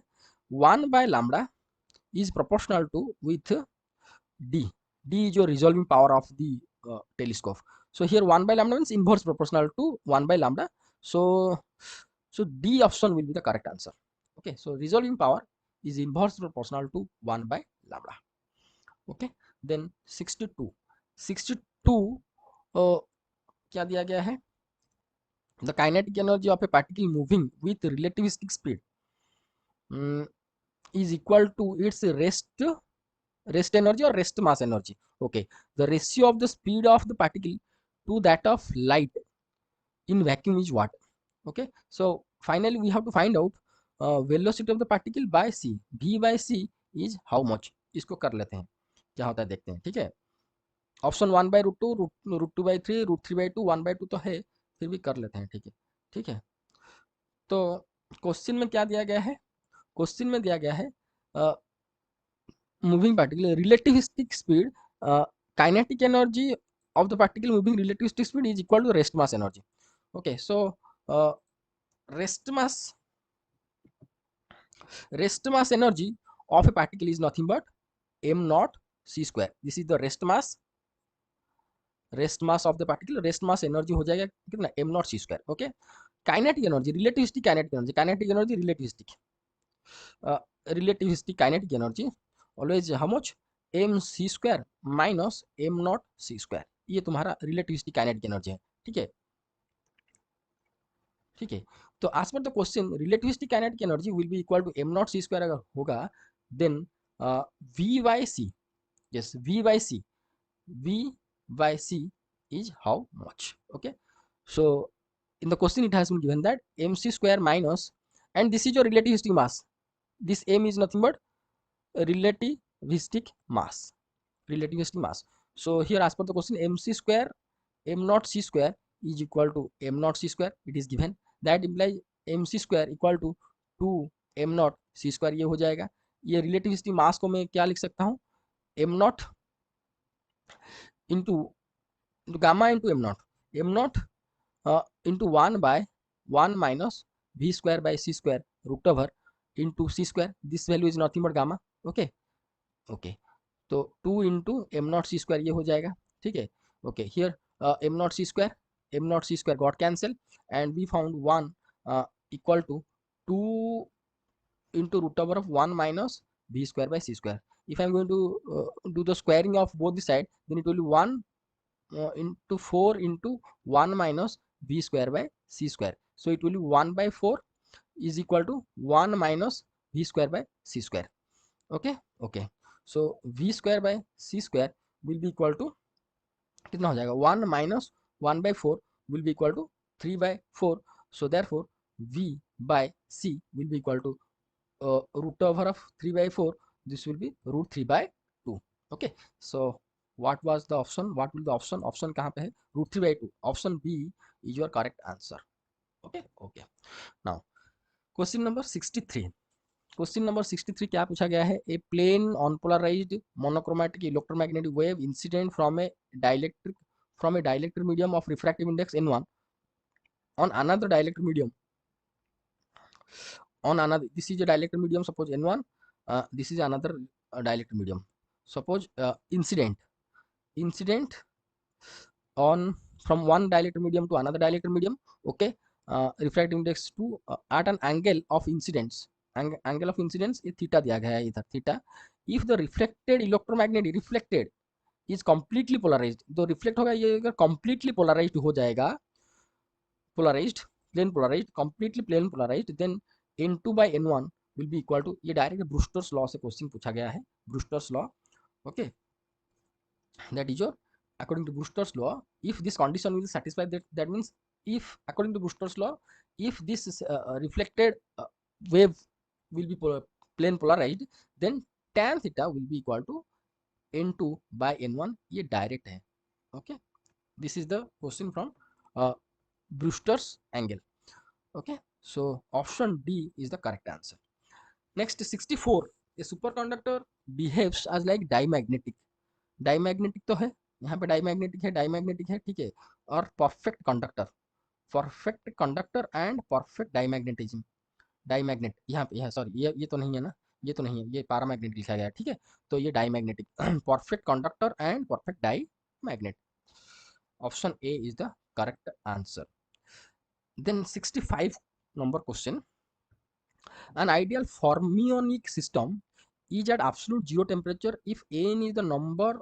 1 by lambda is proportional to with d is your resolving power of the telescope so here 1 by lambda means inverse proportional to 1 by lambda so D option will be the correct answer okay so resolving power is inverse proportional to 1 by lambda okay then 62 क्या दिया गया है the kinetic energy of a particle moving with relativistic speed is equal to its rest energy or rest mass energy okay the ratio of the speed of the particle to that of light in vacuum is what okay so finally we have to find out velocity of the particle by c v by c is how much इसको कर लेते हैं क्या होता है देखते हैं ठीक है option 1 by √2 √2 by 3 √3 by 2 1 by 2 तो है फिर भी कर लेते हैं ठीक है तो क्वेश्चन में क्या दिया गया है क्वेश्चन में दिया गया है moving particle relativistic speed kinetic energy of the particle moving relativistic speed is equal to rest mass energy okay so rest mass energy of a particle is nothing but m naught c square this is the rest mass of the particle rest mass energy हो जाएगा कितना m naught c square okay kinetic energy relativistic kinetic energy relativistic kinetic energy always how much M C square minus M not C square, ये तुम्हारा relativistic kinetic energy है, ठीक है। ठीक है, तो एज पर the question relativistic kinetic energy will be equal to M not C square अगर होगा, then V by C, yes V by C, V by C is how much, okay? So in the question it has been given that mc square minus, and this is your relativistic mass, this m is nothing but relativistic mass, relativistic mass. So here as per the question mc square m naught c square is equal to m naught c square, it is given, that implies mc square equal to 2 m naught c square, ये हो जाएगा। ये relativistic मास को मैं क्या लिख सकता हूँ, m naught into gamma into m naught into 1 by 1 minus v square by c square root over into c square, this value is nothing but gamma, okay? Okay, तो 2 into M not C square ये हो जाएगा, ठीक है। Okay, here M not C square got cancel, and we found 1 equal to 2 into root over of 1 minus b square by c square. If I am going to do the squaring of both the side, then it will be 1 into 4 into 1 minus b square by c square. So it will be 1 by 4 is equal to 1 minus b square by c square. Okay, okay. So v square by c square will be equal to कितना हो जाएगा, 1 minus 1 by 4 will be equal to 3 by 4. So therefore v by c will be equal to root over of 3 by 4, this will be root 3 by 2. Okay, so what was the option, what will the option, option कहाँ पे है, root 3 by 2, option B is your correct answer. Okay, okay. Now question number 63, question number 63 क्या पूछा गया है, a plane unpolarised monochromatic electromagnetic wave incident from a dielectric medium of refractive index n1 on another dielectric medium, on another, this is a dielectric medium, suppose n1, this is another dielectric medium, suppose incident on from one dielectric medium to another dielectric medium, okay, refractive index to at an angle of incidence, angle of incidence ये theta दिया गया है इधर theta, if the reflected electromagnet reflected is completely polarized, तो reflect होगा ये अगर completely polarized हो जाएगा, polarized plane polarized completely plane polarized, then n2 by n1 will be equal to, ये डायरेक्ट ब्रूस्टर्स लॉ से क्वेश्चन पूछा गया है, Brewster's law, okay, that is your according to Brewster's law, if this condition will satisfy, that means if according to Brewster's law, if this reflected wave will be plane polarized, then tan theta will be equal to n2 by n1, ये direct है, okay, this is the question from Brewster's angle, okay, so option D is the correct answer. Next 64, a superconductor behaves as like diamagnetic, diamagnetic तो है यहाँ पे, diamagnetic है, ठीक है, और परफेक्ट कंडक्टर एंड परफेक्ट डाईमैग्नेटिज्म, डाईमैग्नेट यहाँ पे, सॉरी ये तो नहीं है ना, ये तो नहीं है, ये पैरामैग्नेटिक लिखा गया है, ठीक है, तो ये diamagnetic, perfect conductor and perfect diamagnet, option A is the correct answer. Then 65 number question, an ideal fermionic system is at absolute zero temperature if n is the number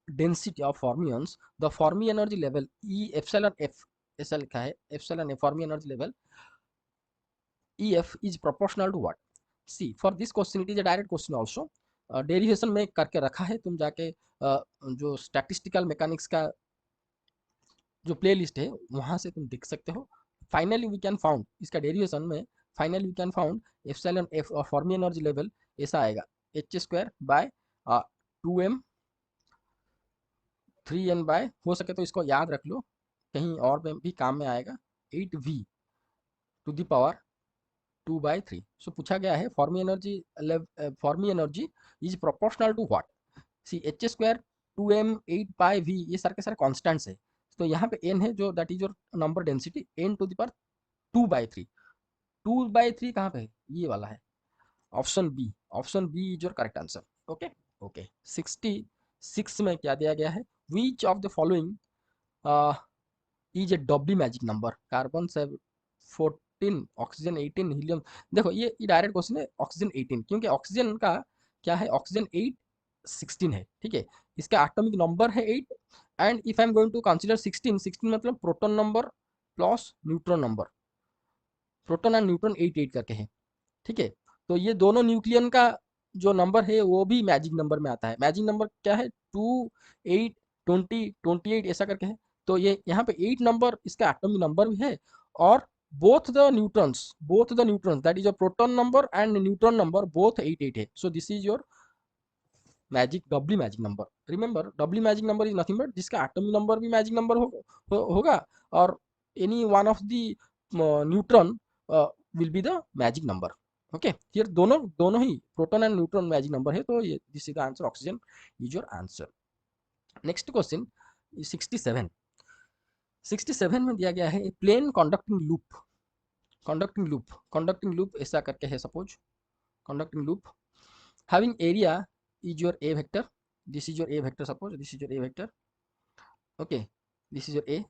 density of fermions, the Fermi energy level E epsilon F, ऐसा लिखा है epsilon F, Fermi energy level EF is proportional to what? See, for this question it is a direct question also, derivation में करके रखा है, तुम जाके जो स्टैटिस्टिकल मैकेनिक्स का जो प्लेलिस्ट है वहां से तुम देख सकते हो. फाइनली वी कैन फाउंड, इसका डेरिवेशन में finally we can found epsilon F और फर्मी एनर्जी लेवल ऐसा आएगा h square by 2m 3n bye, हो सके तो इसको याद रख लो, कहीं और में भी काम में आएगा, 8v टू द पावर 2/3. सो पूछा गया है Fermi energy is proportional to what, C h square 2m 8/v ये सारे के सारे कॉन्स्टेंट्स है, तो यहाँ पे n है जो that is your number density, n to the power 2/3, 2/3 कहाँ पे है, ये वाला है, option B is your correct answer. Okay okay. 66 में क्या दिया गया है, which of the following is a W magic number, carbon 14 oxygen 18 helium, देखो ये डायरेक्ट क्वेश्चन है, ऑक्सीजन 18 क्योंकि ऑक्सीजन का क्या है, ऑक्सीजन 8 16 है, ठीक है। इसका एटॉमिक नंबर है 8 and if I am going to consider 16 मतलब proton number plus neutron number, proton and neutron 8 8 करके है, ठीक है। तो ये दोनों न्यूक्लियन का जो नंबर है वो भी मैजिक नंबर में आता है। मैजिक नंबर क्या है, 2 8 20 28 ऐसा करके है। तो ये यहाँ पे 8 नंबर इसका एटॉमिक नंबर भी है और both the neutrons that is your proton number and neutron number both 8 8 है। So this is your magic W magic number. Remember W magic number is nothing but जिसका एटॉमिक नंबर भी magic number होगा और any one of the neutron will be the magic number. Okay, here दोनों दोनों ही proton and neutron magic number है, तो ये this is the answer, oxygen is your answer. Next question 67। 67 में दिया गया है plane conducting loop, conducting loop ऐसा करके है। Suppose conducting loop having area is your a vector, this is your a vector, suppose this is your a vector, okay, this is your a,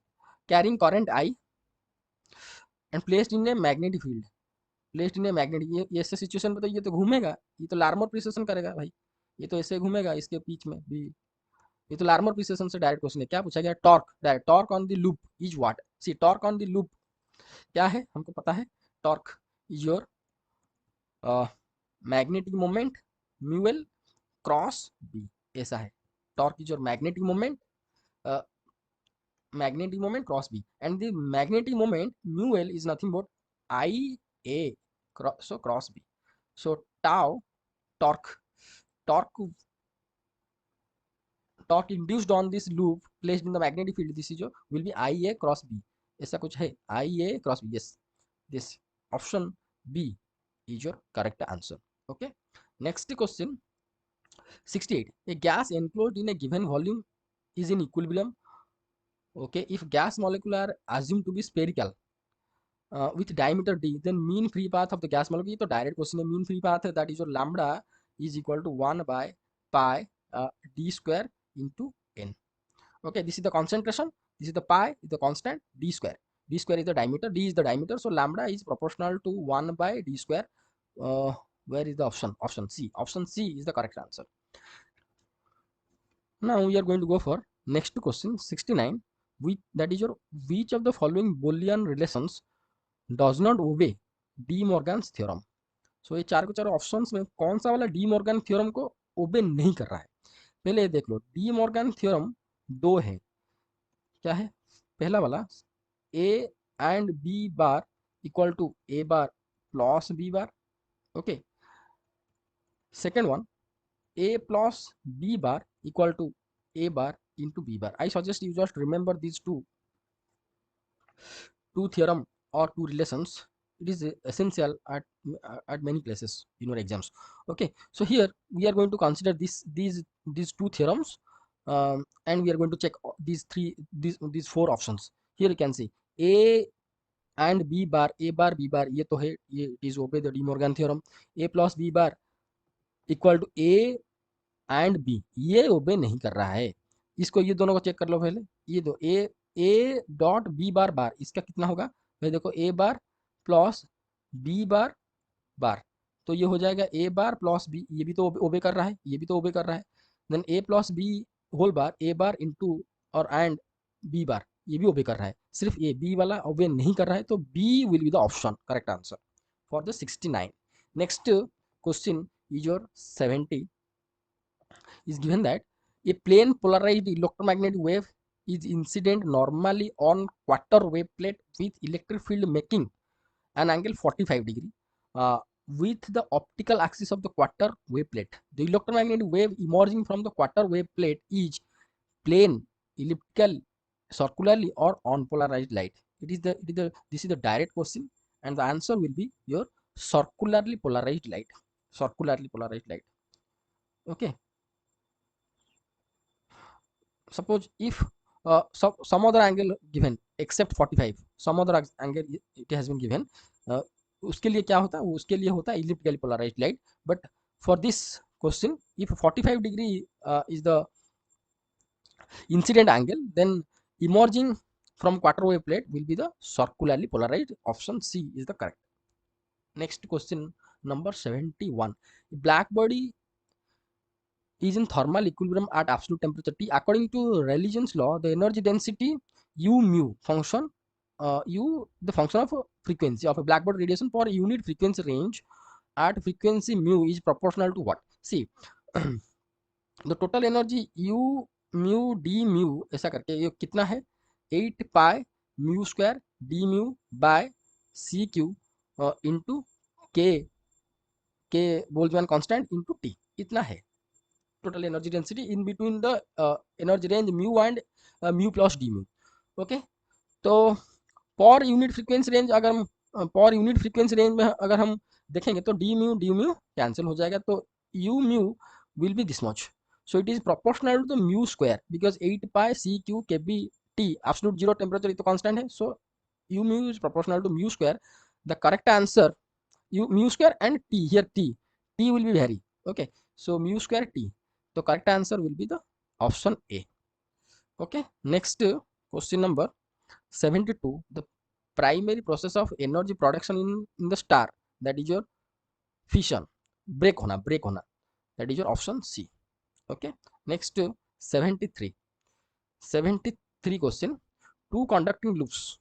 carrying current I and placed in a magnetic field, placed in a magnetic, ये ऐसे situation में तो ये तो घूमेगा, ये तो Larmor precision करेगा भाई, ये तो ऐसे घूमेगा इसके बीच में भी, ये तो लार्मर प्रिसिशन से डायरेक्ट क्वेश्चन है। क्या पूछा गया, torque, direct torque on the loop is what. See torque on the loop क्या है हमको पता है, torque is your magnetic moment mu L cross B, ऐसा है। Torque is your magnetic moment cross b and the magnetic moment mu l is nothing but I a cross b, so tau torque, torque torque induced on this loop placed in the magnetic field, this is your will be I a cross b, ऐसा कुछ है, I a cross b, yes, this option b is your correct answer। okay, next question 68, a gas enclosed in a given volume is in equilibrium, okay, if gas molecule are assumed to be spherical with diameter d, then mean free path of the gas molecule, ये तो direct question है, mean free path है that is your lambda is equal to 1 by pi d square into n। okay, this is the concentration, this is the pi is the constant, d square is the diameter, d is the diameter, so lambda is proportional to 1 by d square। where is the option c, option c is the correct answer। now we are going to go for next question 69, with that is your which of the following Boolean relations does not obey De Morgan's theorem. सो ये चार के चार options में कौन सा वाला De Morgan theorem को ओबे नहीं कर रहा है, पहले ये देख लो। डी मॉर्गन थ्योरम दो है, क्या है, पहला वाला A and B bar equal to A bar plus B bar, okay, second one a plus b bar equal to a bar into b bar। I suggest you just remember these two theorem or two relations, it is essential at many places in your exams। okay, so here we are going to consider these two theorems, and we are going to check these four options। here you can see a and b bar, a bar b bar ये तो है, ये it is obey the De Morgan theorem। a plus b bar equal to a and B, ये obey नहीं कर रहा है, इसको ये दोनों को चेक कर लो पहले, ये दो ए डॉट बी बार बार इसका कितना होगा भाई, देखो ए बार प्लस बी बार बार, तो ये हो जाएगा ए बार प्लस बी, ये भी तो ओबे कर रहा है, ये भी तो ओबे कर रहा है, देन ए प्लस बी होल बार, ए बार इंटू और एंड बी बार, ये भी ओबे कर रहा है, सिर्फ ए बी वाला ओबे नहीं कर रहा है, तो B will be the option correct answer for the 69। Next question is your 70, is given that a plane polarized electromagnetic wave is incident normally on quarter wave plate with electric field making an angle 45 degree with the optical axis of the quarter wave plate। The electromagnetic wave emerging from the quarter wave plate is plane, elliptical, circularly or on polarized light। This is the direct question and the answer will be your circularly polarized light, circularly polarized light। okay, suppose if some other angle given except 45, some other angle it has been given, उसके लिए क्या होता है, उसके लिए होता है elliptically polarized light, but for this question if 45 degree is the incident angle, then emerging from quarter wave plate will be the circularly polarized, option C is the correct। next question number 71, black body is in thermal equilibrium at absolute temperature T. According to Rayleigh's law, the energy density U mu function U the function of frequency of a blackbody radiation per unit frequency range at frequency mu is proportional to what? See, the total energy U mu d mu ऐसा करके ये कितना है 8 pi mu square D mu by C Q into K K Boltzmann constant into T इतना है total energy density in between the energy range mu and mu plus d mu. Okay तो per unit frequency range अगर हम per unit frequency range में अगर हम देखेंगे तो डी म्यू कैंसिल हो जाएगा तो you mu will be this much so it is proportional to the mu square because 8 pi c q kb t absolute zero temperature is the constant है so u mu is proportional to mu square. The correct answer u mu square and t here t will be vary. Okay, so mu square t, the correct answer will be the option A. Okay, next question number 72. The primary process of energy production in the star, that is your fission, break hona, that is your option C. Okay, next 73. 73 question. Two conducting loops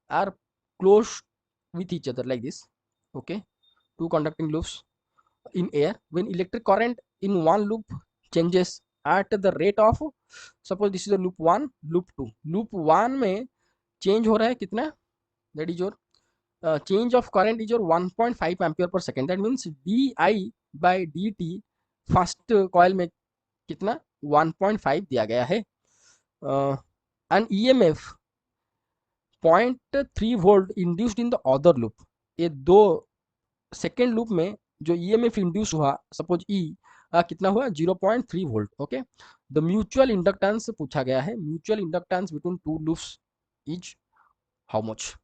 are close with each other like this. Okay, two conducting loops in air. When electric current in one loop changes at the rate of, suppose this is a loop 1 loop 2, loop 1 में change हो रहा है कितना, that is your change of current is your 1.5 ampere per second. That means di by dt first coil में कितना 1.5 दिया गया है. And EMF 0.3 volt induced in the other loop. ये दो सेकेंड लूप में जो EMF इंड्यूस हुआ सपोज E कितना हुआ 0.3 volt. Okay, the mutual inductance पूछा गया है. Mutual inductance between two loops is how much?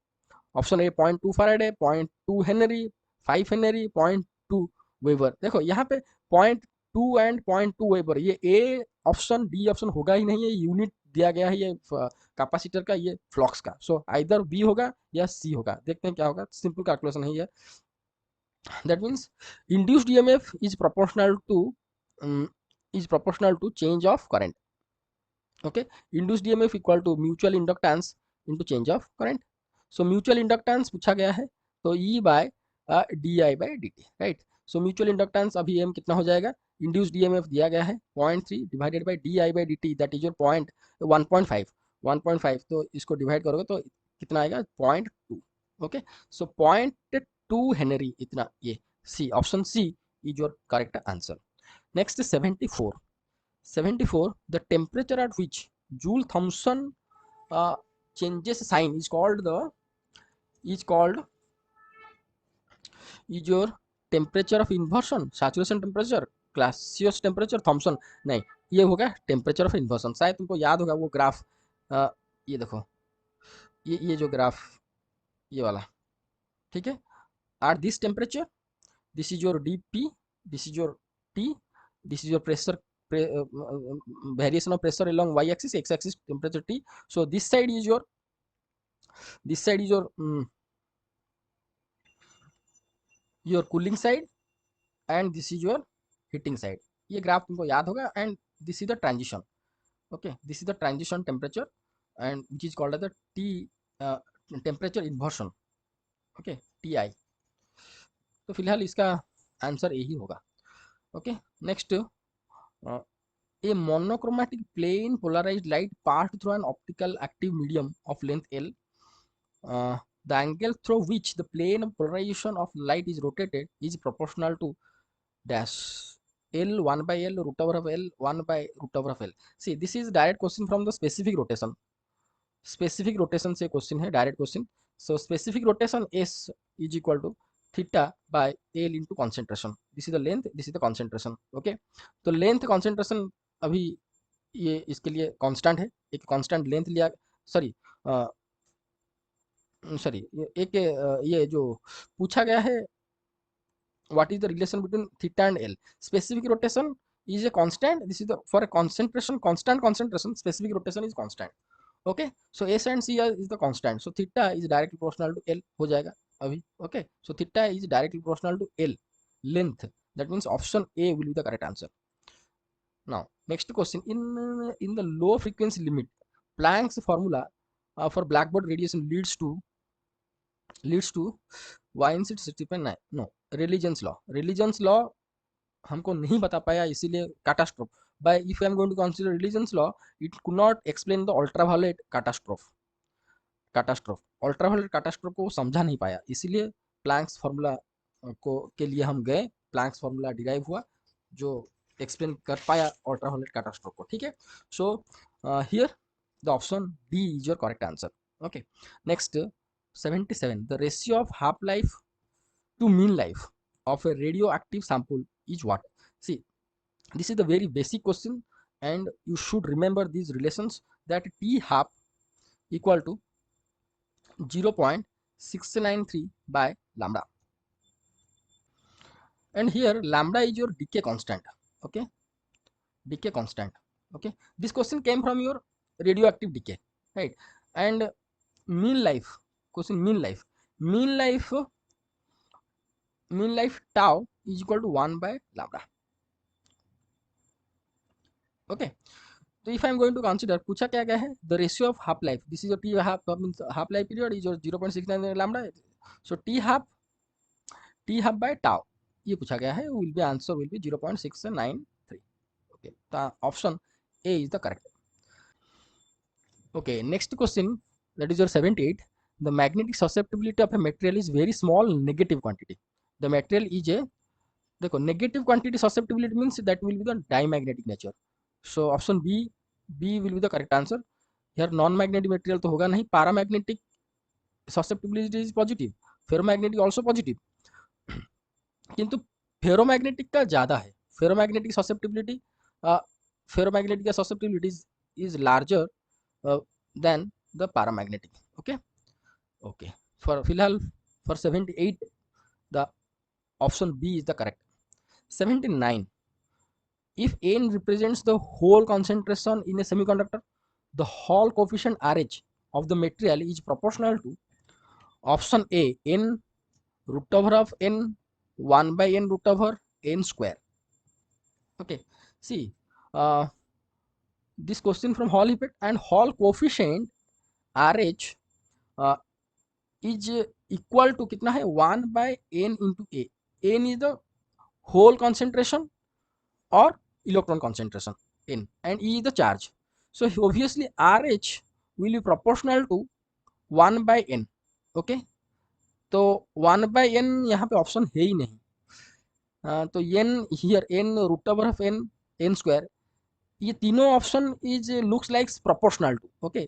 Option A 0.2 Faraday, 0.2 Henry, 5 Henry, 0.2 weber. देखो यहाँ पे 0.2 एंड 0.2 वेबर, ये ए ऑप्शन डी ऑप्शन होगा ही नहीं. ये यूनिट दिया गया है ये कैपेसिटर का, ये फ्लक्स का. सो आइदर बी होगा या सी होगा. देखते हैं क्या होगा. सिंपल कैलकुलेशन है ये. That means induced EMF is proportional to change of current. Okay, induced EMF equal to mutual inductance into change of current. So mutual inductance पूछा गया है तो E by di by dt, right? So mutual inductance अभी m कितना हो जाएगा, induced EMF दिया गया है 0.3 divided by di by dt, that is your 1.5 तो इसको डिवाइड करोगे तो कितना आएगा 0.2. ओके, सो 0.2 हेनरी इतना, ये C option C is your correct answer. Next 74. The temperature at which Joule-Thomson changes sign is your temperature of inversion, saturation temperature, gaseous temperature, Thomson नहीं, ये होगा temperature of inversion. शायद तुमको याद होगा वो ग्राफ, ये देखो ये जो ग्राफ ये वाला, ठीक है. At this temperature, this is your dp, this is your T, this is your pressure, variation of pressure along y axis, x axis temperature T. So this side is your your cooling side and this is your heating side. ये graph तुमको याद होगा. and this is the transition. Okay, this is the transition temperature and which is called as the T temperature inversion. Okay, TI. तो फिलहाल इसका answer यही होगा. Okay, next a monochromatic plane polarized light passed through an optical active medium of length L. The angle through which the plane polarization of light is rotated is proportional to dash L 1 by L root over of L 1 by root over of L. See, this is direct question from the specific rotation. Specific rotation से question है, direct question. So specific rotation S is equal to theta by L into concentration. This is the length, this is the concentration. Okay, तो length concentration अभी ये इसके लिए constant है. एक constant length लिया, सॉरी एक ये जो पूछा गया है what is the relation between theta and L. Specific rotation is a constant. This is the for a concentration, constant concentration, specific rotation is constant. Okay, so S and C is the constant, so theta is directly proportional to L हो जाएगा अभी. Okay, so theta is directly proportional to L length. That means option A will be the correct answer. Now, next question. In the low frequency limit, Planck's formula for blackbody radiation leads to वाइंसिट 60.9 no Rayleigh Jeans law हमको नहीं बता पाया, इसीलिए catastrophe by if I am going to consider Rayleigh Jeans law it could not explain the ultraviolet catastrophe ultraviolet catastrophe को समझा नहीं पाया, इसीलिए प्लैंक्स फार्मूला को के लिए हम गए, प्लैंक्स फार्मूला डिराइव हुआ जो एक्सप्लेन कर पाया अल्ट्रावायलेट कैटास्ट्रोफ को। ठीक है, so here the option B is your correct answer. Okay, next 77 the ratio of half life to mean life of a radioactive sample is what? See, this is the very basic question and you should remember these relations, that T half equal to 0.693 by lambda, and here lambda is your decay constant. Okay, decay constant. Okay, this question came from your radioactive decay, right? And mean life question, mean life tau is equal to 1 by lambda. Okay, so if I am going to consider, पूछा क्या क्या है, the ratio of half life, this is your T half means half life period is your 0.69 lambda, so T half by tau ये पूछा गया है, will be answer will be 0.693. okay, the option A is the correct. Okay, next question, that is your 78. The magnetic susceptibility of a material is very small negative quantity. The material is a, देखो negative quantity susceptibility means that will be the diamagnetic nature. So option B will be the correct answer. Here non-magnetic material तो होगा नहीं, paramagnetic susceptibility is positive, ferromagnetic also positive, किंतु ferromagnetic का ज़्यादा है, ferromagnetic susceptibility ferromagnetic का susceptibility is larger than the paramagnetic. Okay okay, for फिलहाल for 78 the option B is the correct. 79, if n represents the hole concentration in a semiconductor, the Hall coefficient RH of the material is proportional to option A n root over of n 1 by n root over n square. Okay, see this question from Hall effect, and Hall coefficient RH is equal to कितना है 1 by n into A. n is the hole concentration or electron concentration n, and E is the charge. So obviously RH will be proportional to 1 by n. okay, तो 1 by n यहाँ पे option है ही नहीं, तो n here n root over of n square, ये तीनों option is looks like proportional to. Okay,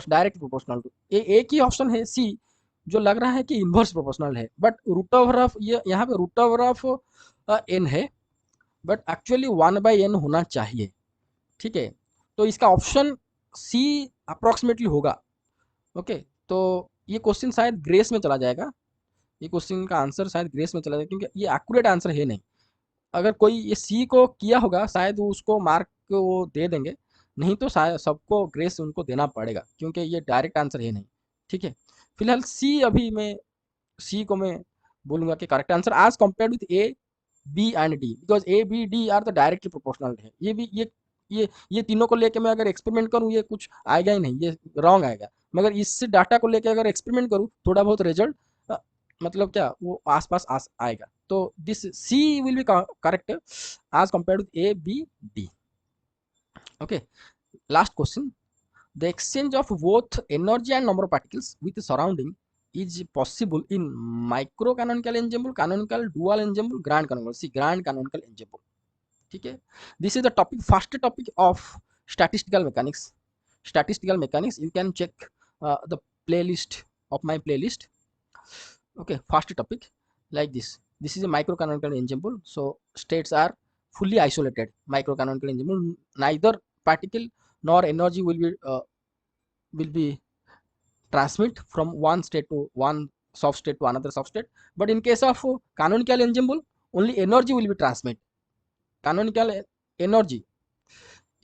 direct proportional to. एक ही ऑप्शन है सी जो लग रहा है कि इन्वर्स प्रोपोर्शनल है, बट रूट ओवर ऑफ ये यहाँ पे रूट ओवर ऑफ n है, बट एक्चुअली 1 बाई n होना चाहिए. ठीक है, तो इसका ऑप्शन सी अप्रोक्सीमेटली होगा. ओके, तो ये क्वेश्चन शायद ग्रेस में चला जाएगा, ये क्वेश्चन का आंसर शायद ग्रेस में चला जाएगा, क्योंकि ये एक्यूरेट आंसर है नहीं. अगर कोई ये सी को किया होगा शायद उसको मार्क वो दे देंगे, नहीं तो शायद सबको ग्रेस उनको देना पड़ेगा, क्योंकि ये डायरेक्ट आंसर है नहीं. ठीक है, फिलहाल सी अभी मैं सी को मैं बोलूँगा कि correct answer as compare with A B and D, because A B D are the directly proportional है. ये भी ये तीनों को लेके मैं अगर एक्सपेरिमेंट करूँ ये कुछ आएगा ही नहीं, ये रॉन्ग आएगा. मगर इससे डाटा को लेके अगर एक्सपेरिमेंट करूँ थोड़ा बहुत रिजल्ट मतलब क्या वो आसपास आएगा. तो this C will be correct as compare to A B D. Okay, last question. The exchange of both energy and number of particles with surrounding is possible in micro canonical ensemble, canonical dual ensemble, grand canonical. See, grand canonical ensemble. ठीक है, this is the topic, first topic of statistical mechanics. Statistical mechanics, you can check the playlist of my playlist. Okay, first topic like this. This is a micro canonical ensemble. So states are fully isolated. Micro canonical ensemble, neither particle nor energy will be transmit from one state to one substate to another substate. But in case of canonical ensemble, only energy will be transmit. Canonical energy,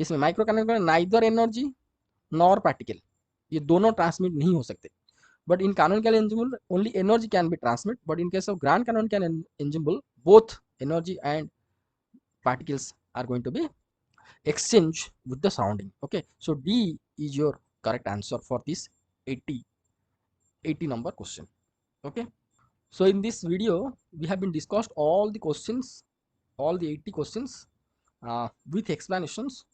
इसमें micro canonical neither energy nor particle, ये दोनों transmit नहीं हो सकते. But in canonical ensemble only energy can be transmit. But in case of grand canonical ensemble both energy and particles are going to be exchange with the surrounding. Okay, so D is your correct answer for this 80 number question. Okay, so in this video we have been discussed all the questions, all the 80 questions with explanations,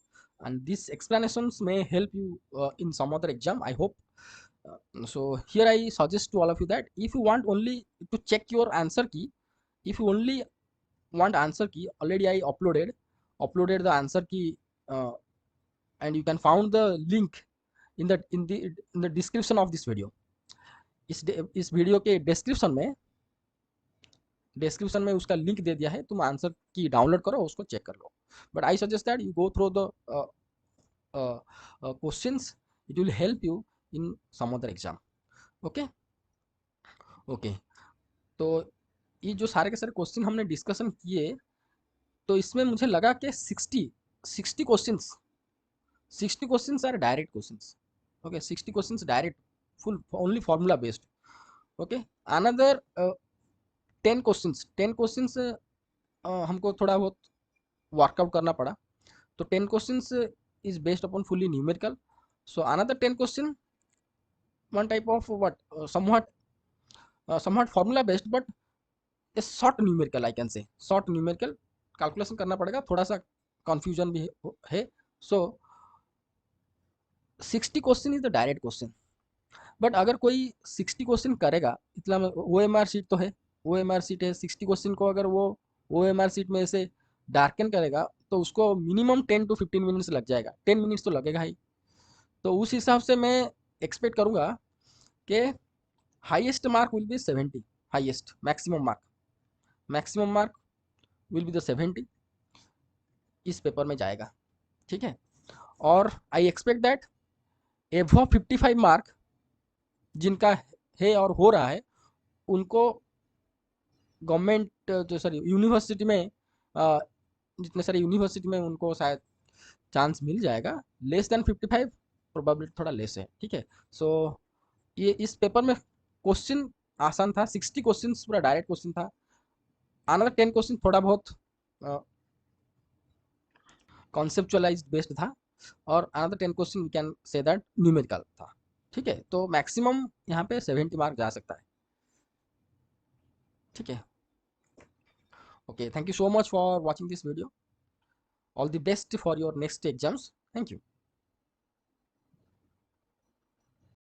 and these explanations may help you in some other exam, I hope. So here I suggest to all of you that if you want only to check your answer key, if you only want answer key, already I uploaded the answer key, uh, and you can find the link in the description of this video. इस video के description में उसका link दे दिया है, तुम answer की download करो, उसको चेक कर लो. But I suggest that you go through the questions, it will help you in some other exam. Okay okay, तो ये जो सारे के सारे क्वेश्चन हमने डिस्कशन किए, तो इसमें मुझे लगा कि 60 questions 60 questions are direct questions. Okay, 60 questions direct, full only formula based. Okay, another 10 questions हमको थोड़ा बहुत वर्कआउट करना पड़ा. तो 10 questions is based upon fully numerical. So another 10 question, one type of what somewhat formula based, but a short numerical, I can say short numerical calculation करना पड़ेगा, थोड़ा सा confusion भी है. So 60 question is the direct question. But अगर कोई 60 question करेगा, इतना ओ एम आर सीट तो है, ओ एम आर सीट है, 60 क्वेश्चन को अगर वो ओ एम आर सीट में से डार्कन करेगा तो उसको मिनिमम 10 to 15 मिनट्स लग जाएगा, 10 मिनट्स तो लगेगा ही. तो उस हिसाब से मैं एक्सपेक्ट करूंगा कि highest mark will be 70. Highest maximum mark will be the 70 इस पेपर में जाएगा. ठीक है, और I expect that above 55 mark जिनका है और हो रहा है, उनको गवर्नमेंट जो सॉरी यूनिवर्सिटी में जितने सारे यूनिवर्सिटी में उनको शायद चांस मिल जाएगा. लेस देन 55 प्रोबेबिलिटी थोड़ा लेस है. ठीक है, सो ये इस पेपर में क्वेश्चन आसान था. 60 क्वेश्चन पूरा डायरेक्ट क्वेश्चन था. अनदर 10 क्वेश्चन थोड़ा बहुत कॉन्सेप्चुअलाइज्ड बेस्ड था, और another 10 question you can say that numerical था. ठीक है, तो मैक्सिमम यहाँ पे 70 मार्क जा सकता है. ठीक है, okay, thank you so much for watching this video. All the best for your next exams. Thank you.